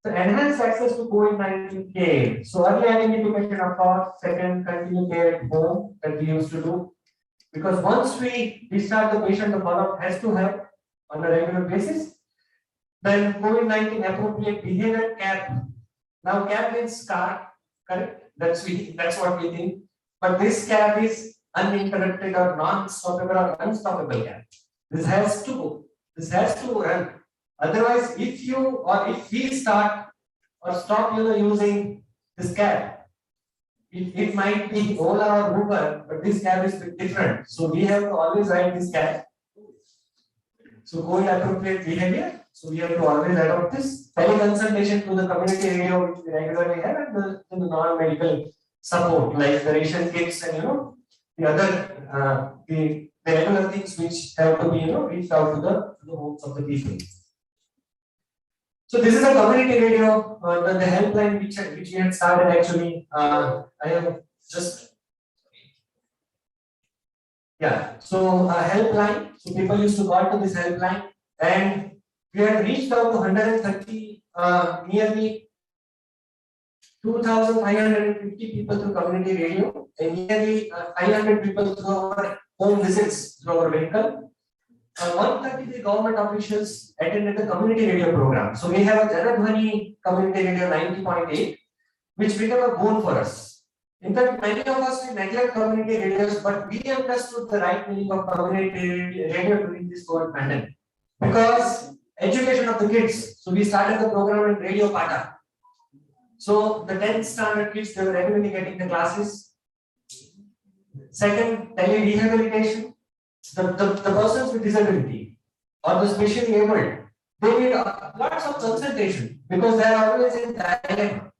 So enhanced access to COVID-19 care. So early identification of course, second continued care at home that we used to do. Because once we discharge the patient, the follow-up has to have on a regular basis. Then COVID-19 appropriate behavior cap. Now cap means car, correct? That's what we think. But this cap is uninterrupted or non-stoppable or unstoppable cap. This has to run. Otherwise, if you or if we start or stop, using this cab, it might be Ola or Uber, but this cab is a bit different. So we have to always ride this cab. So COVID appropriate behavior. So we have to always adopt this teleconsultation to the community radio which we regularly have, and the non-medical support like the ration kits and the other the regular things which have to be reached out to the homes of the people. So this is a community radio, the helpline which we had started actually. I have just so a helpline. So people used to call to this helpline, and we had reached out to 130, nearly 2,550 people through community radio, and nearly 500 people through our home visits through our vehicle. 133 government officials attended the community radio program. So we have a Janadhwani community radio 90.8, which became a boon for us. In fact, many of us we neglect community radios, but we understood the right meaning of community radio during this COVID pandemic. Because education of the kids. So we started the program in Radio Pata. So the 10th standard kids, they were regularly getting the classes. Second, tele-rehabilitation. The persons with disability or the specially abled, they need lots of consultation because they are always in dilemma.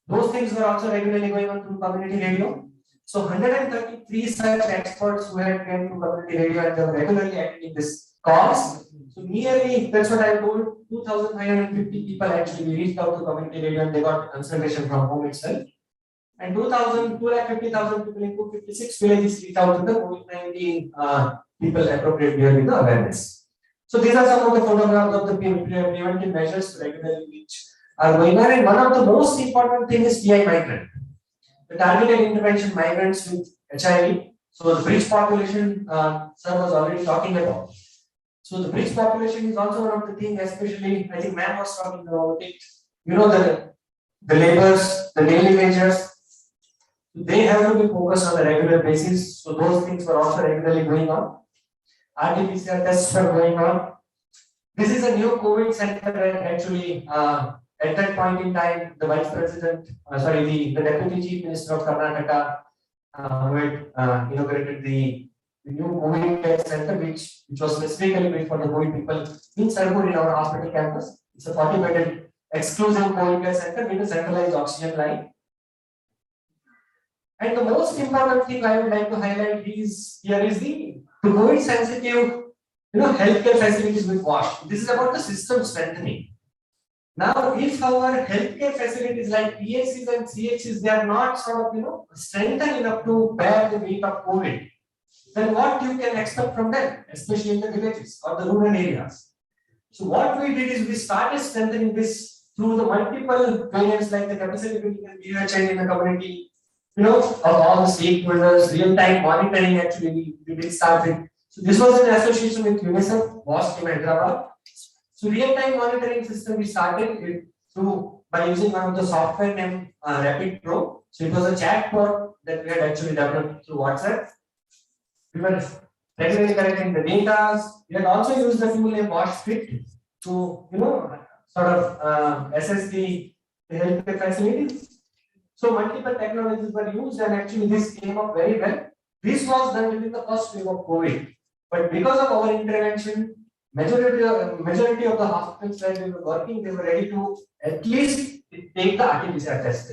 Those things were also regularly going on through community radio. So 133 such experts who had came to community radio and they were regularly attending this course. So nearly, that's what I told, 2,550 people actually reached out to community radio and they got consultation from home itself. And 250,000 people in 256 villages reached out to the COVID-19 people appropriate during the awareness. So these are some of the photographs of the preventive measures regularly which are going on. And one of the most important thing is TI migrant. The targeted intervention migrants with HIV. So the bridge population, sir was already talking about. So the bridge population is also one of the things, especially I think ma'am was talking about it. The laborers, the daily wagers, they have to be focused on a regular basis. So those things were also regularly going on. RT-PCR tests were going on. This is a new COVID center that actually at that point in time, the vice president, the deputy chief minister of Karnataka who had inaugurated the new COVID care center, which was specifically built for the COVID people in Sarpur in our hospital campus. It's a 40-bedded exclusive COVID care center with a centralized oxygen line. And the most important thing I would like to highlight is the COVID sensitive, healthcare facilities with WASH. This is about the system strengthening. Now, if our healthcare facilities like PHCs and CHCs, they are not sort of, strengthened enough to bear the weight of COVID, then what you can expect from them, especially in the villages or the rural areas. So what we did is we started strengthening this through the multiple variants like the capacity building and behavior in the community, of all the stakeholders, real-time monitoring actually we did start with. So this was in association with UNICEF, WASH in Hyderabad. So real-time monitoring system we started it by using one of the software named Rapid Pro. So it was a chatbot that we had actually developed through WhatsApp. We were regularly collecting the data. We had also used the tool named WASH Script to assess the healthcare facilities. So multiple technologies were used and actually this came up very well. This was done during the first wave of COVID. But because of our intervention, majority of the hospitals where we were working, they were ready to at least take the RT-PCR test.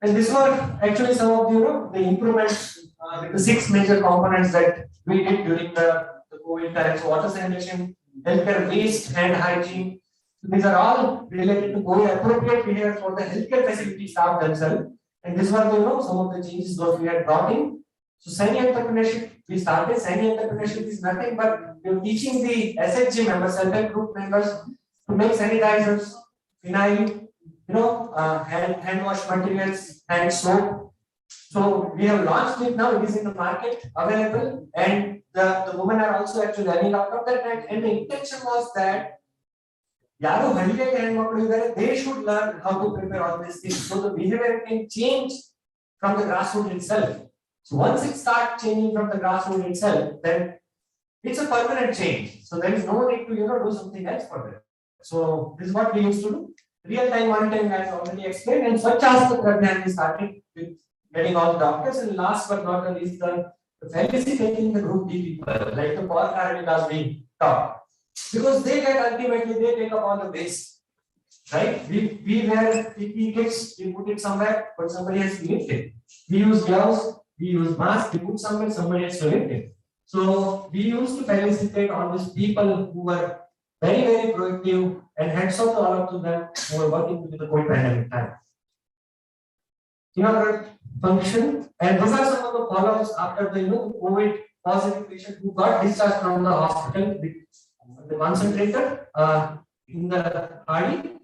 And these were actually some of the improvements with the 6 major components that we did during the COVID time. So water sanitation, healthcare waste, hand hygiene. These are all related to COVID appropriate behavior for the healthcare facility staff themselves. And these were some of the changes that we had brought in. So semi-entrepreneurship, we started semi-entrepreneurship is nothing but we're teaching the SHG members, self-help group members to make sanitizers, phenyl, hand wash materials and soap. So we have launched it now, it is in the market available and the women are also actually learning out of that and the intention was that they should learn how to prepare all these things so the behavior can change from the grassroots itself. So once it starts changing from the grassroots itself, then it's a permanent change. So there is no need to, do something else for them. So this is what we used to do. Real-time monitoring as already explained, and such as the program we started with getting all the doctors, and last but not the least, the felicitating the group D people, like the poor Karamikas we talk. Because they take up all the waste. Right? We wear PPE kits, we put it somewhere, but somebody has to lift it. We use gloves, we use masks, we put somewhere, somebody has to lift it. So we used to felicitate all these people who were very, very proactive, and hats off to all of them who were working with the COVID pandemic time. Function, and these are some of the follow-ups after the COVID positive patient who got discharged from the hospital with the concentrator in the RD.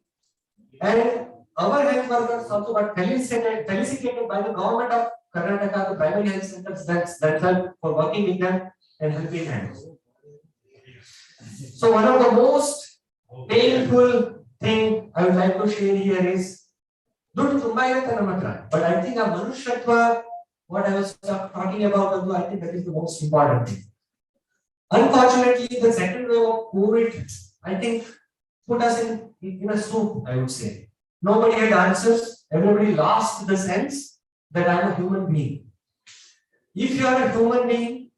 And our health workers also got felicitated by the government of Karnataka, the primary health centers themselves for working with them and helping hands. So one of the most painful thing I would like to share here is but I think a Manushatva, what I was talking about, I think that is the most important thing. Unfortunately, the second wave of COVID, I think, put us in a soup, I would say. Nobody had answers, everybody lost the sense that I'm a human being. If you are a human being,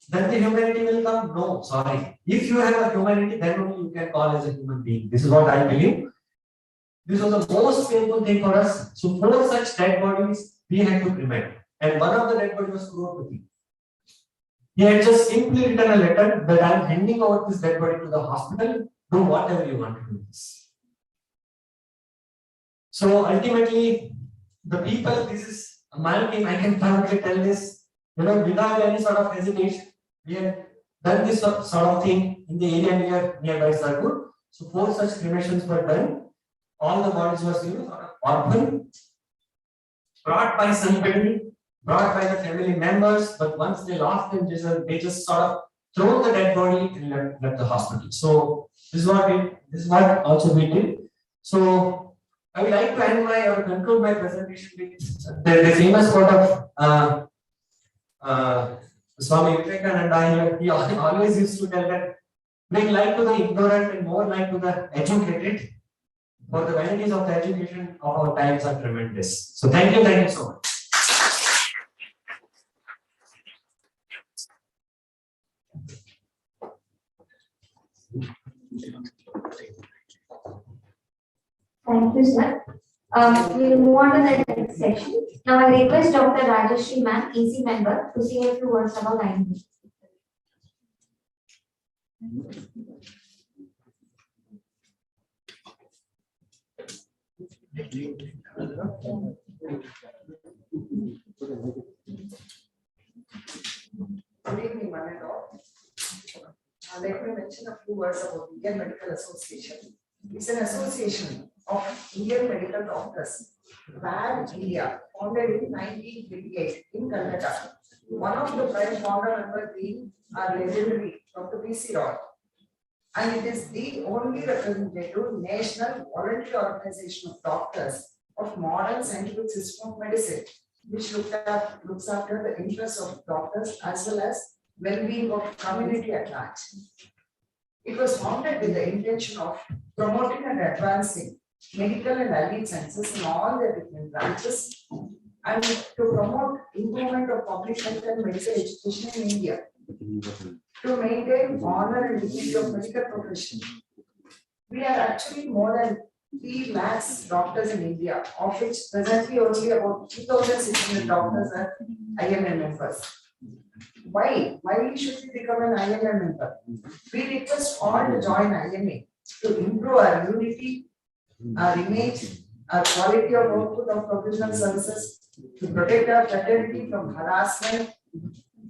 then the humanity will come. No, sorry. If you have a humanity, then only you can call as a human being. This is what I believe. This was the most painful thing for us. So 4 such dead bodies we had to cremate. And one of the dead bodies was Kuropati. He had just simply written a letter that I am handing over this dead body to the hospital. Do whatever you want to do this. So ultimately, the people, this is my team, I can proudly tell this, without any sort of hesitation, we have done this sort of thing in the area nearby Sargur. So 4 such cremations were done. All the bodies were sort of orphan, brought by somebody, brought by the family members, but once they lost them, they just sort of thrown the dead body and left the hospital. So this is what also we did. So I would like to end or conclude my presentation with the famous quote of Swami Vivekananda. He always used to tell that bring light to the ignorant and more light to the educated. For the vanities of the education of our times are tremendous. So thank you so much. Thank you, sir. We'll move on to the next section. Now I request Dr. Rajashri ma'am, EC member, to say a few words about IME. Good evening, one and all. Let me mention a few words about Indian Medical Association. It's an association of Indian medical doctors, Van India, founded in 1928 in Calcutta. One of the prime founder members being our legendary Dr. B.C. Roy. And it is the only representative national voluntary organization of doctors of modern scientific system of medicine, which looks after the interests of doctors as well as well-being of community at large. It was founded with the intention of promoting and advancing medical and allied sciences in all their different branches and to promote improvement of public health and medical education in India. To maintain honor and dignity of medical profession. We are actually more than 3 lakhs doctors in India, of which presently only about 2,600 doctors are IMA members. Why should we become an IMA member? We request all to join IMA to improve our unity, our image, our quality of output of professional services, to protect our fraternity from harassment,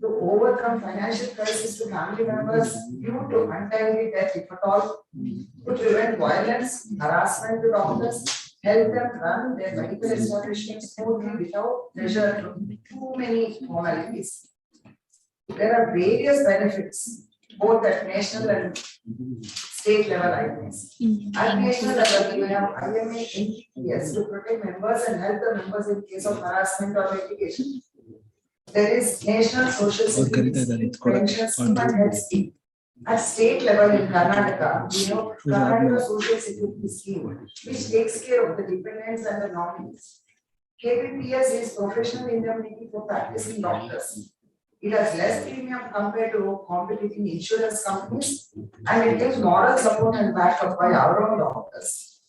to overcome financial crisis to family members due to untimely death, if at all, to prevent violence, harassment to doctors, help them run their medical establishments smoothly without pressure from too many formalities. There are various benefits, both at national and state level IMAs. At national level, we have IMA NTPS to protect members and help the members in case of harassment or litigation. there is National Social Security Scheme, Pension Scheme and Health Scheme. At state level in Karnataka, we have Karnataka Social Security Scheme, which takes care of the dependents and the nominees. KPPS is professional indemnity for practicing doctors. It has less premium compared to competing insurance companies, and it gives moral support and backup by our own doctors.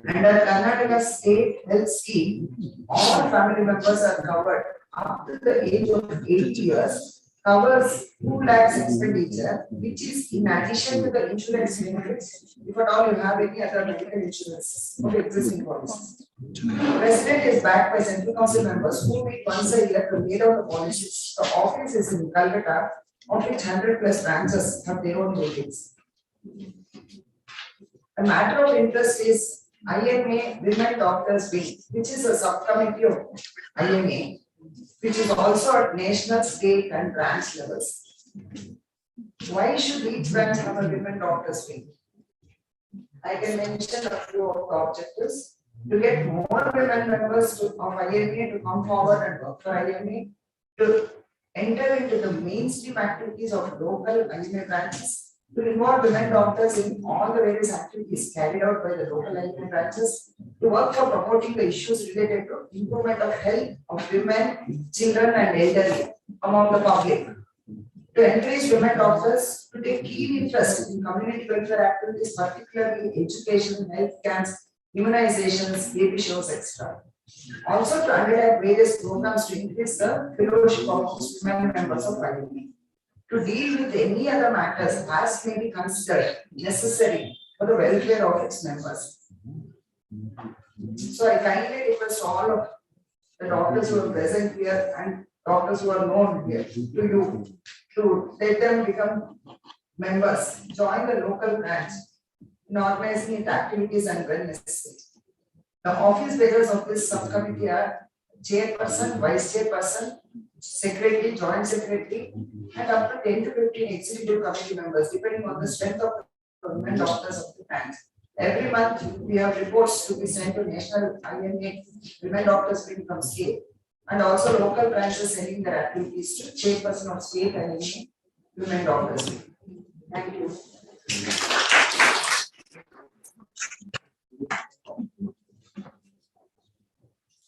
Under Karnataka State Health Scheme, all family members are covered up to the age of 80 years, covers 2 lakhs expenditure, which is in addition to the insurance benefits, if at all you have any other medical insurance of existing policies. President is backed by Central Council members who meet once a year to lay out the policies. The office is in Calcutta, of which 100 plus branches have their own meetings. A matter of interest is IMA Women Doctors Wing, which is a subcommittee of IMA, which is also at national, state, and branch levels. Why should each branch have a Women Doctors Wing? I can mention a few of the objectives. To get more women members of IMA to come forward and work for IMA, to enter into the mainstream activities of local IMA branches, to involve women doctors in all the various activities carried out by the local IMA branches, to work for promoting the issues related to improvement of health of women, children, and elderly among the public, to encourage women doctors to take keen interest in community welfare activities, particularly education, health camps, immunizations, baby shows, etc. Also to undertake various programs to increase the fellowship of women members of IMA. To deal with any other matters as may be considered necessary for the welfare of its members. So I kindly request all of the doctors who are present here and doctors who are known here to you to let them become members, join the local branch in organizing its activities and when necessary. The office bearers of this subcommittee are chairperson, vice chairperson, secretary, joint secretary, and up to 10 to 15 executive committee members, depending on the strength of the women doctors of the branch. Every month, we have reports to be sent to National IMA Women Doctors Wing from state, and also local branches sending their activities to chairperson of state and IMA Women Doctors Wing. Thank you.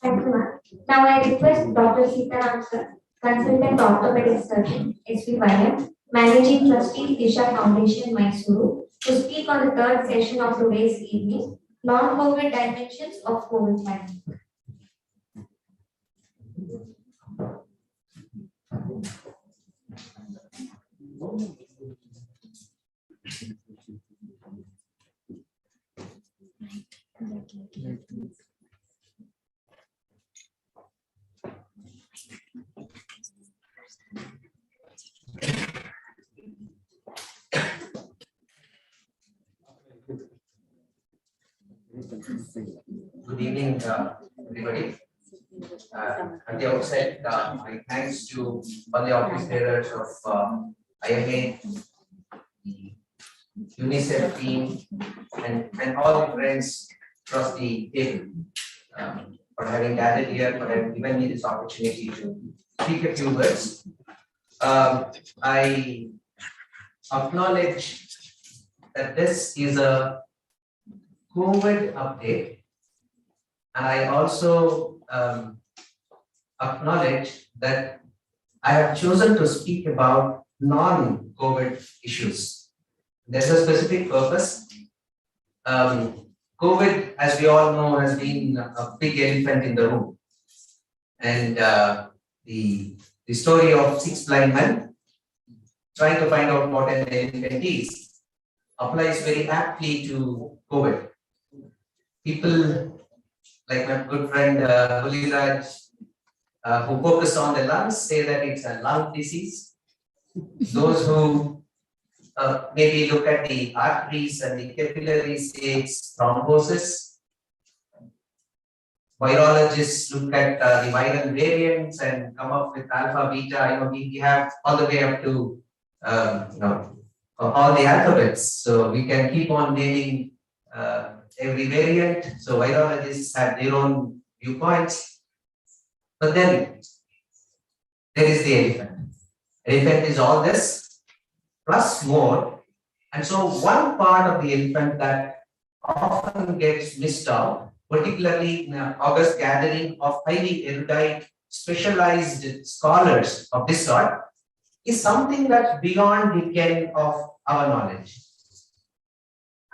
Thank you, ma'am. Now I request Dr. Sitaram sir, Consultant Orthopedic Surgeon, SPYM, Managing Trustee, Disha Foundation, Mysuru, to speak on the third session of today's evening, non-COVID dimensions of COVID-19. Good evening, everybody. At the outset, my thanks to all the office bearers of IMA, the UNICEF team, and all the friends across the table for having gathered here, for having given me this opportunity to speak a few words. I acknowledge that this is a COVID update, and I also acknowledge that I have chosen to speak about non-COVID issues. There's a specific purpose. COVID, as we all know, has been a big elephant in the room, and the story of 6 blind men trying to find out what an elephant is applies very aptly to COVID. People like my good friend Huliraj, who focus on the lungs, say that it's a lung disease. Those who maybe look at the arteries and the capillaries, say it's thrombosis. Virologists look at the viral variants and come up with alpha, beta. We have all the way up to all the alphabets. So we can keep on naming every variant. So virologists have their own viewpoints. But then there is the elephant. Elephant is all this plus more. And so one part of the elephant that often gets missed out, particularly in an august gathering of highly erudite, specialized scholars of this sort, is something that's beyond the ken of our knowledge.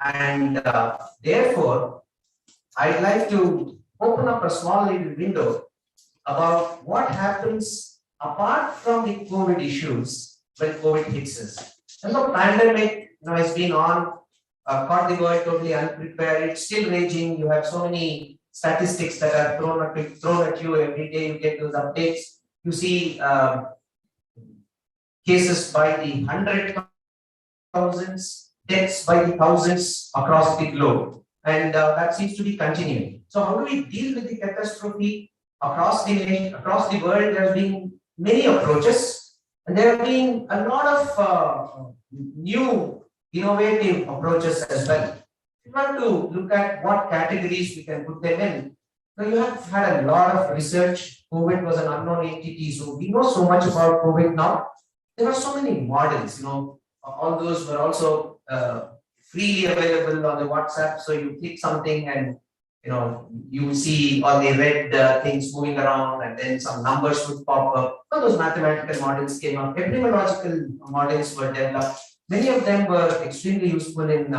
And therefore, I'd like to open up a small little window about what happens apart from the COVID issues when COVID hits us. And the pandemic, has been on, caught the world totally unprepared. It's still raging. You have so many statistics that are thrown at you every day. You get those updates. You see cases by the hundred thousands, deaths by the thousands across the globe, and that seems to be continuing. So, how do we deal with the catastrophe across the nation, across the world? There have been many approaches, and there have been a lot of new, innovative approaches as well. If you want to look at what categories we can put them in, now you have had a lot of research. COVID was an unknown entity, so we know so much about COVID now. There are so many models, all those were also freely available on the WhatsApp. So you click something and you see all the red things moving around, and then some numbers would pop up. All those mathematical models came up. Epidemiological models were developed. Many of them were extremely useful in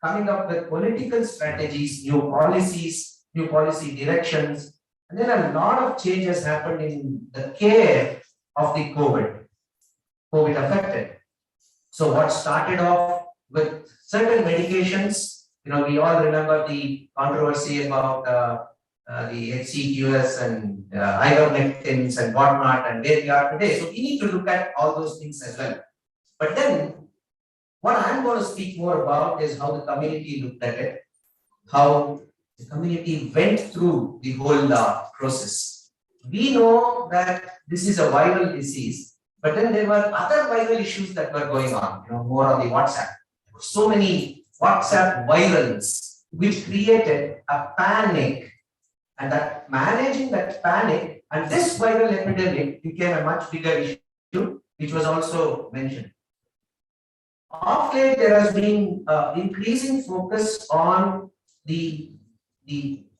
coming up with political strategies, new policy directions. And then a lot of changes happened in the care of the COVID affected. So what started off with certain medications, we all remember the controversy about the HCQS and ivermectins and whatnot, and where we are today. So we need to look at all those things as well. But then, what I'm going to speak more about is how the community looked at it, how the community went through the whole process. We know that this is a viral disease, but then there were other viral issues that were going on, more on the WhatsApp. So many WhatsApp virals, which created a panic, and that managing that panic, and this viral epidemic became a much bigger issue, which was also mentioned. Of late, there has been increasing focus on the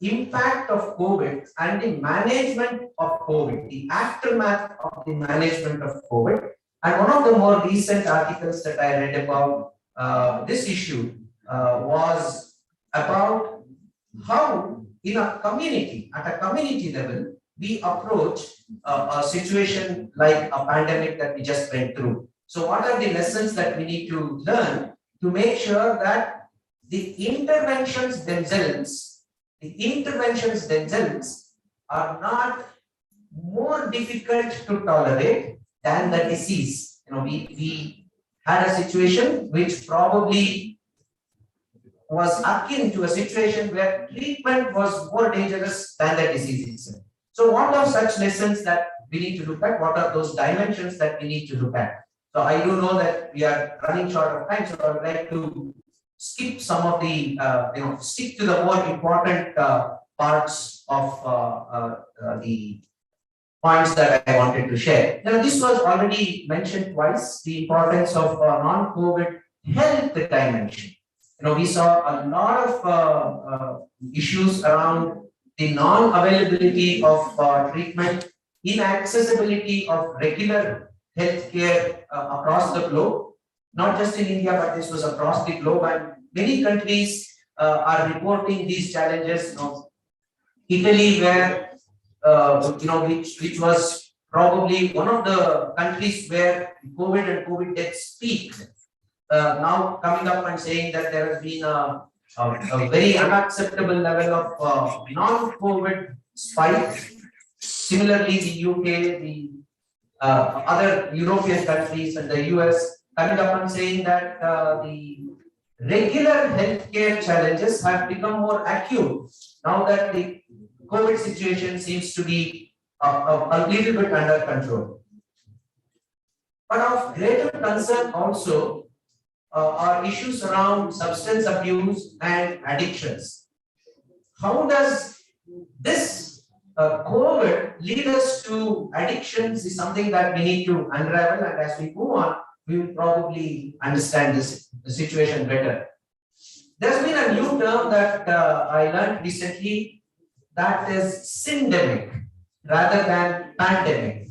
impact of COVID and the management of COVID, the aftermath of the management of COVID. And one of the more recent articles that I read about this issue was about how in a community, at a community level, we approach a situation like a pandemic that we just went through. So what are the lessons that we need to learn to make sure that the interventions themselves are not more difficult to tolerate than the disease? We had a situation which probably was akin to a situation where treatment was more dangerous than the disease itself. So what are such lessons that we need to look at? What are those dimensions that we need to look at? So I do know that we are running short of time, so I would like to skip some of the, stick to the more important parts of the points that I wanted to share. Now, this was already mentioned twice, the importance of non-COVID health dimension. We saw a lot of issues around the non-availability of treatment, inaccessibility of regular healthcare across the globe, not just in India, but this was across the globe, and many countries are reporting these challenges. Italy, where which was probably one of the countries where COVID and COVID deaths peaked, now coming up and saying that there has been a very unacceptable level of non-COVID spike. Similarly, the UK, the other European countries and the US coming up and saying that the regular healthcare challenges have become more acute now that the COVID situation seems to be a little bit under control. But of greater concern also are issues around substance abuse and addictions. How does this COVID lead us to addictions is something that we need to unravel, and as we move on, we will probably understand this situation better. There's been a new term that I learned recently, that is syndemic rather than pandemic.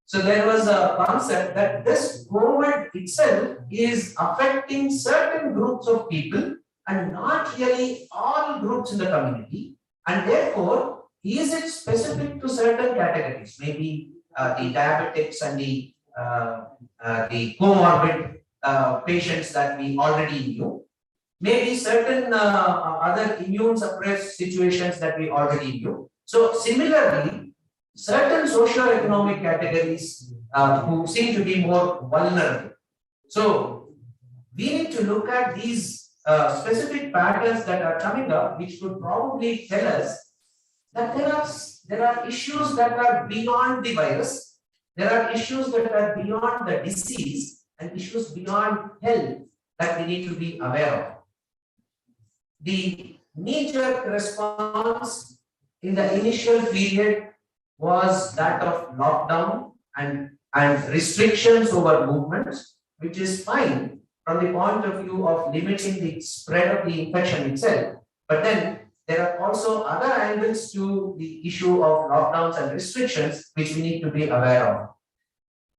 So there was a concept that this COVID itself is affecting certain groups of people and not really all groups in the community, and therefore is it specific to certain categories, maybe the diabetics and the comorbid patients that we already knew, maybe certain other immune suppressed situations that we already knew. So similarly, certain socio-economic categories who seem to be more vulnerable. So we need to look at these specific patterns that are coming up, which would probably tell us that there are issues that are beyond the virus, there are issues that are beyond the disease, and issues beyond health that we need to be aware of. The knee-jerk response in the initial period was that of lockdown and restrictions over movements, which is fine from the point of view of limiting the spread of the infection itself. But then there are also other angles to the issue of lockdowns and restrictions which we need to be aware of.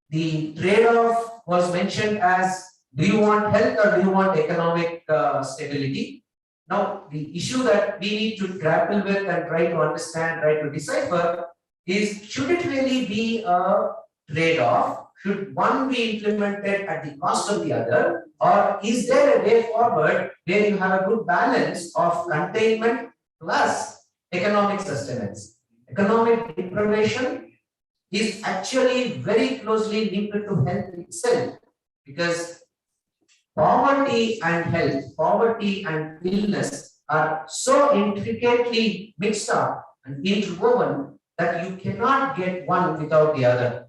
The trade-off was mentioned as, do you want health or do you want economic stability? Now, the issue that we need to grapple with and try to understand, try to decipher is, should it really be a trade-off? Should one be implemented at the cost of the other? Or is there a way forward where you have a good balance of containment plus economic sustenance? Economic deprivation is actually very closely linked to health itself, because poverty and health, poverty and illness are so intricately mixed up and interwoven that you cannot get one without the other.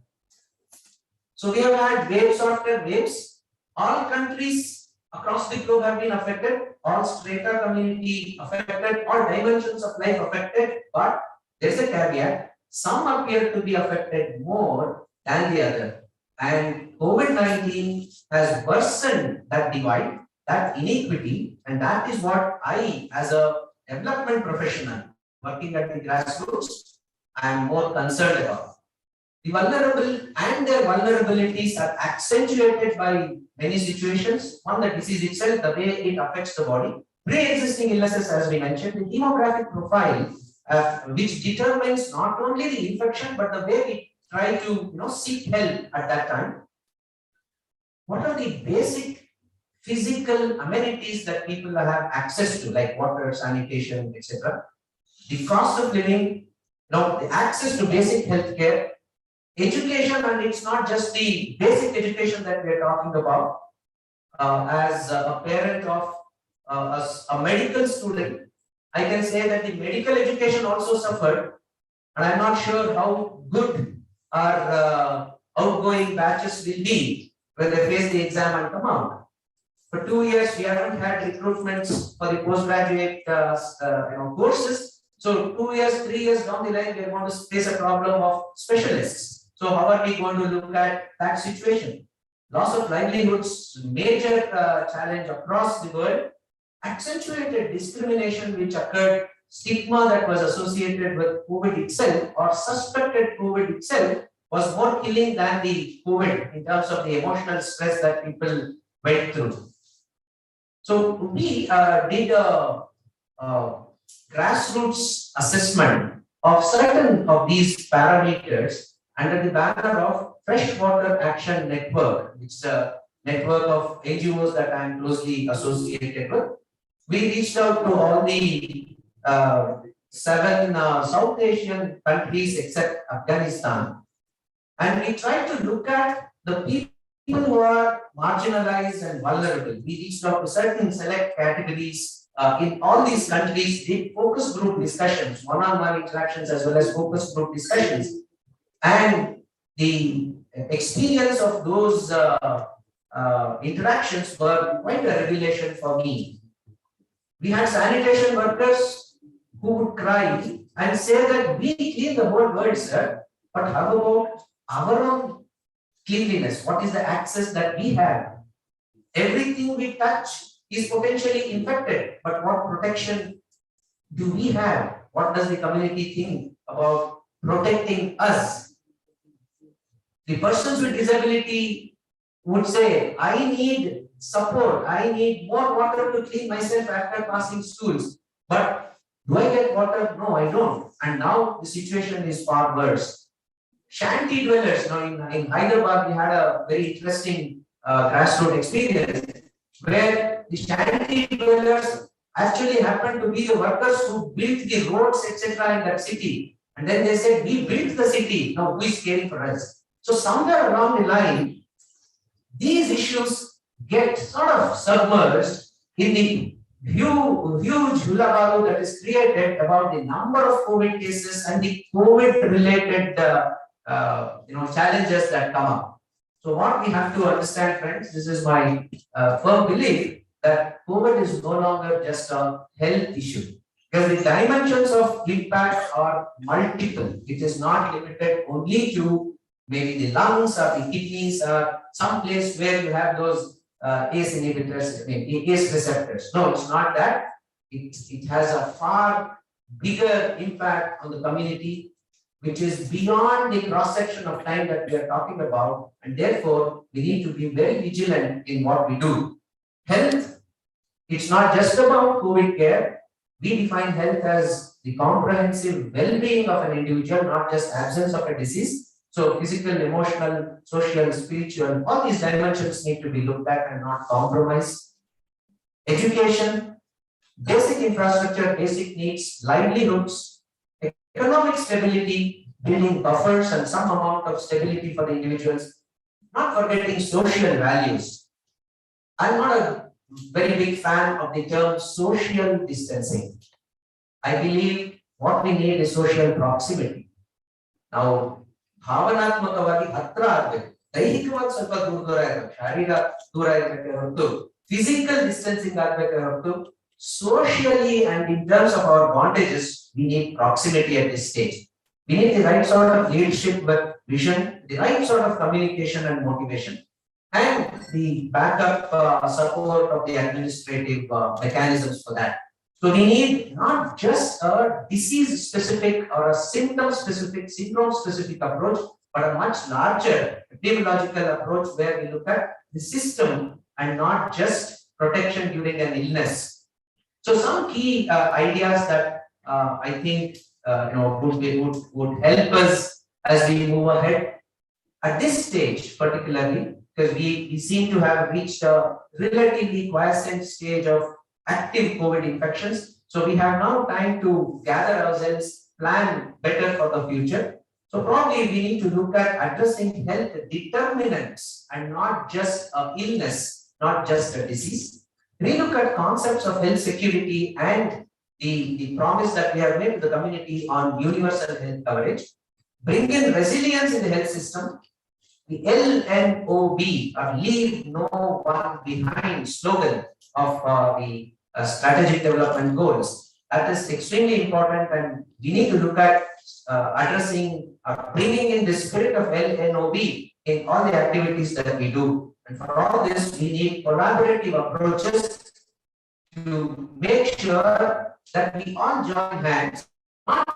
So we have had waves after waves. All countries across the globe have been affected, all strata community affected, all dimensions of life affected, but there's a caveat. Some appear to be affected more than the other. And COVID-19 has worsened that divide, that inequity, and that is what I, as a development professional working at the grassroots, I am more concerned about. The vulnerable and their vulnerabilities are accentuated by many situations. One, the disease itself, the way it affects the body. Pre-existing illnesses, as we mentioned, the demographic profile, which determines not only the infection, but the way we try to seek help at that time. What are the basic physical amenities that people have access to, like water, sanitation, etc.? The cost of living, the access to basic health care, education, and it's not just the basic education that we are talking about. As a parent of a medical student, I can say that the medical education also suffered, and I'm not sure how good our outgoing batches will be when they face the exam and come out. For 2 years, we haven't had recruitments for the postgraduate courses. So 2 years, 3 years down the line, we are going to face a problem of specialists. So how are we going to look at that situation? Loss of livelihoods, major challenge across the world. Accentuated discrimination which occurred, stigma that was associated with COVID itself or suspected COVID itself was more killing than the COVID in terms of the emotional stress that people went through. So we did a grassroots assessment of certain of these parameters under the banner of Freshwater Action Network, which is a network of NGOs that I am closely associated with. We reached out to all the 7 South Asian countries except Afghanistan, and we tried to look at the people who are marginalized and vulnerable. We reached out to certain select categories in all these countries, did focus group discussions, one-on-one interactions as well as focus group discussions, and the experience of those interactions were quite a revelation for me. We had sanitation workers who would cry and say that we clean the whole world, sir, but how about our own cleanliness? What is the access that we have? Everything we touch is potentially infected, but what protection do we have? What does the community think about protecting us? The persons with disability would say, I need support, I need more water to clean myself after passing stools. But do I get water? No, I don't. And now the situation is far worse. Shanty dwellers, in Hyderabad, we had a very interesting grassroots experience where the shanty dwellers actually happened to be the workers who built the roads, etc. in that city. And then they said, we built the city, now who is caring for us? So somewhere along the line, these issues get sort of submerged in the huge hullabaloo that is created about the number of COVID cases and the COVID-related challenges that come up. So what we have to understand, friends, this is my firm belief that COVID is no longer just a health issue. Because the dimensions of impact are multiple. It is not limited only to maybe the lungs or the kidneys or some place where you have those ACE inhibitors, ACE receptors. No, it's not that. It has a far bigger impact on the community, which is beyond the cross-section of time that we are talking about, and therefore we need to be very vigilant in what we do. Health, it's not just about COVID care. We define health as the comprehensive well-being of an individual, not just absence of a disease. So physical, emotional, social, spiritual, all these dimensions need to be looked at and not compromised. Education, basic infrastructure, basic needs, livelihoods, economic stability, building buffers and some amount of stability for the individuals, not forgetting social values. I'm not a very big fan of the term social distancing. I believe what we need is social proximity. Now, ಭಾವನಾತ್ಮಕವಾಗಿ ಹತ್ರ ಆಗಬೇಕು, ದೈಹಿಕವಾಗಿ ಸ್ವಲ್ಪ ದೂರ ಇರಬೇಕು, ಶಾರೀರಿಕ ದೂರ ಇರಬೇಕೆ ಹೊರತು ಫಿಸಿಕಲ್ ಡಿಸ್ಟೆನ್ಸಿಂಗ್ ಆಗಬೇಕೆ ಹೊರತು socially and in terms of our advantages, we need proximity at this stage. We need the right sort of leadership with vision, the right sort of communication and motivation, and the backup support of the administrative mechanisms for that. So we need not just a disease-specific or a symptom-specific, syndrome-specific approach, but a much larger epidemiological approach where we look at the system and not just protection during an illness. So some key ideas that I think would help us as we move ahead at this stage, particularly because we seem to have reached a relatively quiescent stage of active COVID infections. So we have now time to gather ourselves, plan better for the future. So probably we need to look at addressing health determinants and not just an illness, not just a disease. Relook at concepts of health security and the promise that we have made to the community on universal health coverage. Bring in resilience in the health system. The LNOB, or Leave No One Behind slogan of the strategic development goals. That is extremely important, and we need to look at addressing, bringing in the spirit of LNOB in all the activities that we do. And for all this, we need collaborative approaches to make sure that we all join hands, not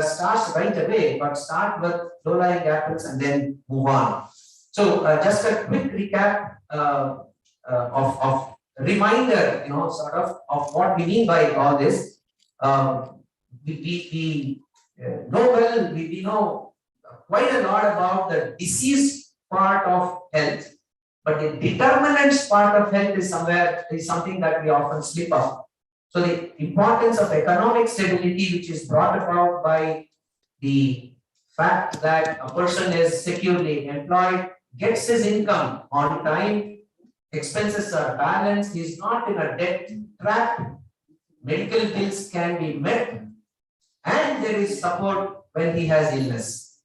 start right away, but start with low-lying apples and then move on. So just a quick recap of reminder, sort of what we mean by all this. We know quite a lot about the disease part of health, but the determinants part of health is something that we often slip up. So the importance of economic stability, which is brought about by the fact that a person is securely employed, gets his income on time, expenses are balanced, he is not in a debt trap, medical bills can be met, and there is support when he has illness.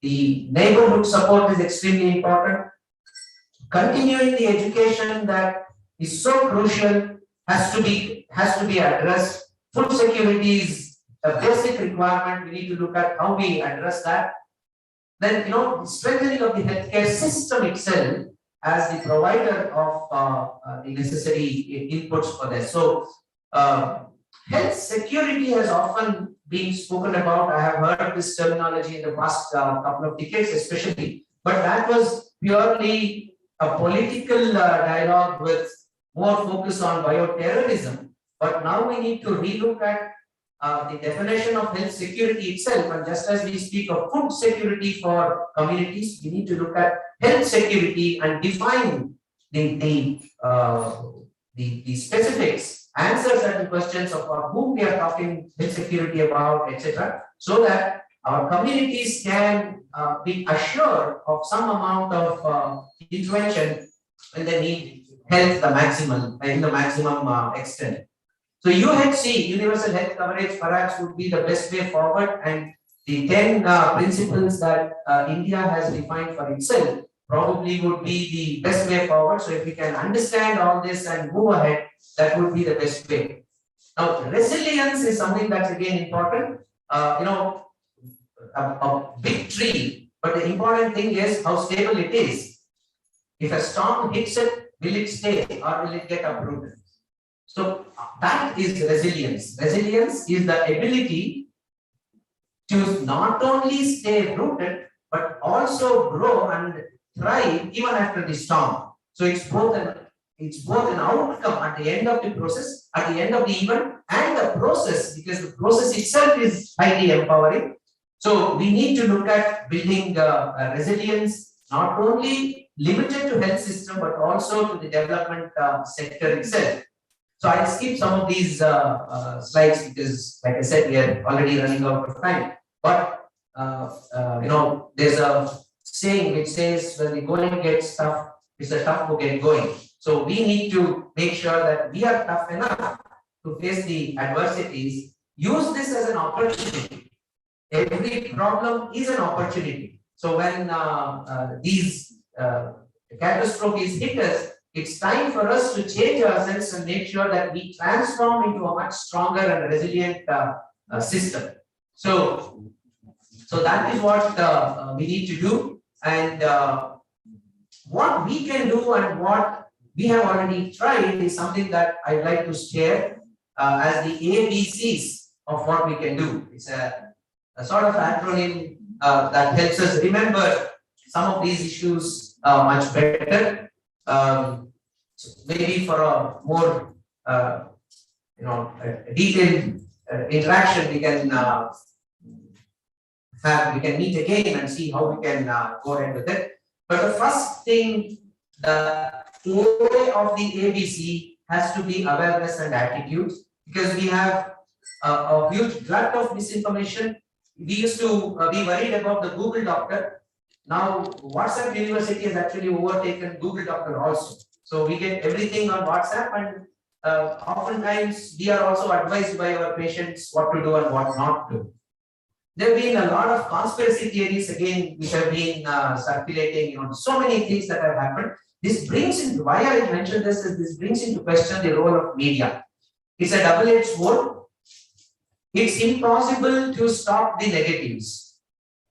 The neighborhood support is extremely important. Continuing the education that is so crucial has to be addressed. Food security is a basic requirement. We need to look at how we address that. Then, strengthening of the healthcare system itself as the provider of the necessary inputs for this. So, health security has often been spoken about. I have heard this terminology in the past couple of decades, especially, but that was purely a political dialogue with more focus on bioterrorism. But now we need to relook at the definition of health security itself, and just as we speak of food security for communities, we need to look at health security and define the specifics, answer certain questions of whom we are talking health security about, etc., so that our communities can be assured of some amount of intervention when they need health in the maximum extent. So UHC, universal health coverage, perhaps would be the best way forward, and the 10 principles that India has defined for itself probably would be the best way forward. So if we can understand all this and move ahead, that would be the best way. Now, resilience is something that's again important. A big tree, but the important thing is how stable it is. If a storm hits it, will it stay or will it get uprooted? So that is resilience. Resilience is the ability to not only stay rooted, but also grow and thrive even after the storm. So it's both an outcome at the end of the process, at the end of the event, and the process, because the process itself is highly empowering. So we need to look at building resilience, not only limited to health system, but also to the development sector itself. So I'll skip some of these slides because, like I said, we are already running out of time. But there's a saying which says, when the going gets tough, it's a tough to get going. So we need to make sure that we are tough enough to face the adversities. Use this as an opportunity. Every problem is an opportunity. So when these catastrophes hit us, it's time for us to change ourselves and make sure that we transform into a much stronger and resilient system. So that is what we need to do, and what we can do and what we have already tried is something that I'd like to share as the ABCs of what we can do. It's a sort of acronym that helps us remember some of these issues much better. Maybe for a more detailed interaction, we can meet again and see how we can go ahead with it. But the first thing, the A of the ABC has to be awareness and attitude, because we have a huge glut of misinformation. We used to be worried about the Google doctor. Now WhatsApp University has actually overtaken Google doctor also. So we get everything on WhatsApp, and oftentimes we are also advised by our patients what to do and what not to. There have been a lot of conspiracy theories again which have been circulating. So many things that have happened. This brings into, why I mentioned this is this brings into question the role of media. It's a double-edged sword. It's impossible to stop the negatives.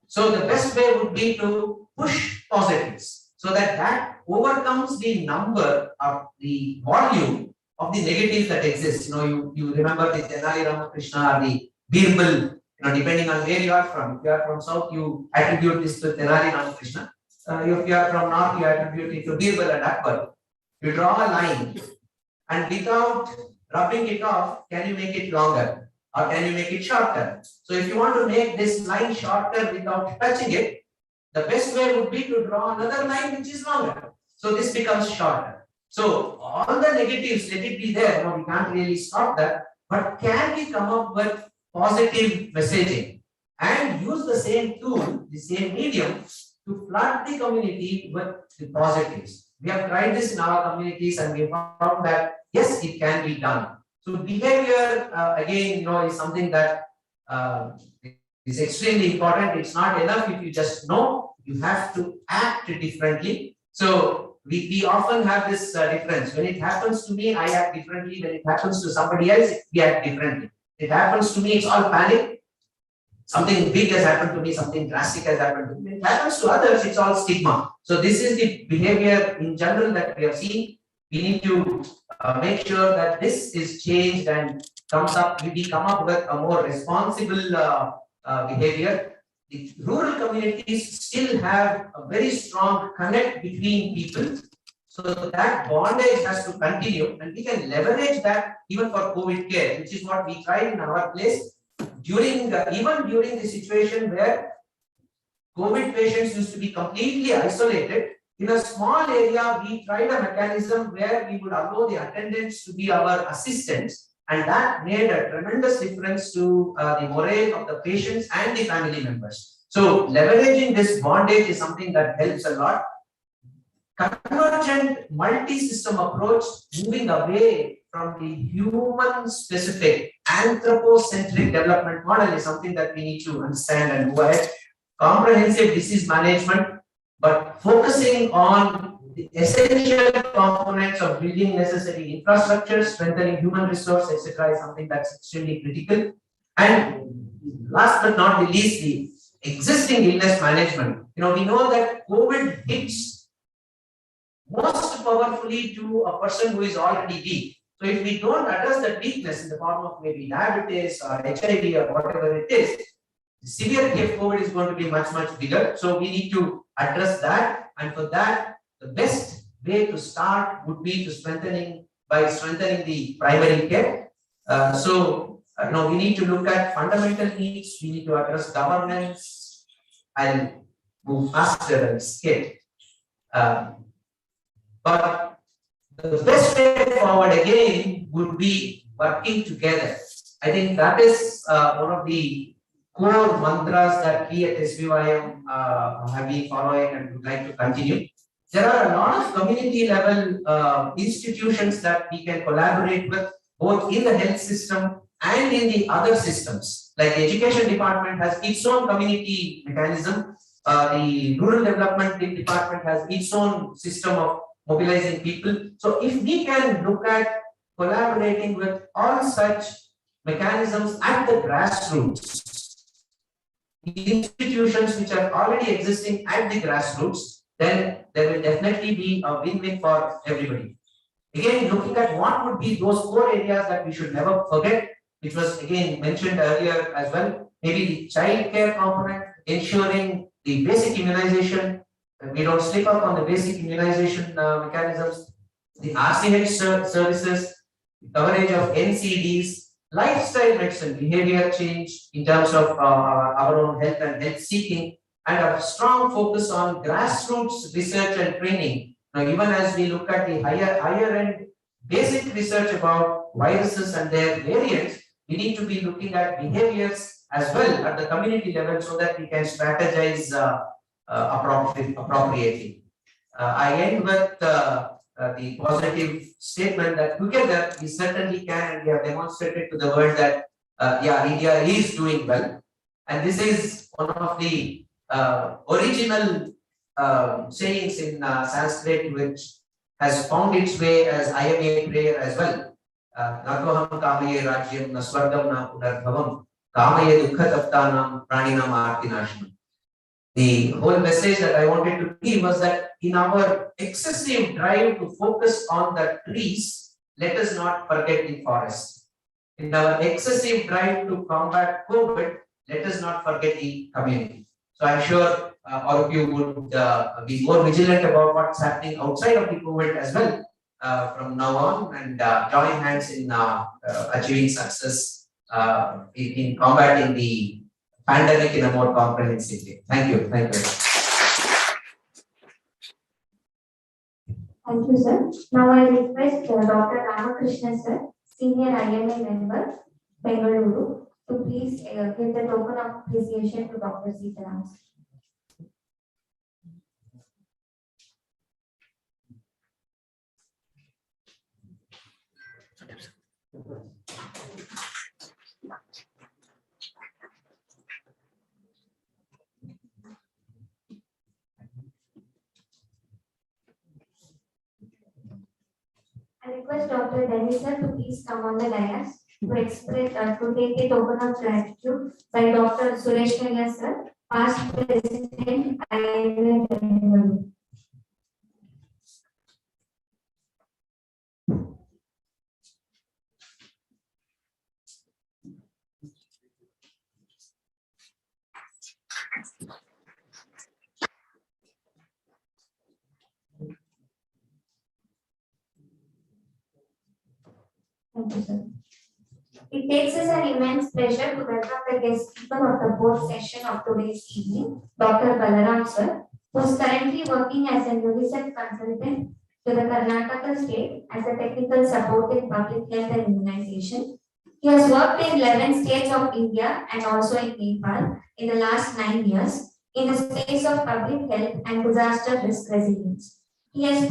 So the best way would be to push positives, so that overcomes the number of the volume of the negatives that exist. You remember the Tenali Ramakrishna or the Birbal, depending on where you are from. If you are from South, you attribute this to Tenali Ramakrishna. If you are from North, you attribute it to Birbal and Akbar. You draw a line, and without rubbing it off, can you make it longer? Or can you make it shorter? So if you want to make this line shorter without touching it, the best way would be to draw another line which is longer. So this becomes shorter. So all the negatives, let it be there. We can't really stop that. But can we come up with positive messaging and use the same tool, the same medium, to flood the community with the positives? We have tried this in our communities, and we have found that yes, it can be done. So behavior again, is something that is extremely important. It's not enough if you just know. You have to act differently. So we often have this difference. When it happens to me, I act differently. When it happens to somebody else, we act differently. it happens to me, it's all panic. Something big has happened to me, something drastic has happened to me. It happens to others, it's all stigma. So this is the behavior in general that we have seen. We need to make sure that this is changed and we come up with a more responsible behavior. The rural communities still have a very strong connect between people. So that bondage has to continue, and we can leverage that even for COVID care, which is what we tried in our place even during the situation where COVID patients used to be completely isolated. In a small area, we tried a mechanism where we would allow the attendants to be our assistants, and that made a tremendous difference to the morale of the patients and the family members. So leveraging this bondage is something that helps a lot. Convergent multi-system approach, moving away from the human-specific anthropocentric development model, is something that we need to understand and move ahead. Comprehensive disease management, but focusing on the essential components of building necessary infrastructure, strengthening human resource, etc., is something that's extremely critical. And last but not the least, the existing illness management. We know that COVID hits most powerfully to a person who is already weak. So if we don't address that weakness in the form of maybe diabetes or HIV or whatever it is, the severity of COVID is going to be much, much bigger. So we need to address that. And for that, the best way to start would be strengthening the primary care. We need to look at fundamental needs. We need to address governance and move faster and scale. But the best way forward again would be working together. I think that is one of the core mantras that we at SBYM have been following and would like to continue. There are a lot of community level institutions that we can collaborate with, both in the health system and in the other systems. Like the education department has its own community mechanism. The rural development department has its own system of mobilizing people. So if we can look at collaborating with all such mechanisms at the grassroots, institutions which are already existing at the grassroots, then there will definitely be a win-win for everybody. Again, looking at what would be those core areas that we should never forget, which was again mentioned earlier as well, maybe the child care component, ensuring the basic immunization. We don't slip up on the basic immunization mechanisms, the RCH services, the coverage of NCDs, lifestyle medicine, behavior change in terms of our own health and health seeking, and a strong focus on grassroots research and training. Now, even as we look at the higher end basic research about viruses and their variants, we need to be looking at behaviors as well at the community level so that we can strategize appropriately. I end with the positive statement that together we certainly can, and we have demonstrated to the world that India is doing well. And this is one of the original sayings in Sanskrit, which has found its way as IMA prayer as well. Natoham kamaye rajyam na swargam na pudarbhavam kamaye dukkha taptanam praninam artinashanam. The whole message that I wanted to give was that in our excessive drive to focus on the trees, let us not forget the forest. In our excessive drive to combat COVID, let us not forget the community. So I'm sure all of you would be more vigilant about what's happening outside of the COVID as well from now on, and join hands in achieving success in combating the pandemic in a more comprehensive way. Thank you. Thank you. Thank you, sir. Now I request Dr. Ramakrishnan, sir, Senior IMA member, Bengaluru, to please give the token of appreciation to Dr. Sitaram. I request Dr. Dennis sir to please come on the dais. to take a token of gratitude by Dr. Suresh Kanya sir, past president, IIM Bengaluru. Thank you, sir. It takes us an immense pleasure to welcome the guest speaker of the board session of today's evening, Dr. Balaram sir, who is currently working as a UNICEF consultant to the Karnataka state as a technical support in public health and immunization. He has worked in 11 states of India and also in Nepal in the last 9 years in the space of public health and disaster risk resilience. He has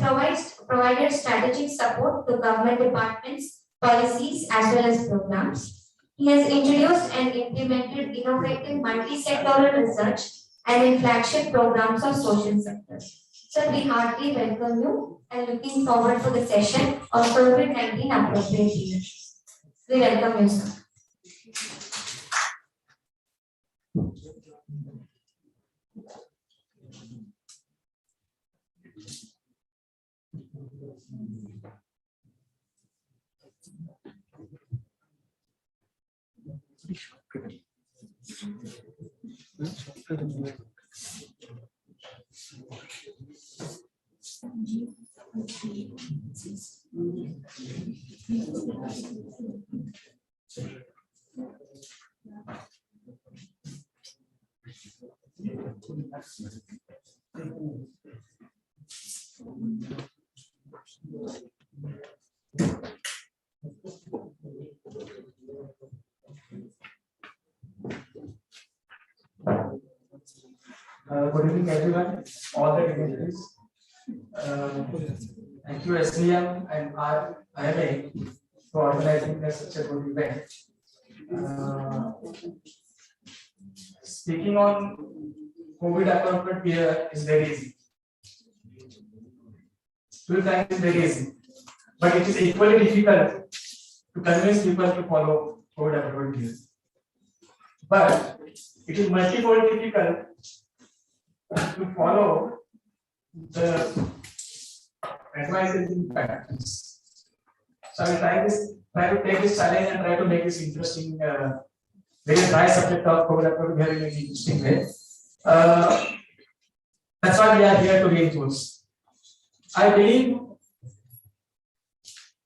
provided strategic support to government departments, policies, as well as programs. He has introduced and implemented innovative multi-sectoral research and in flagship programs of social sectors. So we heartily welcome you and looking forward to the session on COVID-19 appropriate leadership. We welcome you, sir. Good evening, everyone, all the dignitaries. Thank you, SDM and IMA for organizing such a good event. Speaking on COVID appropriate behavior is very easy. 2 times is very easy, but it is equally difficult to convince people to follow COVID appropriate behavior. But it is multifold difficult to follow the advices in practice. So I will try to take this challenge and try to make this interesting, very dry subject of COVID appropriate behavior in an interesting way. That's why we are here to reinforce. I believe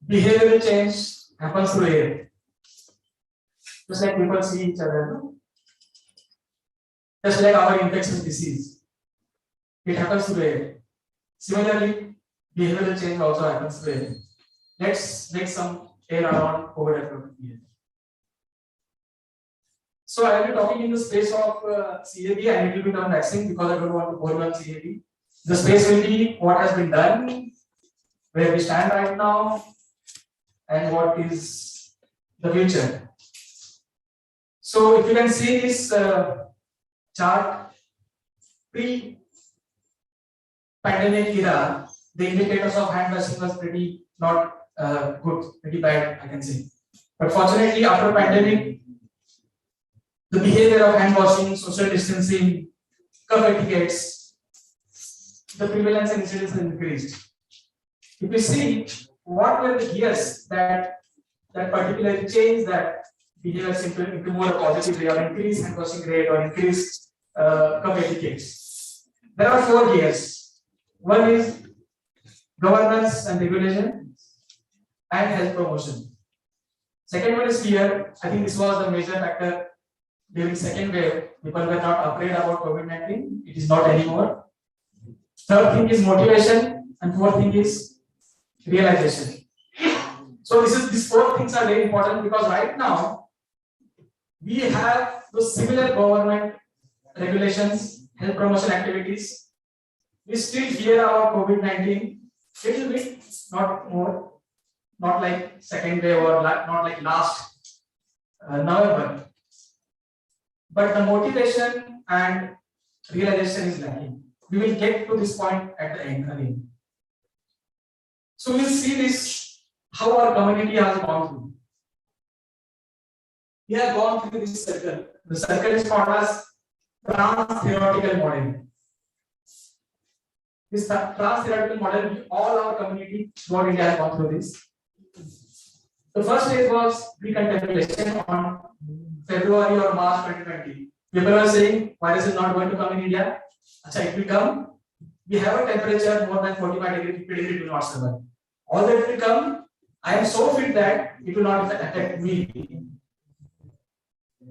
behavioral change happens through air. Just like people see each other, no? Just like our infectious disease, it happens through air. Similarly, behavioral change also happens through air. Let's make some air around COVID appropriate behavior. So I will be talking in the space of CAB and a little bit on vaccine because I don't want to bore you on CAB. The space will be what has been done, where we stand right now, and what is the future. So if you can see this chart, pre-pandemic era, the indicators of hand washing was pretty not good, pretty bad, I can say. But fortunately, after pandemic, the behavior of hand washing, social distancing, cough etiquettes, the prevalence and incidence increased. If you see what were the gears that particularly changed that behavior into more positive way, or increase hand washing rate, or increase cough etiquettes, there are 4 gears. One is governance and regulation and health promotion. Second one is fear. I think this was the major factor during second wave. People were not afraid about COVID-19. It is not anymore. Third thing is motivation, and fourth thing is realization. So these 4 things are very important because right now we have those similar government regulations, health promotion activities. We still hear about COVID-19 little bit, not more, not like second wave or not like last November. But the motivation and realization is lacking. We will get to this point at the end again. So we will see this, how our community has gone through. we have gone through this circle. The circle is called as trans-theoretical model. This trans-theoretical model, all our community throughout India has gone through this. The first phase was pre-contemplation on February or March 2020. People were saying virus is not going to come in India. Achha, it will come. We have a temperature more than 45 degrees, 50 degrees, it will not survive. All that will come. I am so fit that it will not affect me.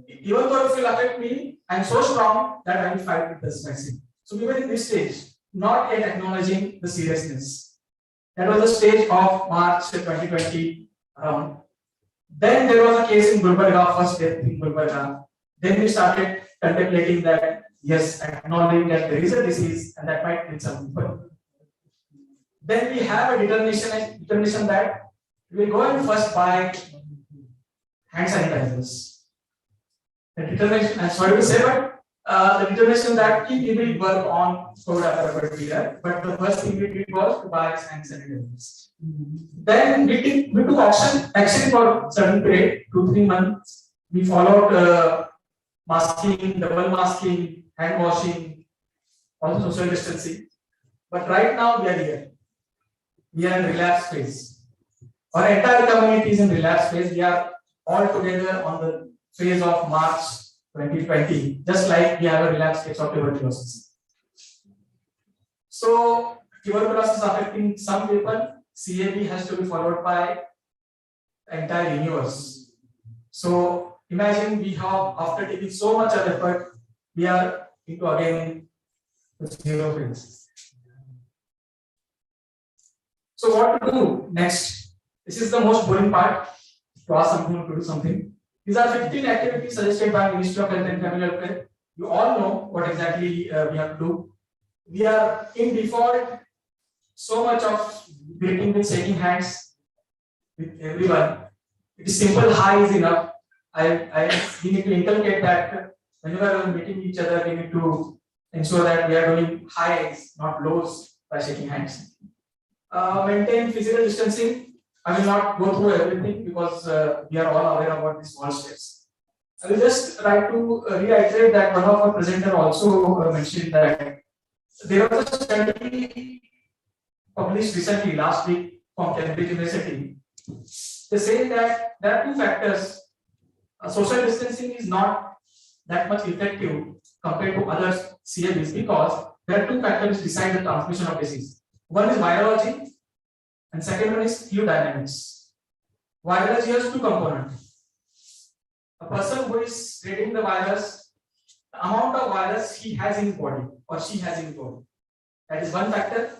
Even though it will affect me, I am so strong that I will fight with this vaccine. So we were in this stage, not yet acknowledging the seriousness. That was the stage of March 2020. Then there was a case in Gulbarga, first death in Gulbarga. Then we started contemplating that, yes, acknowledging that there is a disease and that might kill some people. Then we have a determination that we will go and first buy hand sanitizers. The determination, I'm sorry to say, but the determination that we will work on COVID after a period, but the first thing we did was to buy hand sanitizers. Then we took action for certain period, 2-3 months. We followed masking, double masking, hand washing, also social distancing. But right now we are here. We are in relapse phase. Our entire community is in relapse phase. We are all together on the phase of March 2020, just like we have a relapse phase of tuberculosis. So tuberculosis affecting some people, CAB has to be followed by entire universe. So imagine we have, after taking so much of effort, we are into again the zero phase. So what to do next? This is the most boring part, to ask someone to do something. These are 15 activities suggested by Ministry of Health and Family Welfare. You all know what exactly we have to do. We are in default so much of greeting with shaking hands with everyone. It is simple hi is enough. We need to inculcate that whenever we are meeting each other, we need to ensure that we are doing highs, not lows by shaking hands. Maintain physical distancing. I will not go through everything because we are all aware about these small steps. I will just try to reiterate that one of our presenters also mentioned that there was a study published recently last week from Cambridge University. They say that there are two factors. Social distancing is not that much effective compared to other CABs because there are two factors which decide the transmission of disease. One is virology and second one is fluid dynamics. Virology has two components. A person who is getting the virus, the amount of virus he has in his body or she has in his body. That is one factor.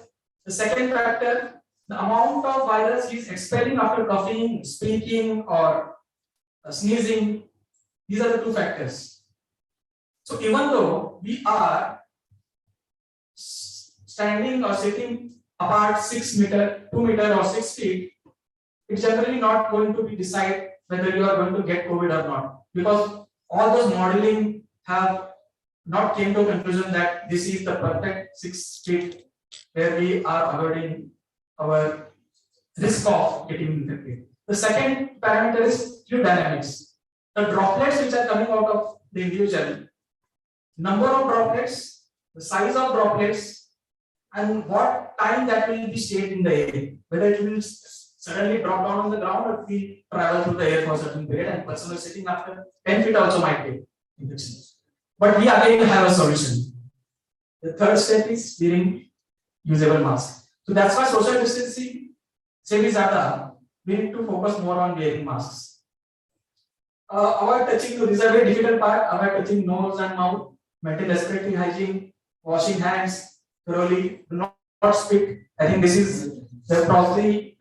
The second factor, the amount of virus he is expelling after coughing, speaking, or sneezing. These are the two factors. So even though we are standing or sitting apart 6 meters, 2 meters or 6 feet, it's generally not going to be decide whether you are going to get COVID or not, because all those modeling have not came to a conclusion that this is the perfect 6 feet where we are avoiding our risk of getting infected. The second parameter is fluid dynamics. The droplets which are coming out of the individual, number of droplets, the size of droplets, and what time that will be stayed in the air. Whether it will suddenly drop down on the ground or it will travel through the air for a certain period, and person is sitting after 10 feet also might get infection. But we again have a solution. The third step is wearing usable mask. So that's why social distancing, we need to focus more on wearing masks. Avoid touching, this is a very difficult part. Avoid touching nose and mouth. Maintain respiratory hygiene. Washing hands thoroughly. Do not spit. I think this is the probably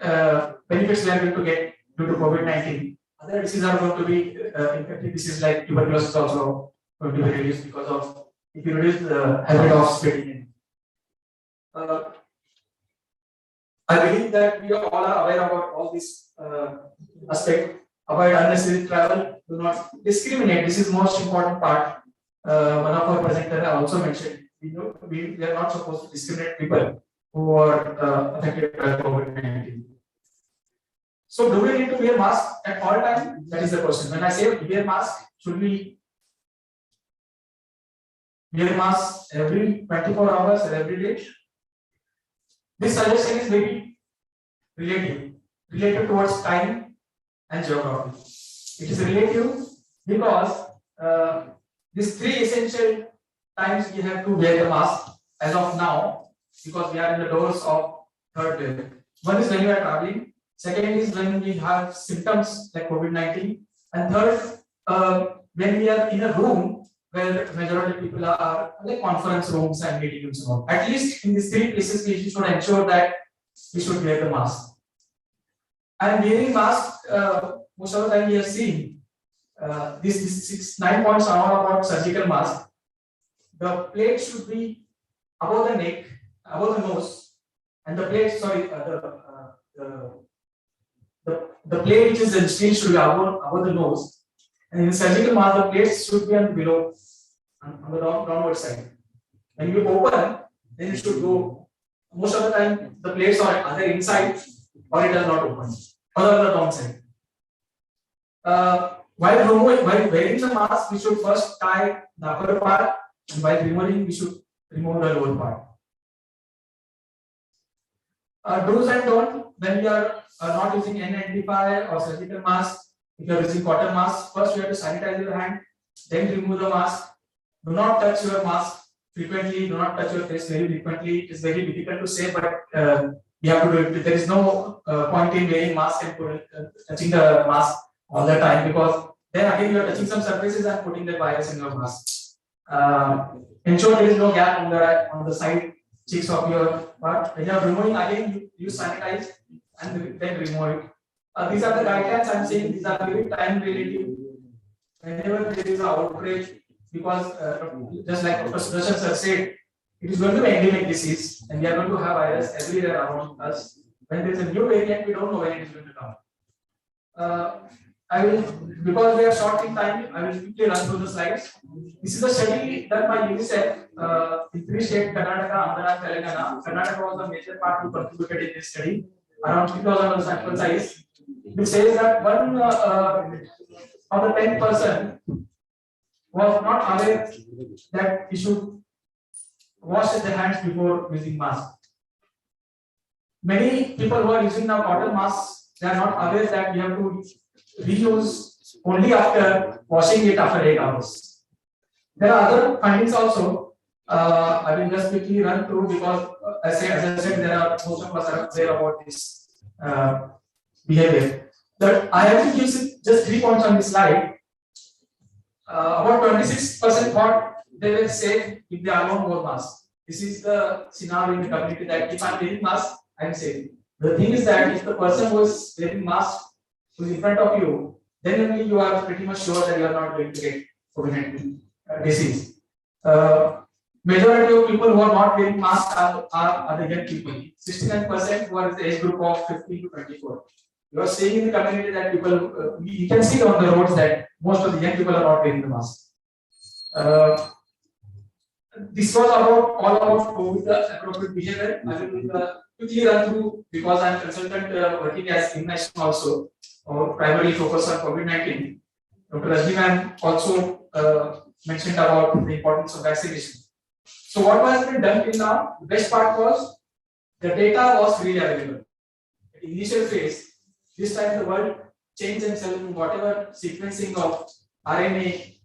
benefits we are going to get due to COVID-19. Other diseases are going to be infected diseases like tuberculosis also going to be reduced because of if you reduce the habit of spitting. I believe that we all are aware about all these aspects. Avoid unnecessary travel. Do not discriminate. This is most important part. One of our presenters also mentioned. We are not supposed to discriminate people who are affected by COVID-19. So do we need to wear mask at all time? That is the question. When I say wear mask, should we wear mask every 24 hours or every day? This suggestion is very related towards time and geography. It is relative because these three essential times we have to wear the mask as of now, because we are in the doors of third wave. One is when you are traveling, second is when we have symptoms like COVID-19, and third, when we are in a room where majority of people are like conference rooms and meeting rooms and all. At least in these three places, we should ensure that we should wear the mask. And wearing mask, most of the time we have seen these 9 points are about surgical mask. The plate should be above the neck, above the nose, and the plate, sorry, the plate which is in steel should be above the nose, and in the surgical mask, the plate should be on below, on the downward side. When you open, then you should go. Most of the time, the plates are either inside or it does not open, or on the downside. While wearing the mask, we should first tie the upper part, and while removing, we should remove the lower part. Do's and don'ts when we are not using N95 or surgical mask. If you are using cotton mask, first you have to sanitize your hand, then remove the mask. Do not touch your mask frequently. Do not touch your face very frequently. It is very difficult to say, but you have to do it. There is no point in wearing mask and touching the mask all the time, because then again you are touching some surfaces and putting the virus in your mask. Ensure there is no gap on the side cheeks of your part. When you are removing, again you sanitize and then remove it. These are the guidelines I am saying. These are very time relative. Whenever there is an outbreak, because just like Dr. Sudarshan sir said, it is going to be endemic disease, and we are going to have virus everywhere around us. When there is a new variant, we don't know when it is going to come. I will, because we are short in time, I will quickly run through the slides. This is a study done by UNICEF in 3 states: Karnataka, Andhra, and Telangana. Karnataka was a major part who contributed in this study. Around 3,000 sample size. It says that one of the 10% was not aware that we should wash their hands before using mask. Many people who are using now cotton masks, they are not aware that we have to reuse only after washing it after 8 hours. There are other findings also. I will just quickly run through, because as I said, there are most of us are aware about this behavior. But I have to give just 3 points on this slide. About 26% thought they were safe if they alone wore mask. This is the scenario in the community, that if I'm wearing mask, I'm safe. The thing is that if the person who is wearing mask who is in front of you, then only you are pretty much sure that you are not going to get COVID-19 disease. Majority of people who are not wearing masks are the young people. 69% who are in the age group of 15 to 24. You are seeing in the community that people, you can see on the roads that most of the young people are not wearing the mask. This was all about COVID appropriate behavior. I will quickly run through, because I am consultant working as international also, or primarily focused on COVID-19. Dr. Rajni ma'am also mentioned about the importance of vaccination. So what has been done till now? The best part was the data was freely available. At the initial phase, this time the world changed themselves in whatever sequencing of RNA,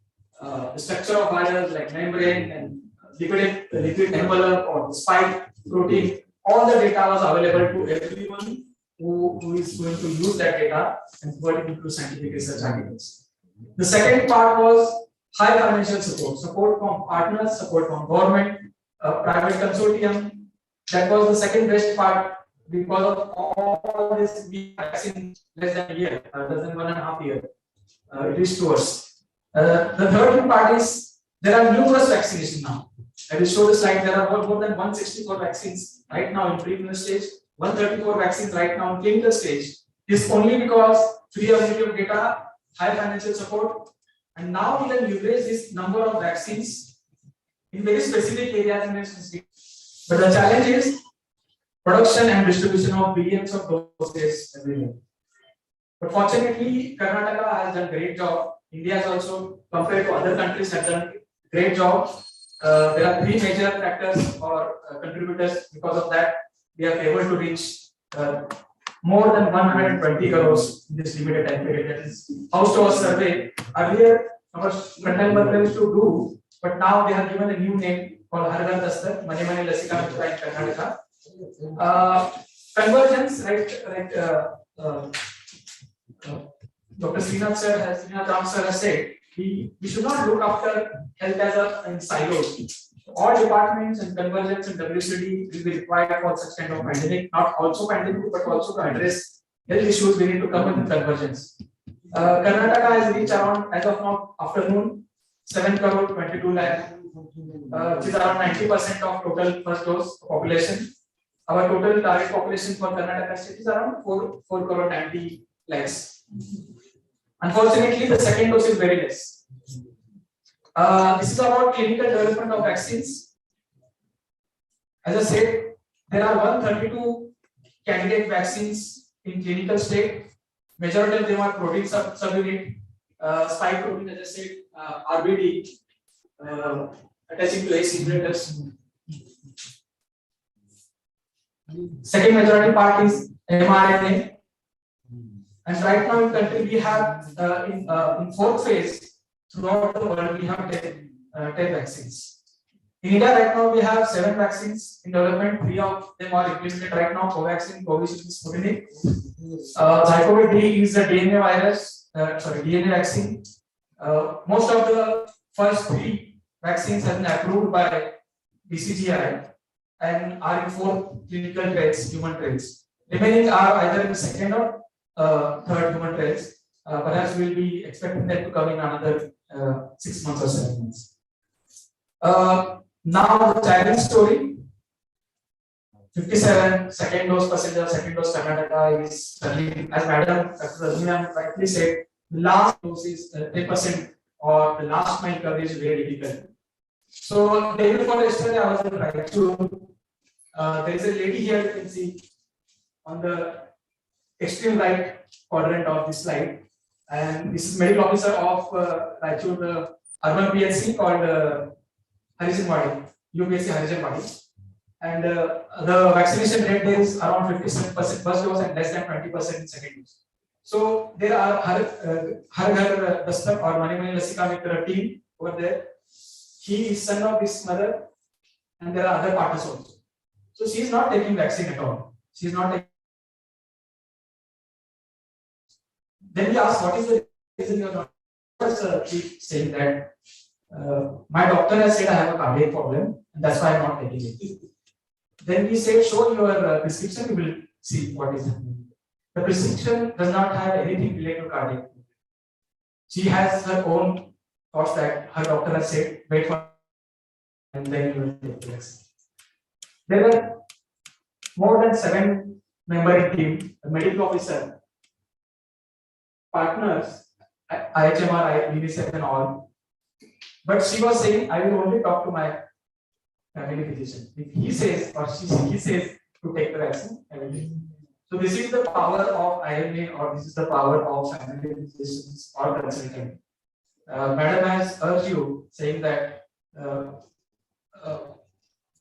the structure of virus like membrane and lipid envelope or the spike protein. All the data was available to everyone who is going to use that data and put it into scientific research articles. The second part was high financial support from partners, support from government, private consortium. That was the second best part, because of all this we vaccine less than a year, less than 1.5 years. It is towards. The third part is there are numerous vaccinations now. I will show the slide. There are more than 164 vaccines right now in preclinical stage, 134 vaccines right now in clinical stage. This only because free availability of data, high financial support, and now we can leverage this number of vaccines in very specific areas. But the challenge is production and distribution of billions of doses every year. But fortunately, Karnataka has done great job. India has also, compared to other countries, has done great job. There are three major factors or contributors. Because of that, we are able to reach more than 120 crores in this limited time period. That is house to house survey. Earlier, our frontline worker used to do, but now they have given a new name called Har Ghar Dastak, Mani Mani Lasika Mitra in Karnataka. Convergence, right, Dr. Srinath Ram sir has said, we should not look after health as in silos. All departments and convergence and WCD will be required for such kind of pandemic, not also pandemic, but also to address health issues. We need to come in convergence. Karnataka has reached around, as of now, afternoon, 7 crore 22 lakh, which is around 90% of total first dose population. Our total target population for Karnataka state is around 4 crore 90 lakhs. Unfortunately, the second dose is very less. This is about clinical development of vaccines. As I said, there are 132 candidate vaccines in clinical state. Majority of them are protein subunit, spike protein, as I said, RBD, attaching to ACE inhibitors. Second majority part is mRNA. And right now in country we have in fourth phase throughout the world we have 10 vaccines. In India right now we have 7 vaccines in development. 3 of them are implemented right now: Covaxin, Covishield, Sputnik. Zycovid-D is a DNA virus, DNA vaccine. Most of the first 3 vaccines have been approved by BCGI and are in 4 clinical trials, human trials. Remaining are either in second or third human trials. Perhaps we'll be expecting them to come in another 6 months or 7 months. Now the challenge story. 57 second dose percentage of second dose Karnataka is certainly, as Madam Dr. Rajina rightly said, the last dose is 10% or the last mile coverage is very difficult. So day before yesterday I was trying to there is a lady here, you can see on the extreme right quadrant of this slide, and this is medical officer of Raichur, the urban PLC called Harijanwadi, UPSC Harijanwadi. And the vaccination rate there is around 57% first dose and less than 20% in second dose. So there are Har Ghar Dastak or Mani Mani Lasika Mitra team over there. He is son of this mother, and there are other partners also. So she is not taking vaccine at all. She is not taking. Then we ask, what is the reason you are not? Keep saying that my doctor has said I have a cardiac problem, and that's why I am not taking it. Then we say, show your prescription, we will see what is happening. The prescription does not have anything related to cardiac. She has her own thoughts that her doctor has said, wait for, and then you will take the vaccine. There were more than 7-member team, a medical officer, partners, IHMR, UNICEF and all. But she was saying, I will only talk to my family physician. If he says or he says to take the vaccine, I will take. So this is the power of IMA, or this is the power of family physicians or consultant. Madam has urged you, saying that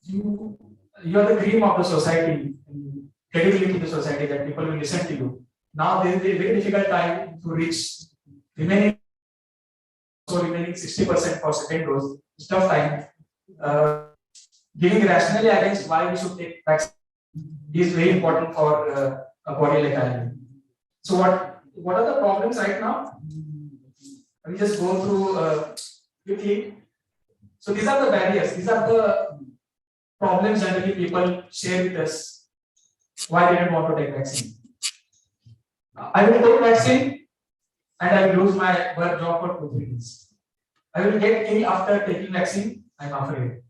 you are the cream of the society, credibility of the society, that people will listen to you. Now there is a very difficult time to reach remaining 60% for second dose. It's tough time. Giving rationally against why we should take vaccine is very important for a body like IMA. So what are the problems right now? Let me just go through quickly. So these are the barriers. These are the problems generally people share with us why they don't want to take vaccine. I will take vaccine and I will lose my work job for 2-3 days. I will get ill after taking vaccine. I am afraid.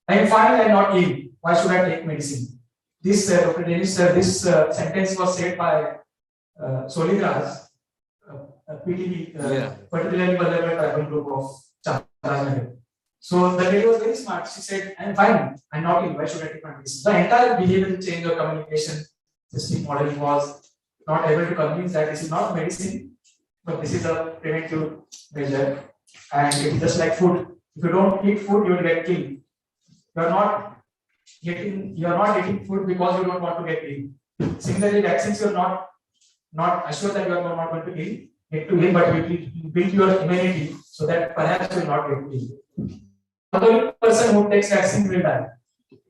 I am fine. I am not ill. Why should I take medicine? This Dr. Denish sir, this sentence was said by Solidas, PTV, particularly Vallabha tribal group of Charanagar. So the lady was very smart. She said, I am fine. I am not ill. Why should I take my medicine? The entire behavioral change or communication system model was not able to convince that this is not medicine, but this is a preventive measure. And it is just like food. If you don't eat food, you will get killed. You are not eating food because you don't want to get ill. Similarly, vaccines you are not assured that you are not going to get ill, but you will build your immunity so that perhaps you will not get ill. The only person who takes vaccine will die.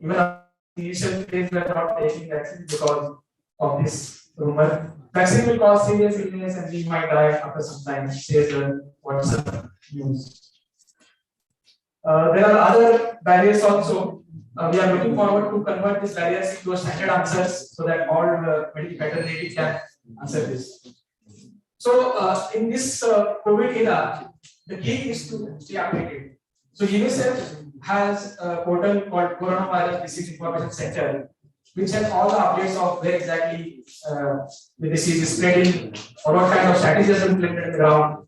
Even initial phase we are not taking vaccine because of this rumor. Vaccine will cause serious illness and we might die after some time, says the WhatsApp news. There are other barriers also. We are looking forward to convert these barriers into standard answers so that all medical fraternity can answer this. So in this COVID era, the key is to stay updated. So UNICEF has a portal called Coronavirus Disease Information Center, which has all the updates of where exactly the disease is spreading or what kind of strategies are implemented on the ground.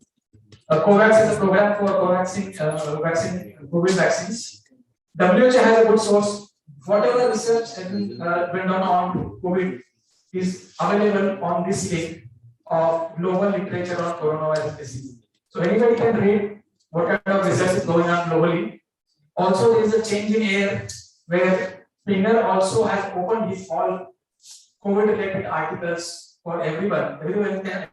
COVAX is a program for COVID vaccines. WHO has a good source. Whatever research has been done on COVID is available on this link of global literature on coronavirus disease. So anybody can read what kind of research is going on globally. Also, there is a change in air where Springer also has opened his all COVID related articles for everyone. Everyone can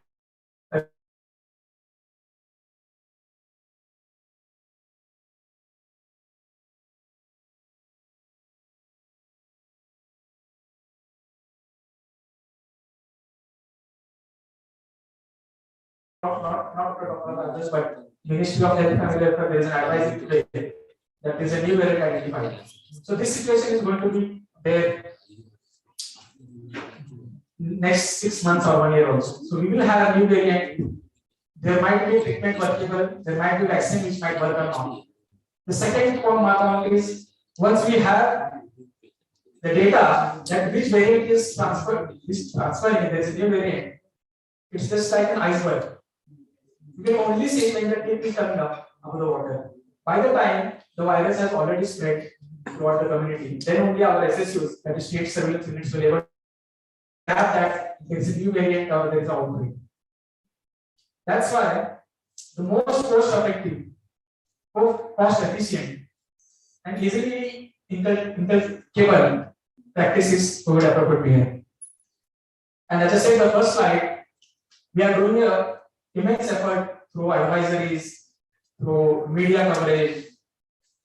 not others, but Ministry of Health and Family Welfare, there is an advisory today that is a new variant identified. So this situation is going to be there next 6 months or 1 year also. So we will have a new variant. There might be treatment workable, there might be vaccine which might work or not. The second point is once we have the data that which variant is transferring, there is a new variant. It's just like an iceberg. You can only see when the tip is coming up above the water. By the time the virus has already spread throughout the community, then only our SSUs, that is state surveillance units, will able to have that there is a new variant or there is an outbreak. That's why the most cost-effective, cost-efficient, and easily implementable practice is COVID appropriate behavior. And as I said in the first slide, we are doing a immense effort through advisories, through media coverage,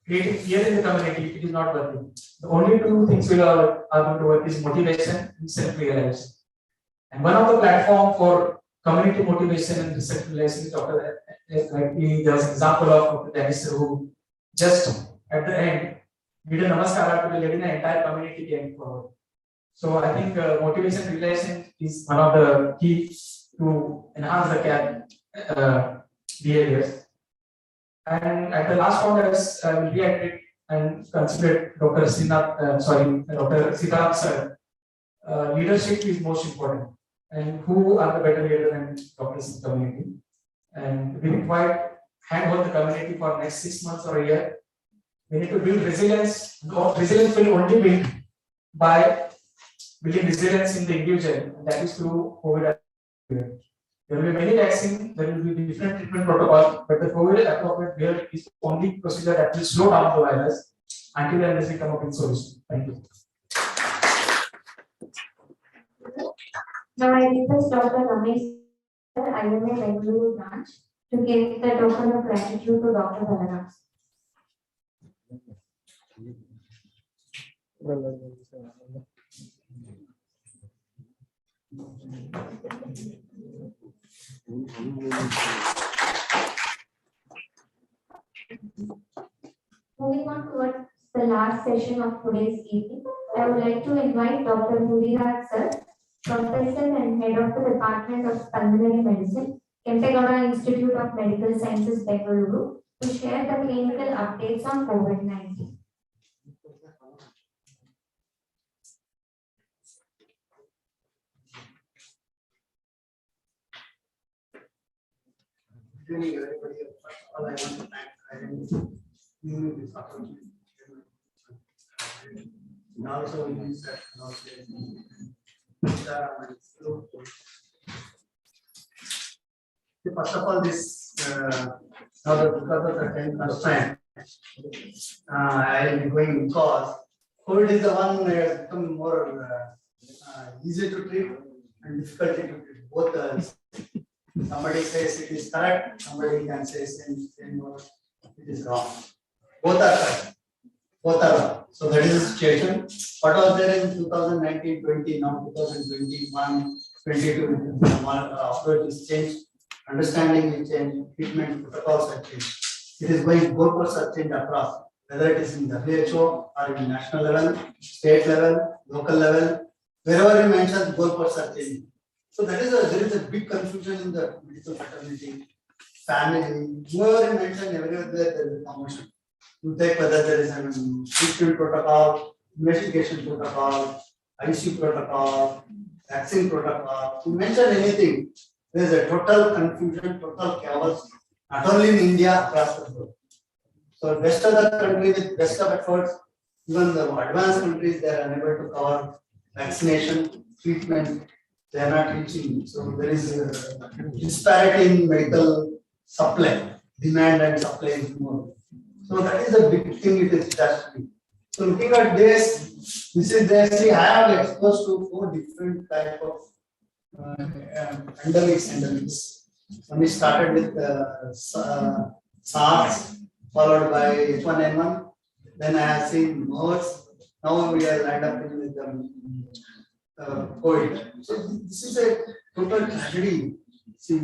creating fear in the community. It is not working. The only two things we are going to work is motivation and self-realization. And one of the platform for community motivation and self-realization is Dr. There was an example of Dr. Dennis who just at the end did a namaskar to the lady and the entire community came forward. So I think motivation and realization is one of the keys to enhance the behaviors. And at the last Congress, I will reiterate and consider Dr. Sitaram sir. Leadership is most important. And who are the better leader than doctors in the community? And we require handhold the community for next 6 months or a year. We need to build resilience. Resilience will only build by building resilience in the individual, and that is through COVID. There will be many vaccines, there will be different treatment protocols, but the COVID appropriate behavior is the only procedure that will slow down the virus until and unless we come up with solution. Thank you. Now I request Dr. Ramesh, IMA Bengaluru branch, to give the token of gratitude to Dr. Balaram. Moving on towards the last session of today's evening, I would like to invite Dr. Muriraj sir, Professor and Head of the Department of Pulmonary Medicine, Kempegowda Institute of Medical Sciences, Bengaluru, to share the clinical updates on COVID-19. Good evening, everybody. First of all, I want to thank you this opportunity. And also, we use that First of all, this now the because of the time constraint, I will be going because COVID is the one that has become more easy to treat and difficult to treat. Both somebody says it is correct, somebody can say same word, it is wrong. Both are correct. Both are wrong. So that is the situation. What was there in 2019, 20, now 2021, 22, approach is changed, understanding is changed, treatment protocols have changed. It is going goalposts are changed across, whether it is in WHO or in national level, state level, local level, wherever you mention goalposts are changing. So that is there is a big confusion in the medical fraternity, family, whoever you mention, everywhere there is a commotion. You take whether there is a treatment protocol, investigation protocol, ICU protocol, vaccine protocol, you mention anything, there is a total confusion, total chaos, not only in India, across the globe. So rest of the country with best of efforts, even the advanced countries, they are unable to cover vaccination, treatment, they are not reaching. So there is a disparity in medical supply, demand and supply is more. So that is a big thing it is just. So looking at this is there. See, I have exposed to 4 different type of endemics. When we started with SARS, followed by H1N1, then I have seen MERS. Now we are lined up with COVID. So this is a total tragedy. See,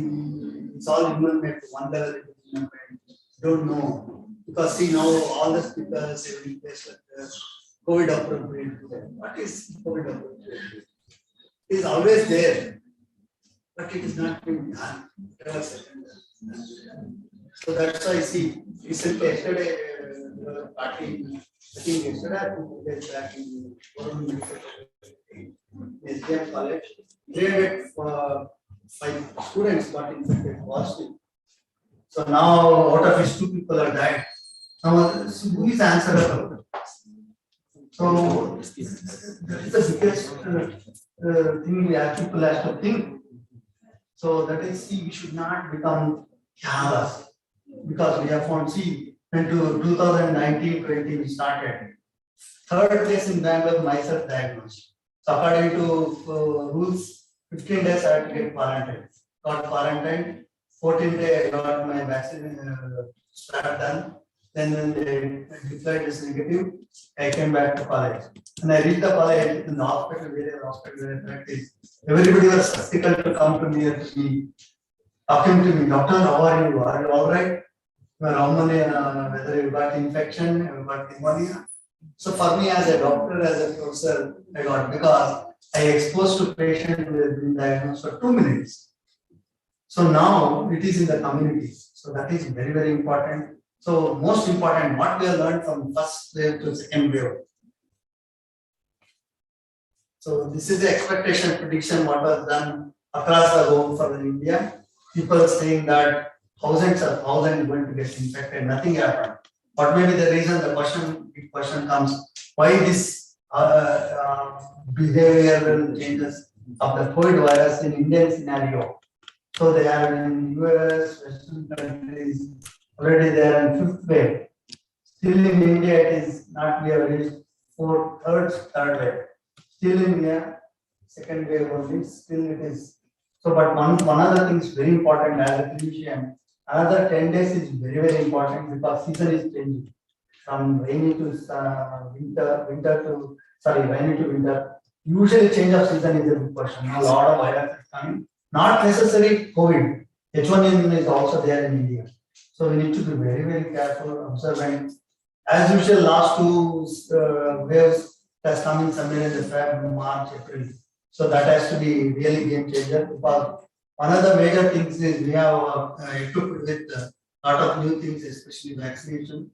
it's all human made to one level. Don't know. Because see now all the speakers every place like COVID appropriate. What is COVID appropriate? It is always there, but it is not being done. So that's why I see recently yesterday party, I think yesterday or 2 days back in SDM college, 305 students got infected positive. So now out of which 2 people are died. Now who is answerable? So that is the biggest thing people have to think. So that is, see, we should not become careless because we have found, see, when 2019-20 we started, 3rd place in Bangalore myself diagnosed. So according to rules, 15 days I had to get quarantined. Got quarantined, 14th day I got my vaccine swab done. Then when they declared as negative, I came back to college. And I reached the college in the hospital where I practiced. Everybody was skeptical to come to me and be talking to me, doctor, how are you? Are you all right? Whether you got infection, you got pneumonia. So for me as a doctor, as a professor, I got because I exposed to patients who have been diagnosed for 2 minutes. So now it is in the community. So that is very, very important. So most important, what we have learned from first wave to second wave. So this is the expectation prediction what was done across the globe for India. People saying that thousands of thousands going to get infected, nothing happened. What may be the reason? The big question comes, why this behavioral changes of the COVID virus in Indian scenario? So they are in US, Western countries, already they are in 5th wave. Still in India, it is not we have reached 3rd wave. Still in India, 2nd wave only, still it is. So, but one other thing is very important as a clinician. Another 10 days is very, very important because season is changing from rainy to rainy to winter. Usually change of season is a big question. A lot of virus is coming. Not necessarily COVID. H1N1 is also there in India. So we need to be very, very careful, observant. As usual, last 2 waves has come in somewhere in the February, March, April. So that has to be really game changer because one of the major things is we have equipped with a lot of new things, especially vaccination.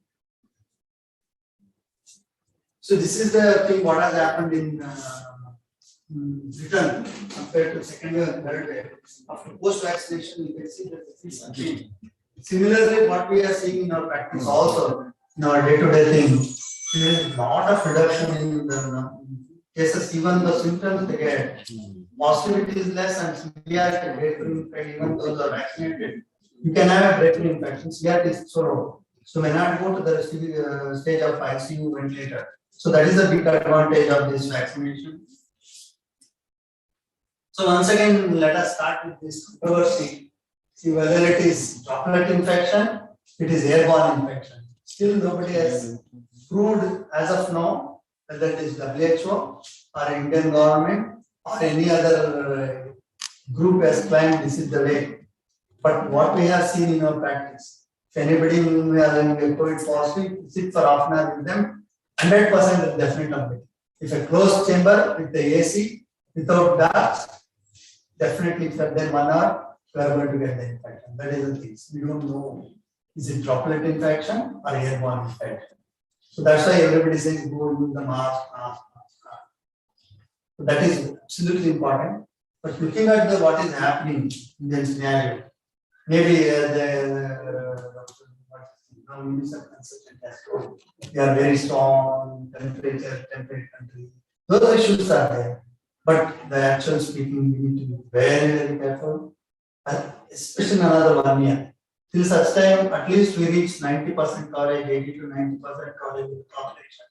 So this is the thing what has happened in Britain compared to 2nd wave and 3rd wave. After post-vaccination, you can see that this is something. Similarly, what we are seeing in our practice also, in our day-to-day thing, there is a lot of reduction in the cases, even the symptoms they get, positivity is less and severity breakthrough infection, even those are vaccinated, you can have a breakthrough infection, severity is so low. So may not go to the stage of ICU ventilator. So that is a big advantage of this vaccination. So once again, let us start with this controversy. See whether it is droplet infection, it is airborne infection. Still nobody has proved as of now whether it is WHO or Indian government or any other group has claimed this is the way. But what we have seen in our practice, if anybody who is having a COVID positive, sit for half an hour with them, 100% definite of it. If a closed chamber with the AC, without dust, definitely for them 1 hour, we are going to get the infection. That is the thing. We don't know, is it droplet infection or airborne infection? So that's why everybody says go use the mask. So that is absolutely important. But looking at what is happening in the scenario, maybe UNICEF consultant has told they are very strong, temperate country. Those issues are there. But the actual speaking, we need to be very, very careful, especially in another 1 year. Till such time, at least we reach 90% coverage, 80 to 90% coverage with the population,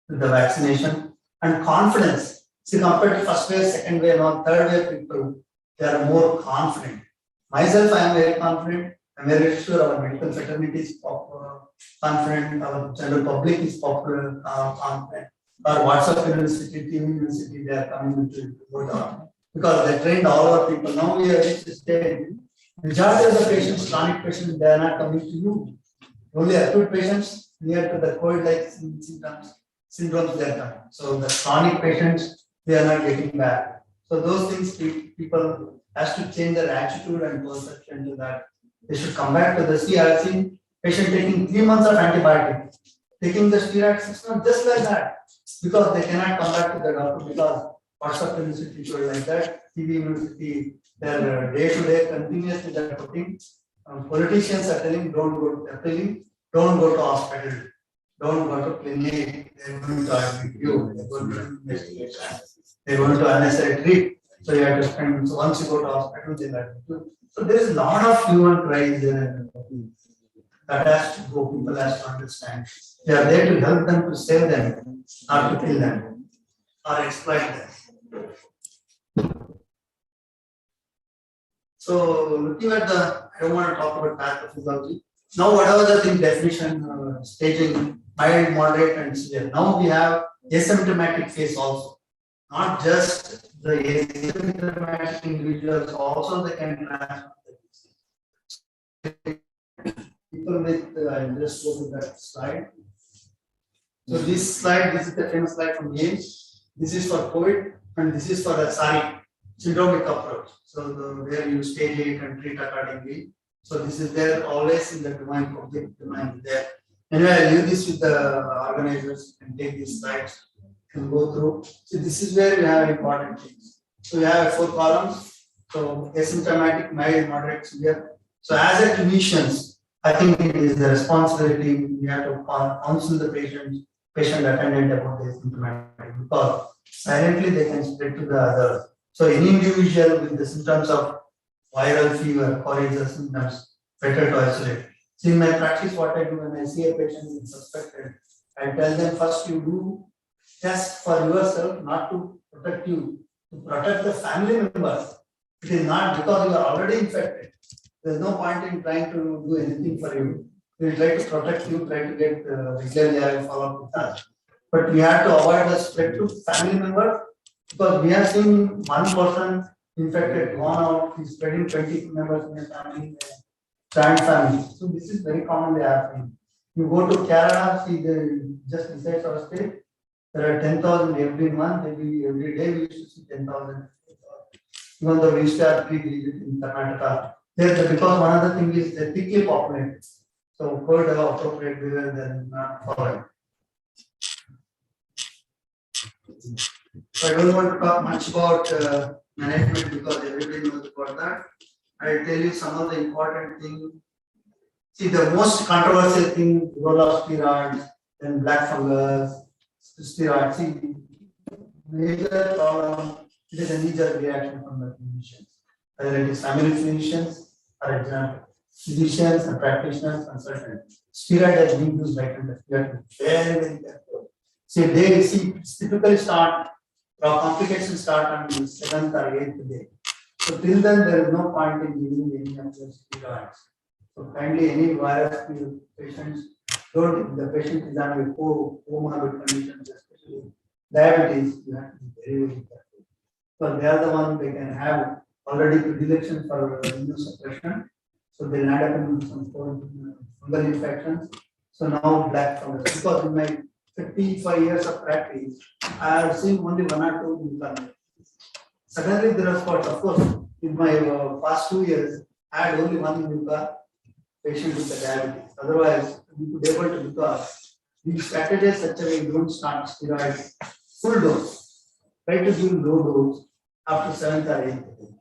with the vaccination and confidence. See, compared to first wave, second wave, or third wave people, they are more confident. Myself, I am very confident. I am very sure our medical fraternity is confident, our general public is confident. Our WhatsApp University, Team University, they are coming to go down because they trained all our people. Now we are reached a stage. Majority of the patients, chronic patients, they are not coming to you. Only acute patients near to the COVID-like syndromes they are coming. So the chronic patients, they are not getting back. So those things people has to change their attitude and perception to that. They should come back to the C. I have seen patient taking 3 months of antibiotics, taking the steroids 6 months just like that, because they cannot come back to the doctor because WhatsApp University told like that, TV University, their day-to-day continuously they are putting. Politicians are telling don't go to hospital, don't go to clinic, they are going to admit you, they are going to investigation, they are going to unnecessary treat. So you have to spend, so once you go to hospital, they admit you. So there is a lot of human cries that has to go, people has to understand. They are there to help them, to save them, not to kill them or exploit them. So looking at I don't want to talk about pathophysiology. Now whatever the thing definition, staging, mild, moderate and severe. Now we have asymptomatic case also. Not just the asymptomatic individuals, also they can transmit the disease. People with, I'll just go to that slide. So this slide, this is the famous slide from James. This is for COVID and this is for the syndromic approach. So where you stage it and treat accordingly. So this is there always in the domain, public domain there. Anyway, I'll leave this with the organizers and take these slides and go through. So this is where we have important things. So we have 4 columns. So asymptomatic, mild, moderate, severe. So as a clinicians, I think it is the responsibility we have to counsel the patient attendant about the asymptomatic because silently they can spread to the others. So any individual with the symptoms of viral fever or other symptoms, better to isolate. So in my practice, what I do when I see a patient who is suspected, I tell them first you do test for yourself, not to protect you, to protect the family members. It is not because you are already infected. There is no point in trying to do anything for you. We will try to protect you, try to get regularly follow up with us. But we have to avoid the spread to family members because we have seen one person infected, gone out, he's spreading 20 members in a family, giant family. So this is very commonly happening. You go to Kerala, see just besides our state, there are 10,000 every month, every day we used to see 10,000. Even though we used to have 3 villages in Karnataka. Because one other thing is they're thickly populated. So COVID have appropriate behavior than not followed. So I don't want to talk much about management because everybody knows about that. I'll tell you some of the important things. See, the most controversial thing, role of steroids, then black fungus, steroids. See, major problem, it is a knee-jerk reaction from the clinicians. Whether it is family physicians or example, physicians and practitioners, consultants. Steroid has been used right and left. You have to be very, very careful. See, they typically start, complications start on the 7th or 8th day. So till then, there is no point in giving any of those steroids. So kindly, any virus patients, don't, if the patient is on comorbid conditions, especially diabetes, you have to be very, very careful. So they are the one they can have already predilection for immunosuppression. So they land up in some fungal infections. So now black fungus. Because in my 55 years of practice, I have seen only 1 or 2 incarnations. Suddenly there are spots. Of course, in my past 2 years, I had only 1 Nuka patient with the diabetes. Otherwise, we could able to, because we strategize such a way you don't start steroids full dose. Try to give low dose after 7th or 8th day.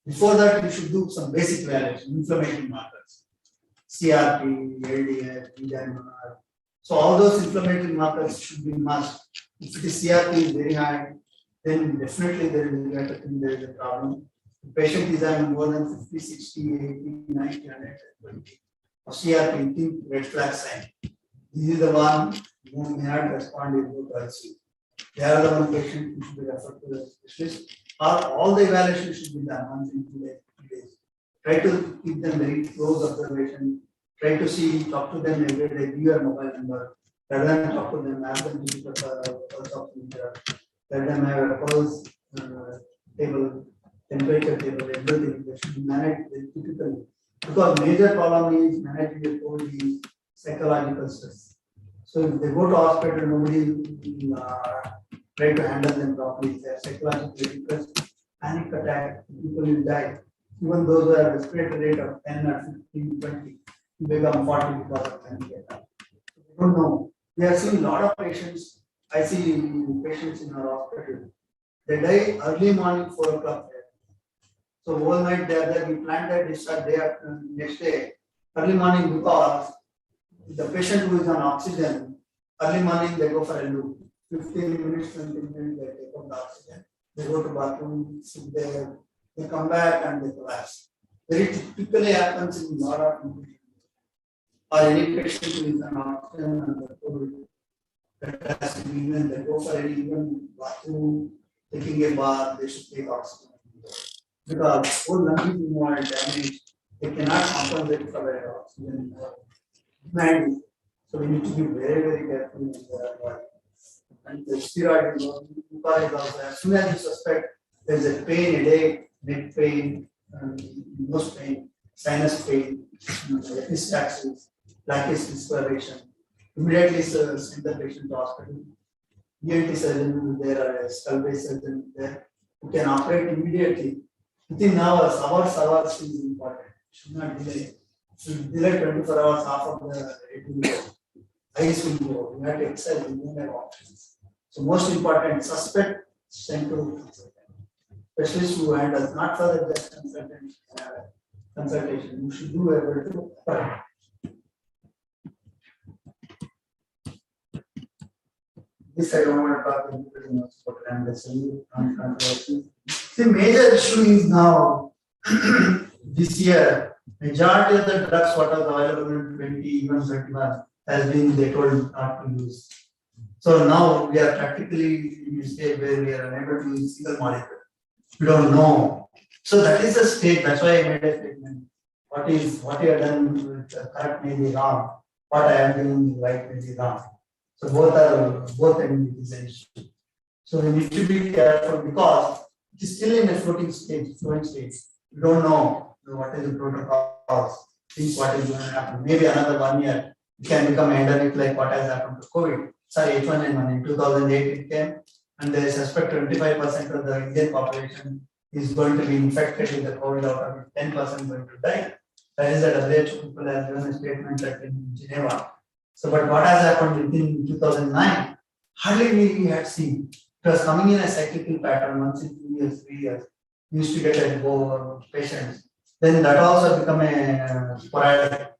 Before that, you should do some basic evaluation, inflammatory markers, CRP, LDL, PDMR. So all those inflammatory markers should be must. If the CRP is very high, then definitely there is a problem. The patient is having more than 50, 60, 80, 90, 120 of CRP, think red flag sign. This is the one who may not respond in the ICU. They are the one patient who should be referred to the specialist. All the evaluations should be done once in 2 days. Try to keep them very close observation. Try to see, talk to them every day, give your mobile number. Rather than talk to them, ask them to pick up a pulse oximeter. Let them have a pulse table, temperature table, everything. They should be managed very typically. Because major problem is managing the psychological stress. So if they go to hospital, nobody will try to handle them properly. They are psychologically depressed, panic attack, people will die. Even those who have respiratory rate of 10 or 15, 20, become 40 because of panic attack. We don't know. We have seen a lot of patients. I see patients in our hospital. They die early morning, 4 o'clock. So whole night they are there. We planned that discharge day after next day, early morning, because the patient who is on oxygen, early morning they go for a loop. 15 minutes, 20 minutes, they take up the oxygen. They go to bathroom, sit there, they come back and they collapse. Very typically happens in a lot of people. Or any patient who is on oxygen and the COVID, that has to be even, they go for any even bathroom, taking a bath, they should take oxygen. Because whole lung is more damaged, they cannot compensate for the oxygen demand. So we need to be very, very careful with the body. And the steroid is also, as soon as you suspect there is a pain, headache, neck pain, nose pain, sinus pain, epistaxis, blackish discoloration, immediately send the patient to hospital. ENT surgeon is there, or a skull-based surgeon is there, who can operate immediately. Within hours is important. Should not delay. Should delay 24 hours, half of the eyes will go. You have to excel, you don't have options. So most important, suspect, send to consultant. Specialist who handles, not for the just consultation. You should do everything. This I don't want to talk about controversy. The major issue is now this year, majority of the drugs what was available in 20, even 21 has been they told not to use. So now we are practically in a stage where we are unable to use single molecule. We don't know. So that is the state. That's why I made a statement. What you have done with correct may be wrong. What I am doing right may be wrong. So both ends is an issue. So we need to be careful because it is still in a floating stage. We don't know what is the protocol. Think what is going to happen. Maybe another 1 year it can become endemic like what has happened to COVID. Sorry, H1N1 in 2008 it came, and they suspect 25% of the Indian population is going to be infected with the COVID, out of it 10% going to die. That is the WHO people have given a statement that in Geneva. So, but what has happened within 2009? Hardly we had seen. It was coming in a cyclical pattern, once in 2 years, 3 years. We used to get a go patients. Then that also become a sporadic.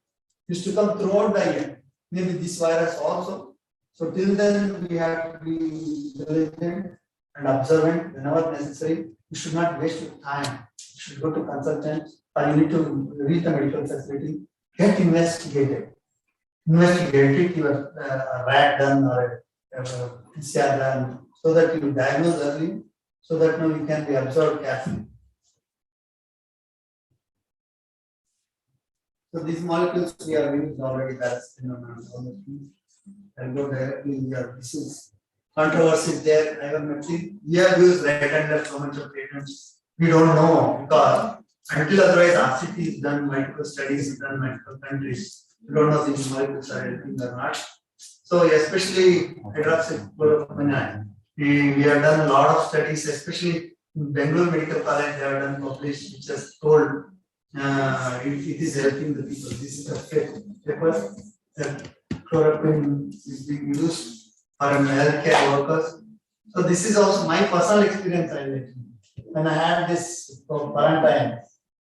Used to come throughout the year. Maybe this virus also. So till then we have to be diligent. and observant whenever necessary. You should not waste your time. You should go to consultant or you need to reach the medical facility, get investigated. Investigate your RAT done or PCR done so that you diagnose early, so that now you can be observed carefully. So these molecules we have used already, that's and go directly here. This is controversy there. Ivermectin. We have used right and left so much of patents. We don't know because until otherwise RCT is done, multiple studies is done, multiple countries. We don't know if these molecules are helping or not. So especially hydroxychloroquine, we have done a lot of studies, especially in Bangalore Medical College. They have done published, which has told it is helping the people. This is a paper that chloroquine is being used for healthcare workers. So this is also my personal experience. When I had this quarantine,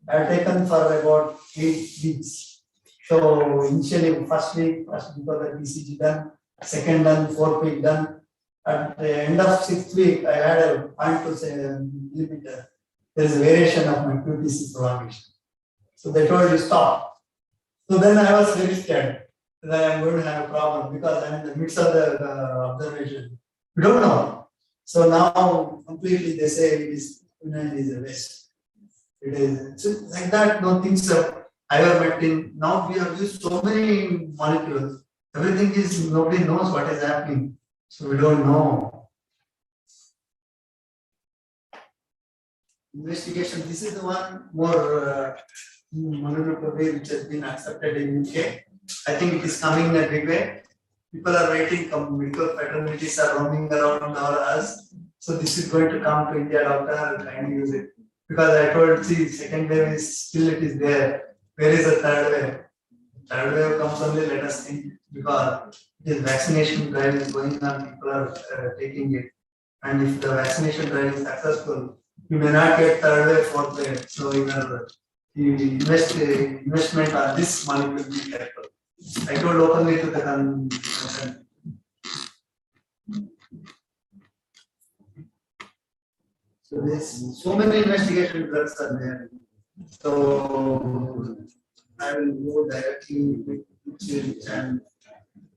I have taken for about 8 weeks. So initially, first week because the BCG done, second done, 4th week done. At the end of 6th week, I had a 0.2 millimeter. There is a variation of my QTC prolongation. So they told you stop. So then I was very scared that I'm going to have a problem because I'm in the midst of the observation. We don't know. So now completely they say it is a waste. It is so like that. No things of ivermectin. Now we have used so many molecules. Everything is nobody knows what is happening. So we don't know. Investigation. This is the one more mononucleotide which has been accepted in UK. I think it is coming in a big way. People are waiting. Medical fraternities are roaming around us. So this is going to come to India. Doctor, kindly use it. Because I told, see, second wave is still it is there. Where is the third wave? Third wave comes only, let us think, because this vaccination drive is going on, people are taking it. And if the vaccination drive is successful, you may not get third wave, fourth wave. So investment on this molecule be careful. I told openly to the So there's so many investigation drugs are there. So I will go directly with and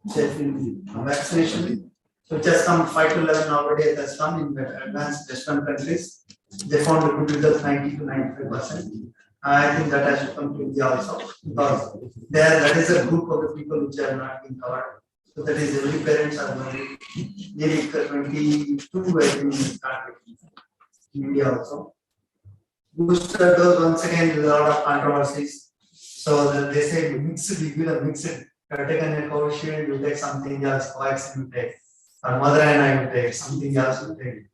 vaccination. So it has come 5 to 11 already. It has come in advanced Western countries. They found a good result 90 to 95%. I think that has to come to India also because that is a group of the people which are not being covered. So that is every parents are worried. Nearly 22 I think started in India also. Booster dose once again there is a lot of controversies. So that they say mixed, we give a mixed. You have taken a Covid, you take something else, vaccine you take, or mother and I you take, something else you take,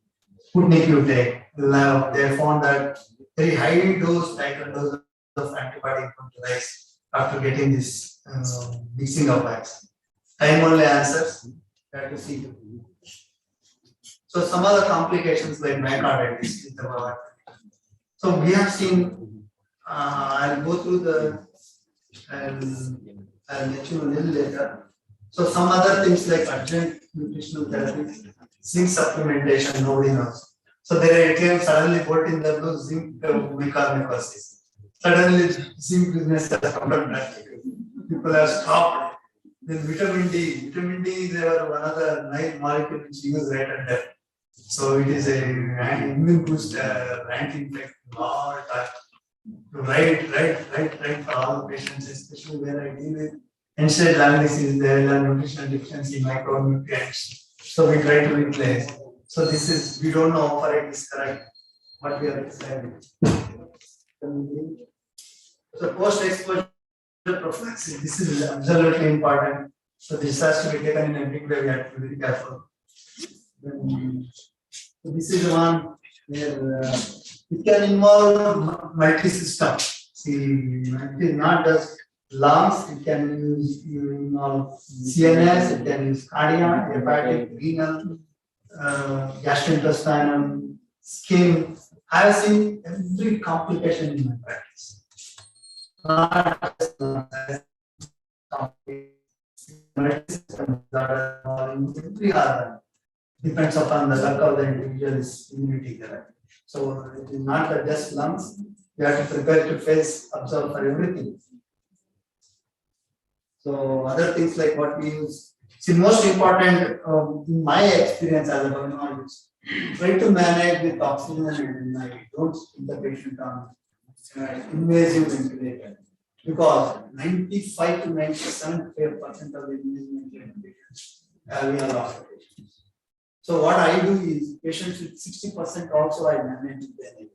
Sputnik you take. They found that very high dose, tighter dose of antibody neutralized after getting this mixing of vaccine. Time only answers. You have to see. So some other complications like myocarditis. So we have seen. I'll go through the. I'll let you know a little later. So some other things like urgent nutritional therapy, zinc supplementation, nobody knows. So there came suddenly put in the blue zinc mucormycosis. Suddenly zinc business has come back. People have stopped. Then vitamin D. Vitamin D is one of the 9 molecules which use right and left. So it is an immune booster, anti-infective, all that. Right for all the patients, especially where I deal with end-stage lung disease, there are nutritional deficiency, micronutrients. So we try to replace. So this is, we don't know if it is correct, what we are deciding. So post-exposure prophylaxis, this is absolutely important. So this has to be taken in a big way, we have to be very careful. So this is the one where it can involve multi-system. See, it is not just lungs, it can use CNS, it can use cardiac, hepatic, renal, gastrointestinal, skin. I have seen every complication in my practice. Not just every other. The depends upon the luck of the individual's immunity level. So it is not just lungs, you have to prepare to face, observe for everything. So other things like what we use, see most important in my experience as a pulmonologist, try to manage with oxygen and don't put the patient on invasive ventilator because 95 to 97% of the invasive ventilator patients we are lost patients. So what I do is patients with 60% also I manage with them.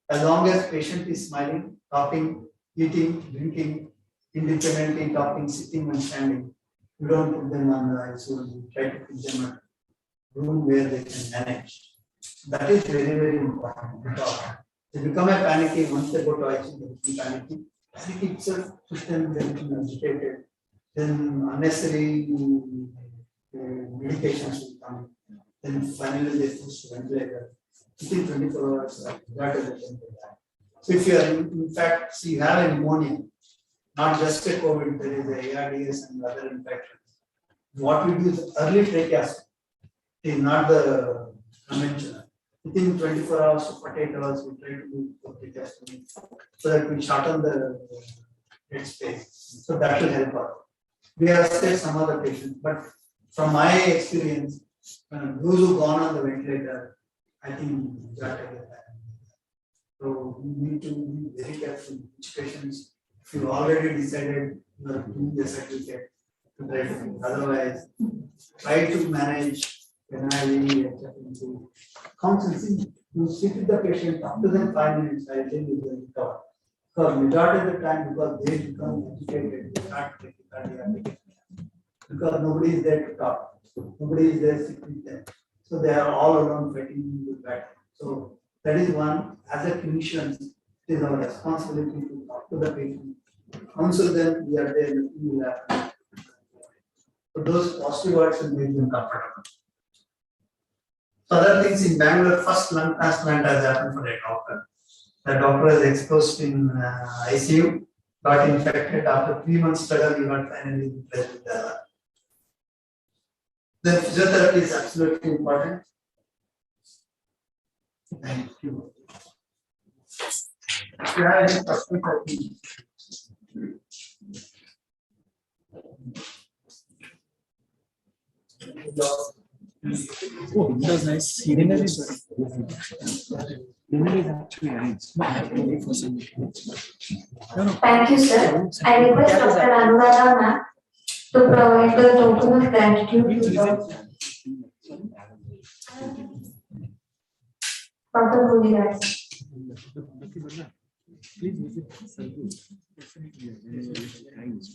As long as patient is smiling, talking, eating, drinking, independently talking, sitting and standing, we don't put them on the ICU, we try to put them in a room where they can manage. That is very, very important because they become a panicky once they go to ICU, they become panicky. Panic itself puts them getting agitated, then unnecessary medications will come, then finally they push to ventilator. Within 24 hours, that is the so if you are in fact, so you have a pneumonia, not just a COVID, there is a ARDS and other infections. What we do is early tracheostomy, is not the conventional. Within 24 hours to 48 hours, we try to do tracheostomy so that we shorten the head space. So that will help us. We have saved some other patients, but from my experience, those who gone on the ventilator, I think that is bad. So we need to be very careful which patients. If you already decided you are doing the certificate, otherwise try to manage NIV, constantly. You sit with the patient up to them 5 minutes, I think you will recover. Because majority of the time, because they become agitated, they start taking cardiac because nobody is there to talk, nobody is there sitting with them. So they are all alone fighting with that. So that is one, as a clinician, it is our responsibility to talk to the patient, counsel them, we are there, we will happen. So those positive words will make them comfortable. So other things in Bangalore, first lung transplant has happened for a doctor. The doctor is exposed in ICU, got infected. After 3 months struggle, he got finally replaced with the lung. Then physiotherapy is absolutely important. Thank you. If you have any questions, oh, it was nice. Dinner is actually arranged. For some. Thank you, sir. I request Dr. Anurada ma'am to provide the token of gratitude to Dr. Mudiraj. Please visit Salgu. Definitely. Please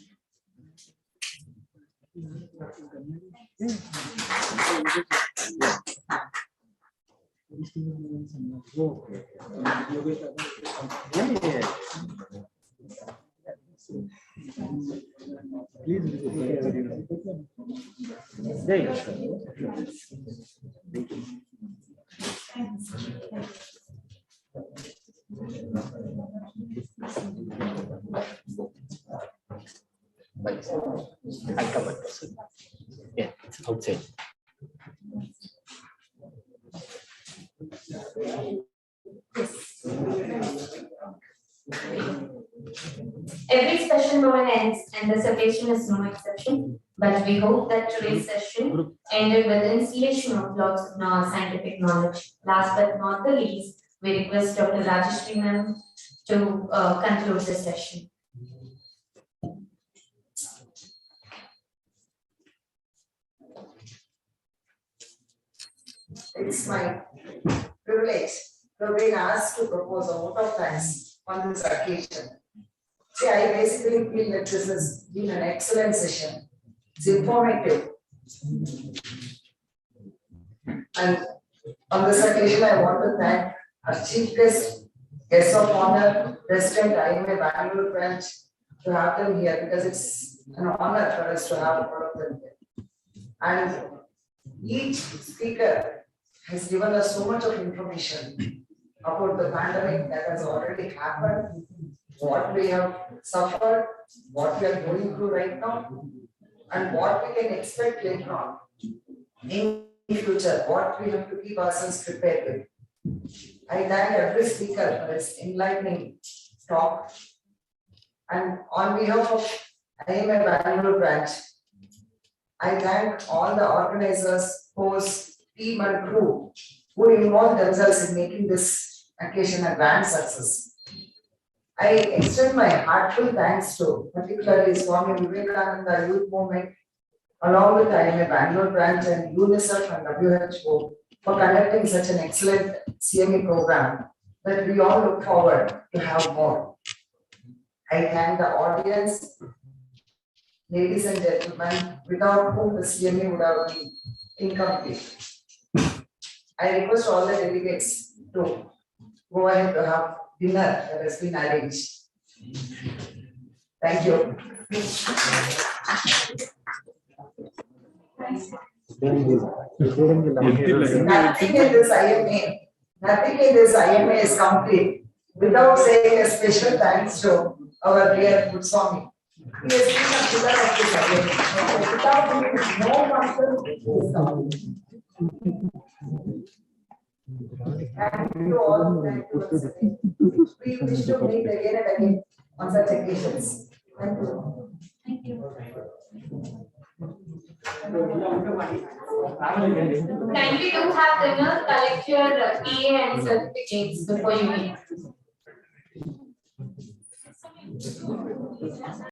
I'll cover. Yeah, it's outside. Every session moment ends, and this occasion is no exception. But we hope that today's session ended with installation of lots of scientific knowledge. Last but not the least, we request Dr. Rajeshri ma'am to conclude the session. It's my privilege to have been asked to propose a vote of thanks on this occasion. See, I basically feel that this has been an excellent session. It's informative. And on this occasion, I want to thank our chief guest of honor, President IMA Bangalore branch, to have them here because it's an honor for us to have all of them here. And each speaker has given us so much of information about the pandemic that has already happened, what we have suffered, what we are going through right now, and what we can expect later on. In future, what we have to keep ourselves prepared with. I thank every speaker for his enlightening talk. And on behalf of IMA Bangalore branch, I thank all the organizers, hosts, team and crew who involved themselves in making this occasion a grand success. I extend my heartfelt thanks to particularly Swami Vivekananda Youth Movement, along with IMA Bangalore branch and UNICEF and WHO for conducting such an excellent CME program that we all look forward to have more. I thank the audience, ladies and gentlemen, without whom the CME would have been incomplete. I request all the delegates to go ahead to have dinner that has been arranged. Thank you. Nothing in this IMA is complete without saying a special thanks to our dear good Swami. He has been a pillar of this IMA. Without him, no function is complete. Thank you all. Thank you once again. We wish to meet again and again on such occasions. Thank you. Thank you. Kindly do have dinner, collect your TA and certificates before you leave.